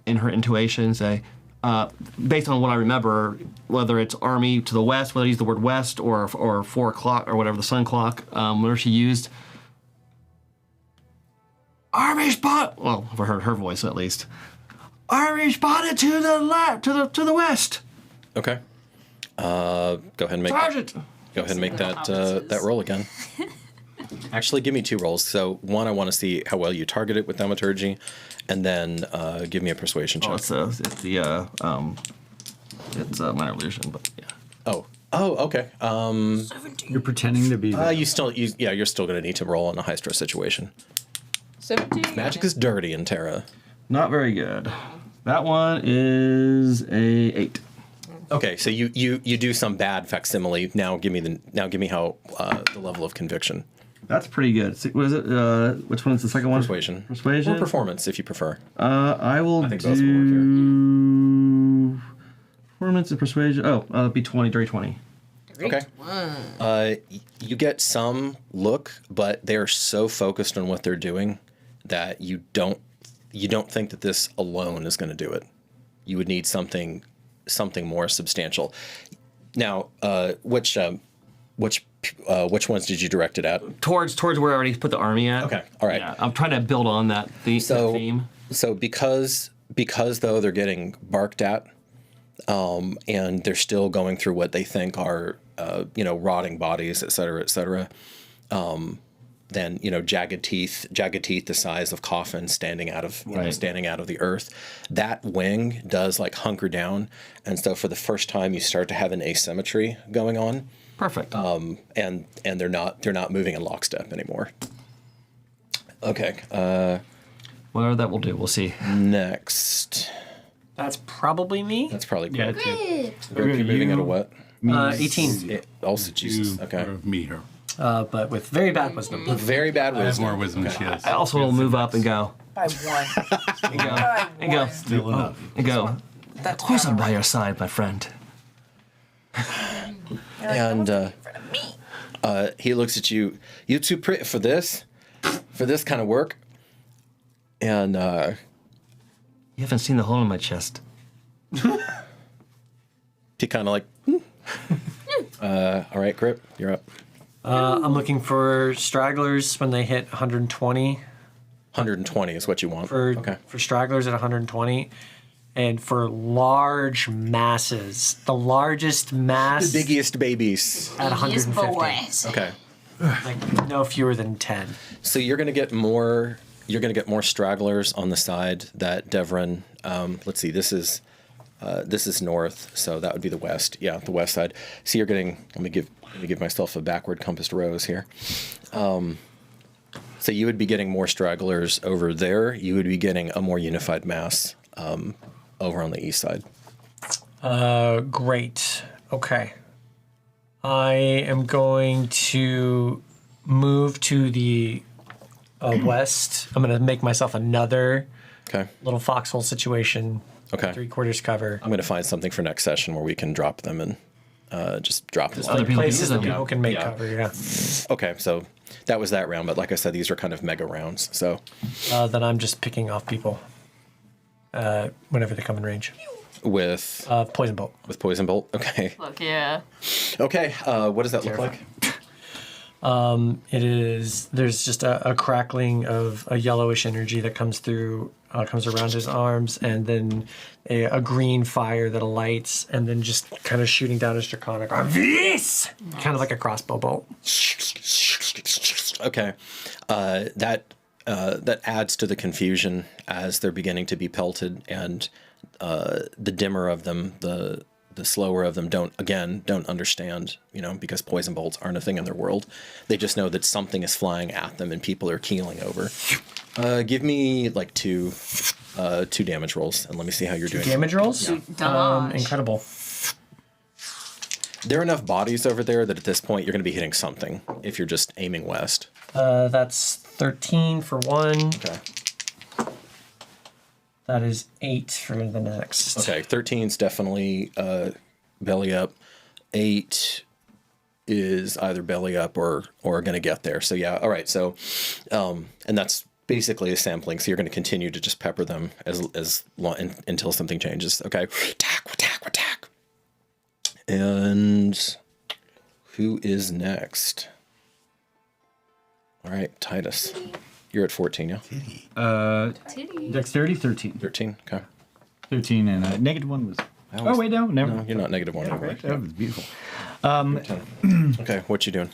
in her intuition, say, based on what I remember, whether it's army to the west, whether I use the word west or 4 o'clock or whatever the sun clock, whatever she used. Army spot. Well, for her voice at least. Army spotted to the left, to the west. Okay. Go ahead and make Sergeant. Go ahead and make that roll again. Actually, give me 2 rolls. So one, I want to see how well you target it with thaumaturgy, and then give me a persuasion check. It's a minor illusion, but yeah. Oh, okay. You're pretending to be. You're still going to need to roll in a high stress situation. 17. Magic is dirty in Terra. Not very good. That one is a 8. Okay, so you do some bad facsimile. Now give me how the level of conviction. That's pretty good. What is it? Which one is the second one? Persuasion. Persuasion? Or performance, if you prefer. I will I think do both will work performance and persuasion. Oh, that'll be 20, dirty 20. Okay. You get some look, but they're so focused on what they're doing that you don't think that this alone is going to do it. You would need something more substantial. Now, which ones did you direct it at? Towards where I already put the army at. Okay, all right. Yeah, I'm trying to build on that theme. So because though they're getting barked at, and they're still going through what they think are rotting bodies, et cetera, then jagged teeth the size of coffins standing out of the earth. That wing does like hunker down, and so for the first time you start to have an asymmetry going on. Perfect. And they're not moving in lockstep anymore. Okay. Whatever that will do, we'll see. Next. That's probably me. That's probably cool. Yeah, You're moving at a what? 18. Also, Jesus. Okay. Me her. But with very bad wisdom. Very bad I have wisdom. more wisdom than she has. I also will move up and go. By 1. And go. Still enough. And go. That's Of course I'm by your side, my friend. And he looks at you. You too pretty for this kind of work. And You haven't seen the hole in my chest. he kind of like. All right, Grip, you're up. I'm looking for stragglers when they hit 120. 120 is what you want. For stragglers at 120. And for large masses, the largest mass The biggiest babies. at 150. boys. Okay. Like no fewer than 10. So you're gonna get more stragglers on the side that Devrin. Let's see. This is north, so that would be the west. Yeah, the west side. So you're getting. Let me give myself a backward compassed rose here. So you would be getting more stragglers over there. You would be getting a more unified mass over on the east side. Great. Okay. I am going to move to the west. I'm going to make myself another little foxhole situation. Okay. 3/4 cover. I'm going to find something for next session where we can drop them and just drop them. Other places that people can make cover, yeah. Okay, so that was that round, but like I said, these are kind of mega rounds. So Then I'm just picking off people whenever they come in range. with Poison bolt. with poison bolt. Okay. Look, yeah. Okay. What does that look like? It is. There's just a crackling of a yellowish energy that comes through, comes around his arms, and then a green fire that alights, and then just kind of shooting down his draconic arm. This kind of like a crossbow bolt. Okay. That adds to the confusion as they're beginning to be pelted, and the dimmer of them, the slower of them don't understand, because poison bolts aren't a thing in their world. They just know that something is flying at them and people are keeling over. Give me like two damage rolls and let me see how you're doing. Damage rolls? Damage. Incredible. There are enough bodies over there that at this point you're going to be hitting something if you're just aiming west. That's 13 for one. Okay. That is 8 for the next. Okay, 13's definitely belly up. 8 is either belly up or going to get there. So yeah, all right. So, and that's basically a sampling. So you're going to continue to just pepper them as long until something changes. Okay, attack. And who is next? All right, Titus. You're at 14, yeah? Dexterity 13. 13, okay. 13 and -1 was. Oh wait, no, never. No, you're not -1 anymore. Right. That was beautiful. Okay, what you doing?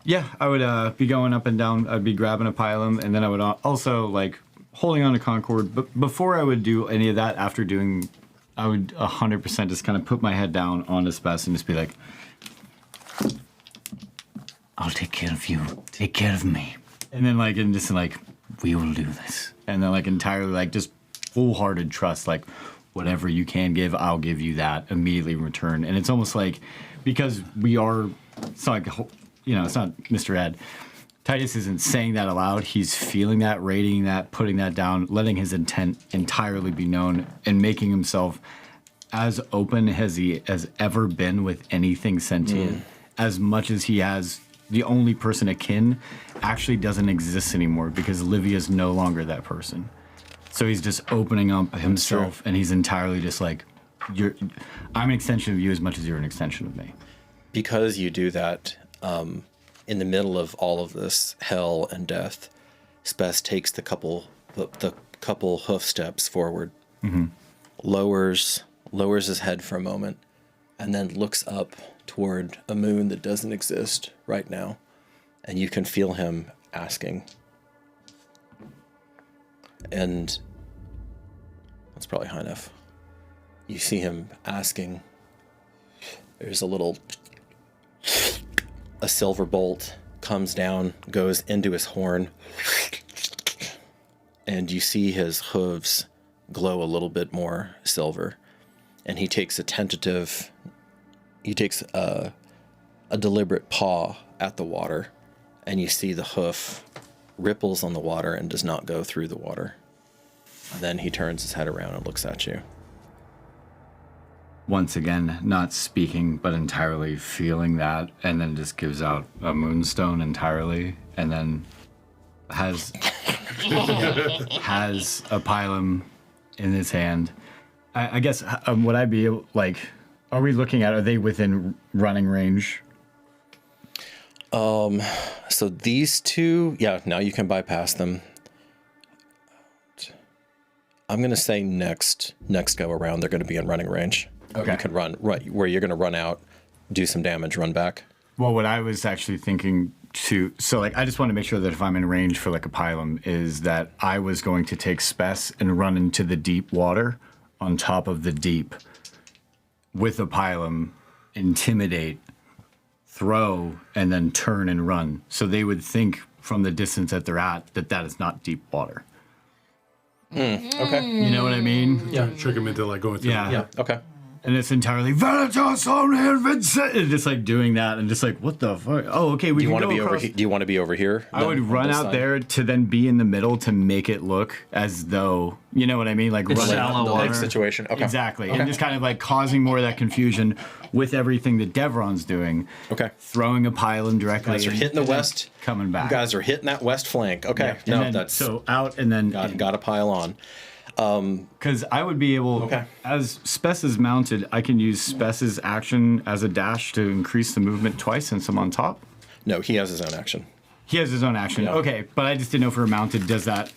Yeah, I would be going up and down. I'd be grabbing a pylum, and then I would also like holding on to Concord. But before I would do any of that, after doing, I would 100% just kind of put my head down on the space and just be like, "I'll take care of you. Take care of me." And then like, and just like, "We will do this." And then like entirely like just full-hearted trust, like whatever you can give, I'll give you that immediately in return. And it's almost like, because we are, it's not like, you know, it's not Mr. Ed. Titus isn't saying that aloud. He's feeling that, rating that, putting that down, letting his intent entirely be known, and making himself as open as he has ever been with anything sentient. As much as he has, the only person akin actually doesn't exist anymore because Livia's no longer that person. So he's just opening up himself, and he's entirely just like, I'm an extension of you as much as you're an extension of me. Because you do that, in the middle of all of this hell and death, Spess takes the couple hoof steps forward, lowers his head for a moment, and then looks up toward a moon that doesn't exist right now, and you can feel him asking. And that's probably high enough. You see him asking. There's a silver bolt comes down, goes into his horn, and you see his hooves glow a little bit more silver. And he takes a deliberate paw at the water, and you see the hoof ripples on the water and does not go through the water. Then he turns his head around and looks at you. Once again, not speaking, but entirely feeling that, and then just gives out a moonstone entirely, and then has a pylum in his hand. I guess, would I be able, like, are we looking at, are they within running range? So these two, yeah, now you can bypass them. I'm going to say next go around, they're going to be in running range. Okay. You can run, right, where you're going to run out, do some damage, run back. Well, what I was actually thinking so like, I just want to make sure that if I'm in range for like a pylum, is that I was going to take Spess and run into the deep water on top of the deep with a pylum, intimidate, throw, and then turn and run. So they would think from the distance that they're at that is not deep water. Okay. You know what I mean? Yeah. Trick him into like going through. Yeah. Okay. And it's entirely Veritas Omnia Vincent, and just like doing that, and just like, what the fuck? Oh, okay. We do you want to be across. over? Do you want to be over here? I would run out there to then be in the middle to make it look as though, you know what I mean, like It's running shallow the water. lake situation. Okay. Exactly, Okay. and just kind of like causing more of that confusion with everything that Devron's doing. Okay. Throwing a pylum directly. You guys are in, hitting the west. Coming back. You guys are hitting that west flank. Okay. Yeah. No, Then, that's so out and then got to pile on. Because I would be able, as Spess is mounted, I can use Spess's action as a dash to increase the movement twice since I'm on top. No, he has his own action. He has his own action. Yeah. Okay, but I just didn't know for a mounted does that.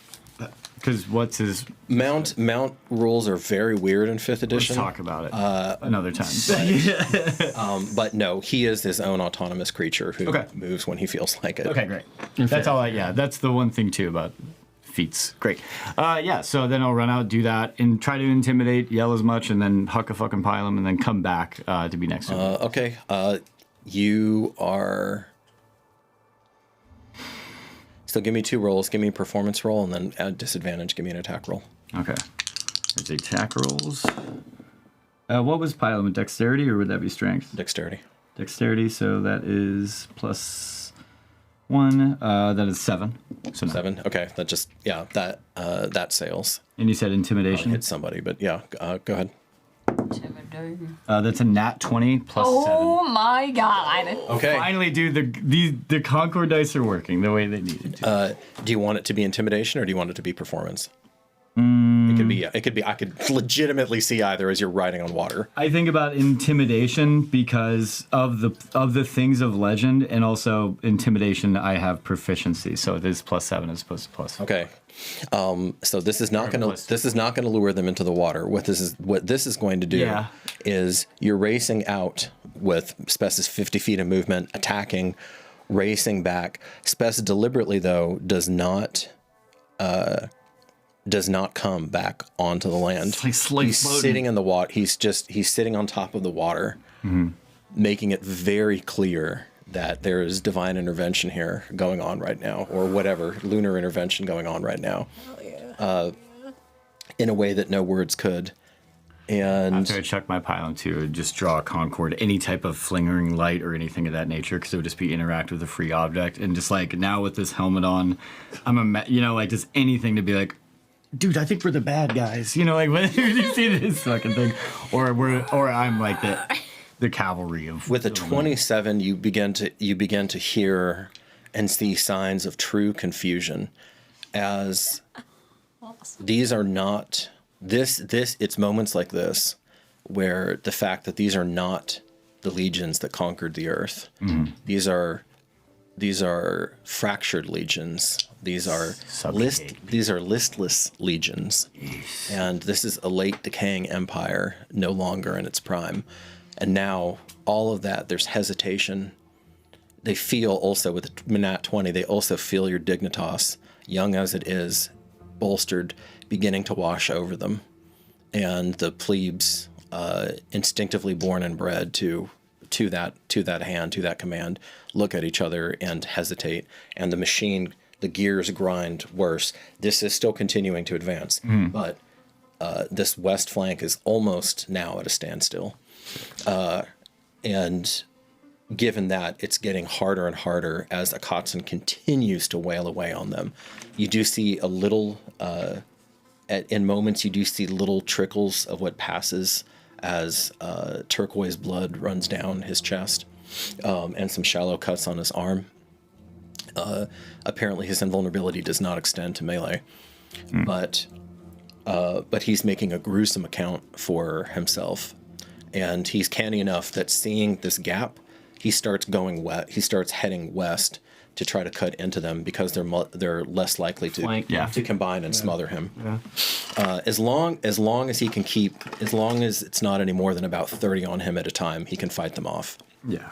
Because what's his mount rules are very weird in 5th edition. Let's talk about it another time. But no, he is his own autonomous creature who moves when he feels like it. Okay, great. That's all. That's the one thing too about feats. Great. So then I'll run out, do that, and try to intimidate, yell as much, and then huck a fucking pylum, and then come back to be next to him. Okay. You are. So give me 2 rolls. Give me a performance roll, and then at disadvantage, give me an attack roll. Okay. There's attack rolls. What was pylum? Dexterity, or would that be strength? Dexterity. Dexterity, so that is +1. That is 7. So 7. Okay, that just that sails. And you said intimidation. Hit somebody, but yeah, go ahead. That's a nat 20 plus 7. Oh my god. Okay. Finally, dude, the Concord dice are working the way they needed to. Do you want it to be intimidation or do you want it to be performance? It could be. I could legitimately see either as you're riding on water. I think about intimidation because of the things of legend, and also intimidation. I have proficiency, so it is +7 as opposed to +4. Okay. So this is not going to lure them into the water. What this is going to do is you're racing out with Spess' 50 feet of movement, attacking, racing back. Spess deliberately though does not come back onto the land. He's sitting in the water. He's sitting on top of the water, making it very clear that there is divine intervention here going on right now, or whatever, lunar intervention going on right now, in a way that no words could. And after I check my pylon too, just draw a Concord, any type of flingering light or anything of that nature, because it would just be interact with a free object. And just like now with this helmet on, like just anything to be like, dude, I think we're the bad guys. Like when you see this fucking thing, or I'm like the cavalry of. With a 27, you begin to hear and see signs of true confusion, as these are not this. It's moments like this where the fact that these are not the legions that conquered the earth. These are fractured legions. These are listless legions, and this is a late decaying empire, no longer in its prime. And now all of that, there's hesitation. They feel also with the Nat 20, they also feel your dignitas, young as it is, bolstered, beginning to wash over them, and the plebes, instinctively born and bred to that hand, to that command, look at each other and hesitate, and the machine, the gears grind worse. This is still continuing to advance, but this west flank is almost now at a standstill. And given that, it's getting harder and harder as Akatsun continues to wail away on them. You do see a little, in moments, you do see little trickles of what passes as turquoise blood runs down his chest, and some shallow cuts on his arm. Apparently his invulnerability does not extend to melee, but he's making a gruesome account for himself. And he's canny enough that seeing this gap, he starts heading west to try to cut into them, because they're less likely to combine and smother him. As long as he can keep, as long as it's not any more than about 30 on him at a time, he can fight them off. Yeah.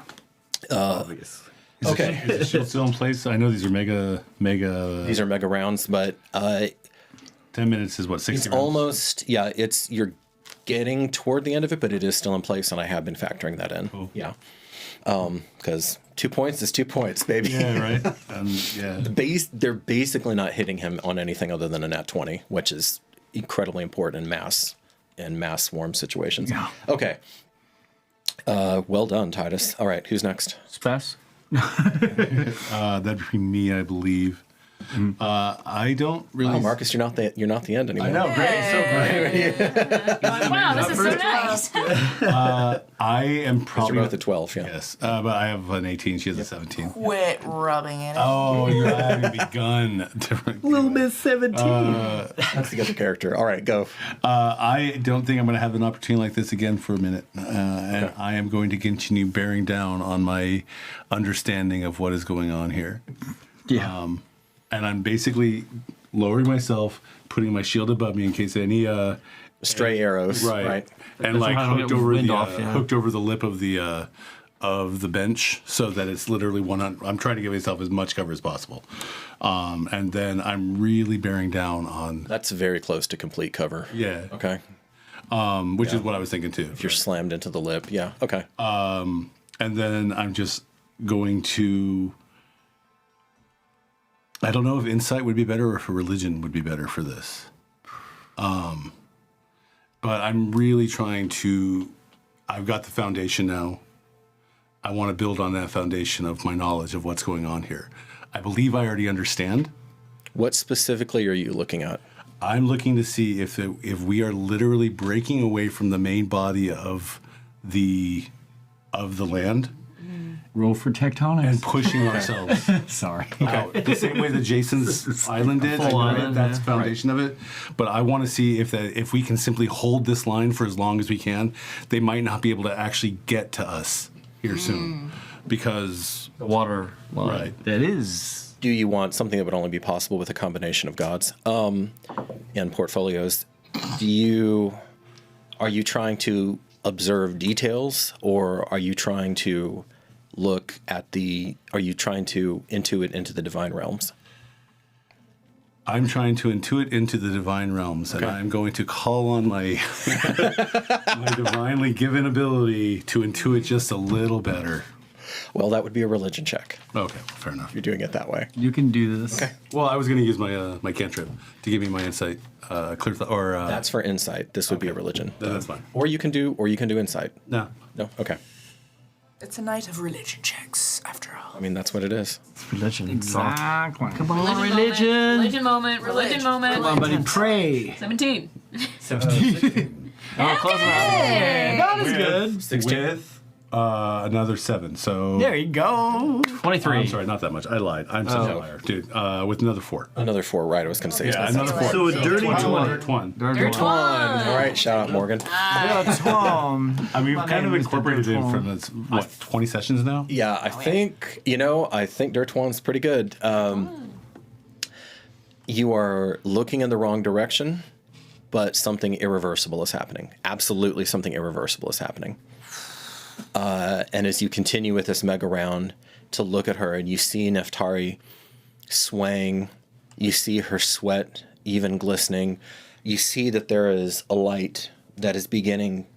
Okay. Is the shield still in place? I know these are mega. These are mega rounds, but 10 minutes is what, 60 it's rounds? almost, you're getting toward the end of it, but it is still in place, and I have been factoring that in. Cool. Yeah. Because 2 points is 2 points, baby. Yeah, right. They're basically not hitting him on anything other than a nat 20, which is incredibly important in mass swarm situations. Yeah. Okay. Well done, Titus. All right, who's next? Spess. That'd be me, I believe. I don't really. Wow, Marcus, you're not the end anymore. I know, great, so great. Wow, this is so nice. I am probably with a 12, yeah. Yes, but I have an 18. She has a 17. Quit rubbing it in. Oh, you haven't begun. Little Miss 17. That's the other character. All right, go. I don't think I'm going to have an opportunity like this again for a minute, and I am going to continue bearing down on my understanding of what is going on here. Yeah. And I'm basically lowering myself, putting my shield above me in case any stray arrows, right? And like hooked over the lip of the bench, so that it's literally 100. I'm trying to give myself as much cover as possible, and then I'm really bearing down on. That's very close to complete cover. Yeah. Okay. Which is what I was thinking too. If you're slammed into the lip, yeah. Okay. And then I'm just going to. I don't know if insight would be better or if religion would be better for this. But I'm really trying to. I've got the foundation now. I want to build on that foundation of my knowledge of what's going on here. I believe I already understand. What specifically are you looking at? I'm looking to see if we are literally breaking away from the main body of the land. Roll for tectonics. And pushing ourselves. Sorry. Out. The same way that Jason's island did. Full island, that's the foundation of it. But I want to see if we can simply hold this line for as long as we can, they might not be able to actually get to us here soon. Because the water line. Right. That is. Do you want something that would only be possible with a combination of gods and portfolios? Are you trying to observe details, or are you trying to look at are you trying to intuit into the divine realms? I'm trying to intuit into the divine realms, and I'm going to call on my my divinely given ability to intuit just a little better. Well, that would be a religion check. Okay, fair enough. You're doing it that way. You can do this. Okay. Well, I was going to use my my cantrip to give me my insight, clear that's for insight. This would be a religion. That's fine. Or you can do insight. No. No. Okay. It's a night of religion checks, after all. I mean, that's what it is. It's religion. Exactly. Come on, Religion moment. Religion moment. Come on, buddy, pray. 17. 17. Oh, close enough. That is good. 16. With another 7. So There you go. 23. I'm sorry, not that much. I lied. I'm such a liar, dude. With another 4. Another 4, right? I was going to say. Yeah, another 4. So a dirty 20. Dirt one. Dirt one. All right, shout out Morgan. Yeah, Tom. I mean, we've kind of incorporated it from this, 20 sessions now? Yeah, I think Dirt One's pretty good. You are looking in the wrong direction, but something irreversible is happening. Absolutely something irreversible is happening. And as you continue with this mega round to look at her, and you see Neftari swaying, you see her sweat even glistening, you see that there is a light that is beginning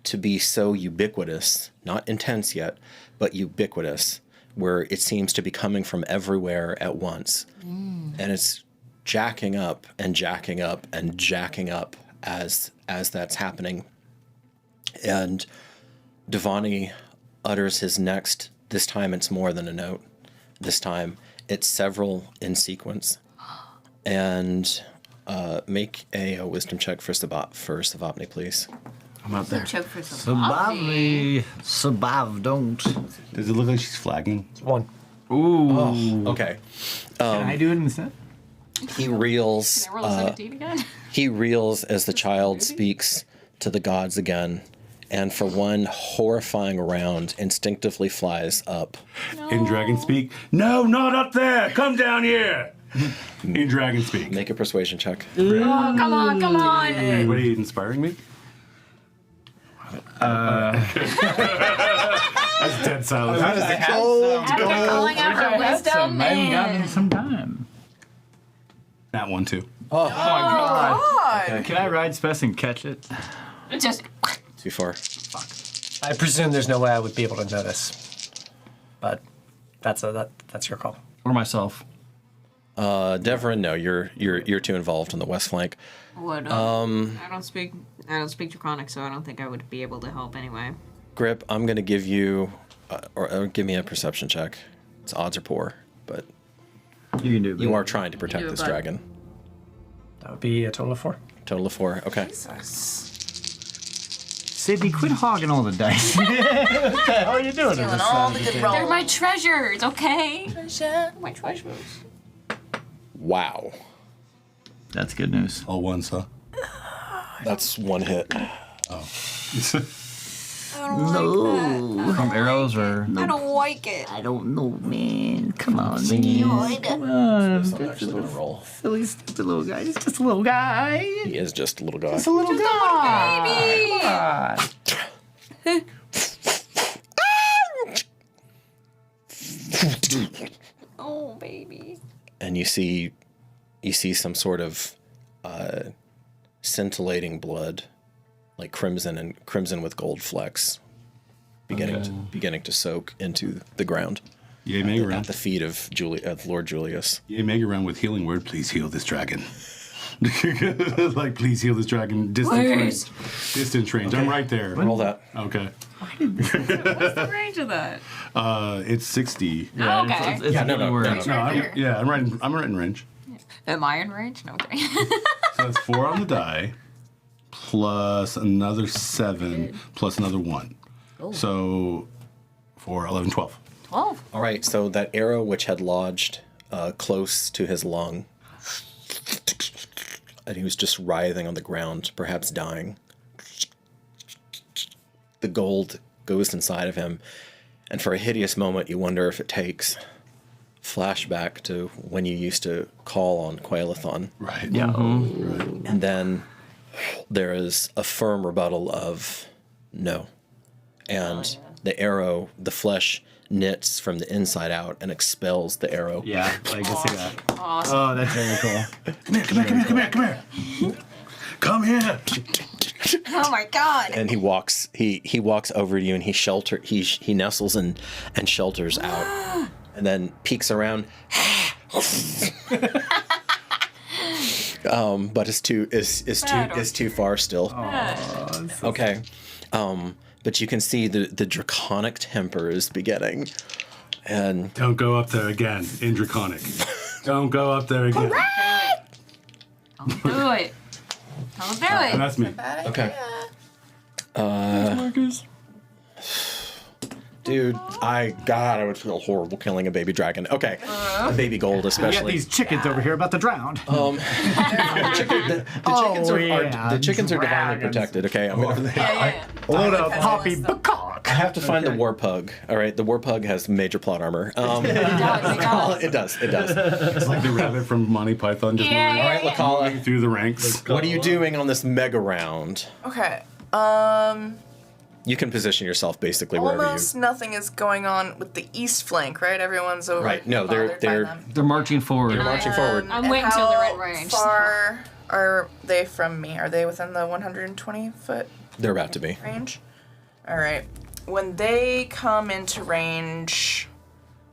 to be so ubiquitous, not intense yet, but ubiquitous, where it seems to be coming from everywhere at once. And it's jacking up and jacking up and jacking up as that's happening. And Devani utters his next. This time it's more than a note. This time it's several in sequence. And make a wisdom check for Savapni, please. I'm out there. Check for Savapni. Sabav, don't. Does it look like she's flagging? 1. Ooh. Oh, okay. Can I do it instead? He reels. Can I roll a 17 again? He reels as the child speaks to the gods again, and for one horrifying round, instinctively flies up. In dragon speak? No, not up there! Come down here! In dragon speak. Make a persuasion check. Oh, come on, come on. Anybody inspiring me? That's dead silence. After calling out her wisdom, I haven't gotten some time. That one, too. Oh, God. Can I ride Spess and catch it? just too far. I presume there's no way I would be able to notice, but that's your call. Or myself. Devrin, no, you're too involved on the west flank. would. I don't speak Draconic, so I don't think I would be able to help anyway. Grip, I'm gonna give you, or give me a perception check. Its odds are poor, but You can do it. you are trying to protect this dragon. That would be a total of 4. Total of 4. Okay. Sydney, quit hogging all the dice. What the hell are you doing? Doing all the good rolls. They're my treasures, okay? My treasures. Wow. That's good news. All ones, huh? That's one hit. Oh. No. From arrows or? I don't like it. I don't know, man. Come on, man. Come on. So I'm actually gonna roll. Silly, stupid little guy. He's just a little guy. He is just a little guy. Just a little guy. Baby. Oh, baby. And you see some sort of scintillating blood, like crimson with gold flecks, beginning to soak into the ground. Yea, Mega At Round. the feet of Lord Julius. Yea, Mega Round with healing word. Please heal this dragon. Like, please heal this dragon. Distance range. Distance range. I'm right there. Roll that. Okay. What's the range of that? It's 60. Oh, okay. It's I'm right in range. Am I in range? No, okay. So it's 4 on the die, plus another 7, plus another 1. Oh. So 4, 11, 12. 12. All right, so that arrow which had lodged close to his lung, and he was just writhing on the ground, perhaps dying. The gold goes inside of him, and for a hideous moment you wonder if it takes flashback to when you used to call on Quaelathon. Right. Yeah. Right. And then there is a firm rebuttal of no. And the arrow, the flesh knits from the inside out and expels the arrow. Yeah, I can see that. Awesome. Oh, that's very cool. Come here. Come here. Oh my god. And he walks over to you and he nestles and shelters out. And then peeks around. But is too far still. Okay. But you can see the draconic temper is beginning. And don't go up there again in draconic. Don't go up there again. Don't do it. Don't do it. That's me. Okay. Dude, I would feel horrible killing a baby dragon. Okay, a baby gold We got especially. these chickens over here about to drown. The chickens are divinely protected. Okay, I'm gonna. Load up Poppy Peacock. I have to find the war pug. All right, the war pug has major plot armor. It does. It's like the rabbit from Monty Python just moving, All right, Lakala, moving through the ranks. what are you doing on this mega round? Okay. You can position yourself basically wherever Almost nothing is going on with the east flank, right? Everyone's over. Right. No, bothered by they're them. They're marching forward. They're marching forward. I'm And waiting till they're in how range. far are they from me? Are they within the 120-foot They're about to be. range? All right. When they come into range,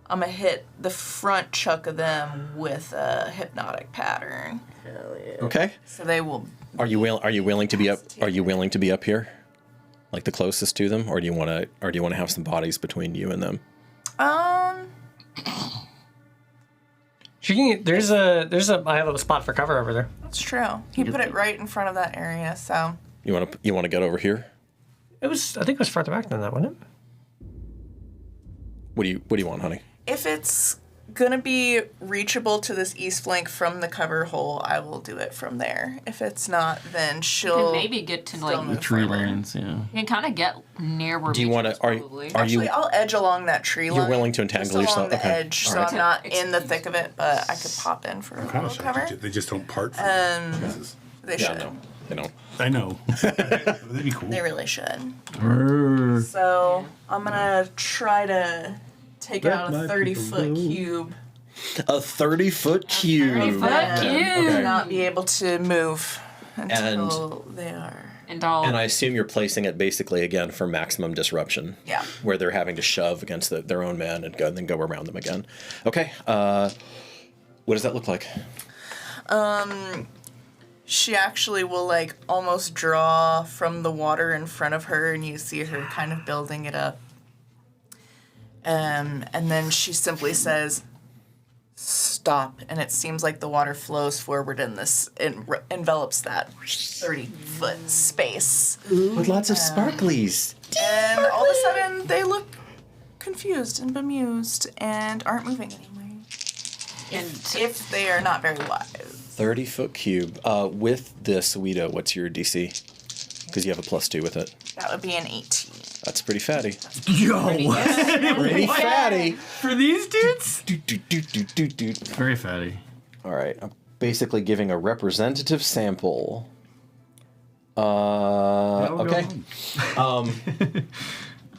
I'm gonna hit the front chuck of them with a hypnotic pattern. Okay. So they will. Are you willing to be up? Are you willing to be up here, like the closest to them, or do you want to have some bodies between you and them? I have a spot for cover over there. That's true. He put it right in front of that area, so. You want to get over here? I think it was farther back than that, wasn't it? What do you want, honey? If it's gonna be reachable to this east flank from the cover hole, I will do it from there. If it's not, then You she'll can maybe get to still like move Tree forward. lands, yeah. you can kind of get near where. Do you want to? Are Actually, you? I'll edge along that tree line. You're willing to entangle just yourself? along the Okay. edge, All so right. I'm not in the thick of it, but I could pop in for a Kind little of cover. They just don't part from They Yeah, should. no, they don't. I know. That'd be cool. They really should. So I'm gonna try to take out a 30-foot cube. A 30-foot cube. 30-foot cube. Okay. Not be able to move until they are. And I assume you're placing it basically again for maximum disruption. Yeah. Where they're having to shove against their own men and then go around them again. Okay. What does that look like? She actually will like almost draw from the water in front of her, and you see her kind of building it up. And then she simply says, "Stop!" And it seems like the water flows forward, and this envelops that 30-foot space. With lots of sparklies. And all of a sudden, they look confused and bemused and aren't moving anymore. And If they are not very wise. 30-foot cube. With this, Weedo, what's your DC? Because you have a +2 with it. That would be an 18. That's pretty fatty. Yo! Pretty fatty. For these dudes? Very fatty. All right. I'm basically giving a representative sample. Okay.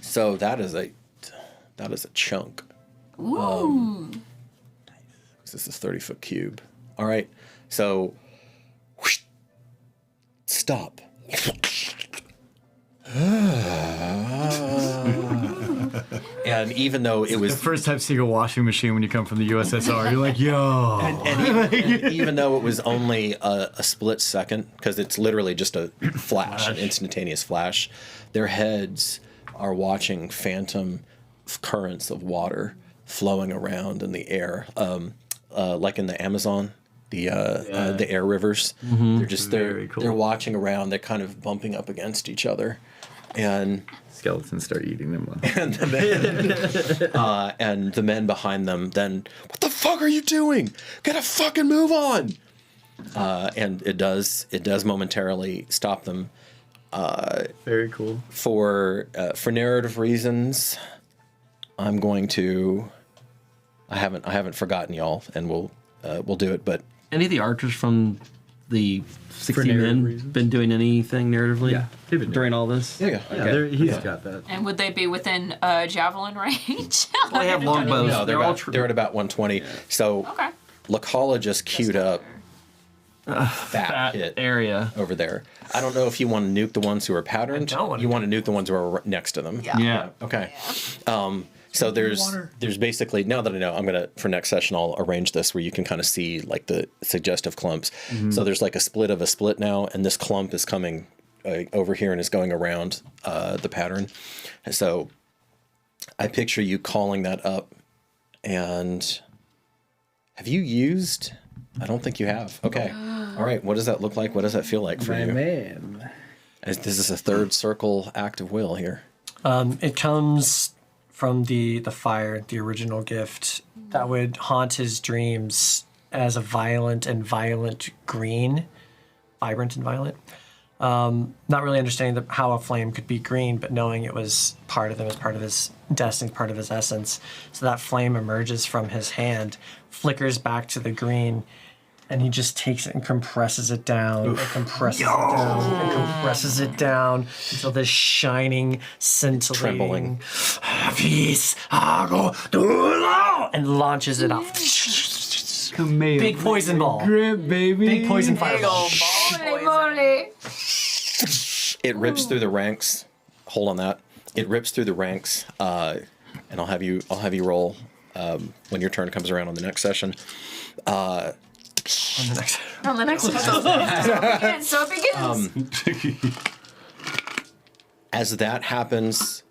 So that is a chunk. ooh. This is 30-foot cube. All right. So whoosh, stop. And even though it The was first time seeing a washing machine when you come from the USSR, you're like, yo. and even though it was only a split second, because it's literally just a flash, an instantaneous flash, their heads are watching phantom currents of water flowing around in the air, like in the Amazon, the air rivers. They're just Very cool. they're watching around. They're kind of bumping up against each other, and Skeletons start eating them up. and the men behind them then, what the fuck are you doing? Gotta fucking move on. And it does momentarily stop them. Very cool. For narrative reasons, I'm going to. I haven't forgotten y'all, and we'll do it. But Any of the archers from the 60 narrative men reasons? been doing anything narratively Yeah, they've been during all this? yeah, He's got that. And would they be within javelin range? Well, they have longbows. No, they're at about 120. So Okay. Lakala just queued up that hit area over there. I don't know if you want to nuke the ones who are patterned. You want to nuke the ones who are next to them. Yeah. Okay. So there's basically, now that I know, I'm gonna, for next session, I'll arrange this where you can kind of see like the suggestive clumps. So there's like a split of a split now, and this clump is coming over here and is going around the pattern. So I picture you calling that up. And have you used? I don't think you have. Okay. All right. What does that look like? What does that feel like for My you? man. This is a third circle act of will here. It comes from the fire, the original gift that would haunt his dreams as a vibrant and violent green. Not really understanding how a flame could be green, but knowing it was part of him, as part of his destiny, part of his essence. So that flame emerges from his hand, flickers back to the green, and he just takes it and compresses it down, and compresses it down, and compresses it down until this shining, scintillating, peace, and launches it off. Big poison ball. Grip, baby. Big poison fireball. It rips through the ranks. Hold on that. It rips through the ranks, and I'll have you roll when your turn comes around on the next session. On the next So it begins. As that happens,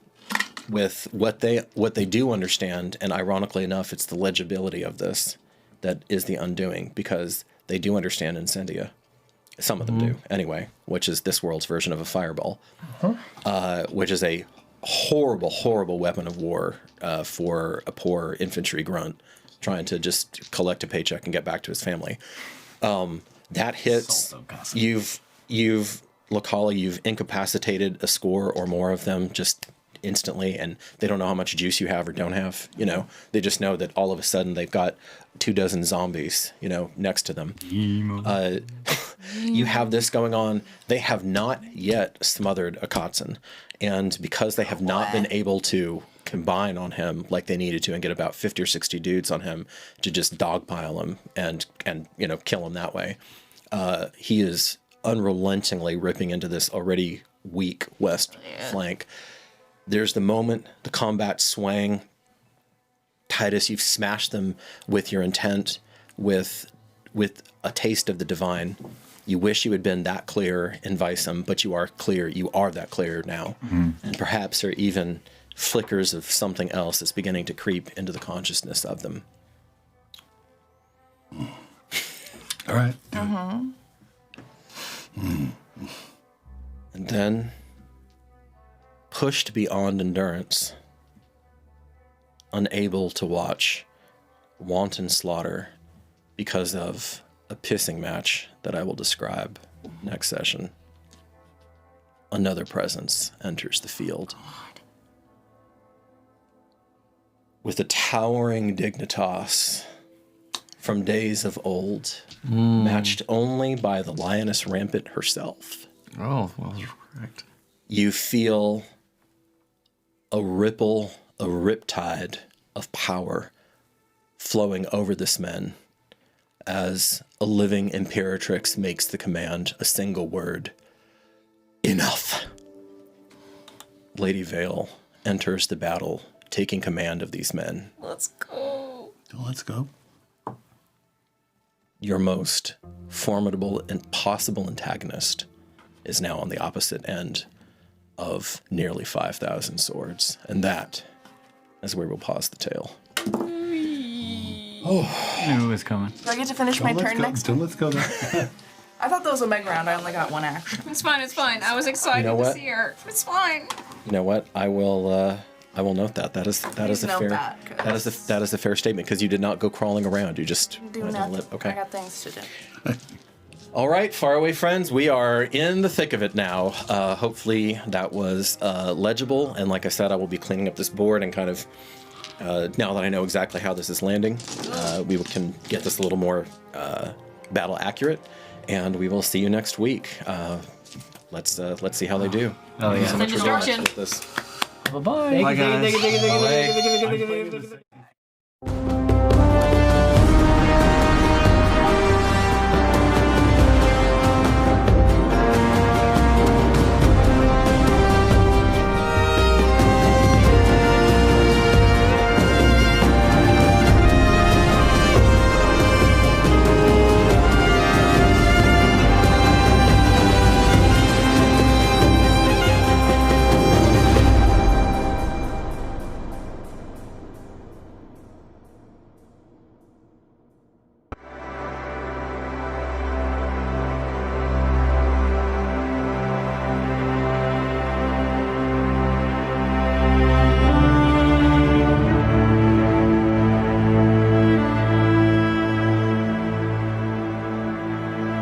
with what they do understand, and ironically enough, it's the legibility of this that is the undoing, because they do understand Incendia. Some of them do, anyway, which is this world's version of a fireball, which is a horrible, horrible weapon of war for a poor infantry grunt trying to just collect a paycheck and get back to his family. That hits. You've Lakala, you've incapacitated a score or more of them just instantly, and they don't know how much juice you have or don't have. You know, they just know that all of a sudden they've got 24 zombies, next to them. You have this going on. They have not yet smothered a Kotzen, and because they have not been able to combine on him like they needed to and get about 50 or 60 dudes on him to just dogpile him and kill him that way, he is unrelentingly ripping into this already weak west flank. There's the moment, the combat swang. Titus, you've smashed them with your intent, with a taste of the divine. You wish you had been that clear in Vicem, but you are clear. You are that clear now. And perhaps there are even flickers of something else that's beginning to creep into the consciousness of them. All right. And then, pushed beyond endurance, unable to watch wanton slaughter because of a pissing match that I will describe next session, another presence enters the field. With a towering dignitas from days of old, matched only by the lioness rampant herself. Oh, well, correct. You feel a ripple, a riptide of power flowing over this man as a living imperatrix makes the command, a single word: enough. Lady Vale enters the battle, taking command of these men. Let's go. Let's go. Your most formidable and possible antagonist is now on the opposite end of nearly 5,000 swords. And that is where we'll pause the tale. Oh, I knew it was coming. Do I get to finish my turn next time? Let's go there. I thought that was a mega round. I only got one action. It's fine. It's fine. I was excited You know to what? see her. It's fine. You know what? I will note that. That is Please a note fair that, that is a fair statement because you did not go crawling around. You just Do went on nothing. the lip. Okay. I got things to do. All right, faraway friends, we are in the thick of it now. Hopefully that was legible. And like I said, I will be cleaning up this board and kind of, now that I know exactly how this is landing, we can get this a little more battle accurate. And we will see you next week. Let's see how they do. Oh, yeah. So much for Destruction. with this. Bye-bye. Bye, guys. Bye.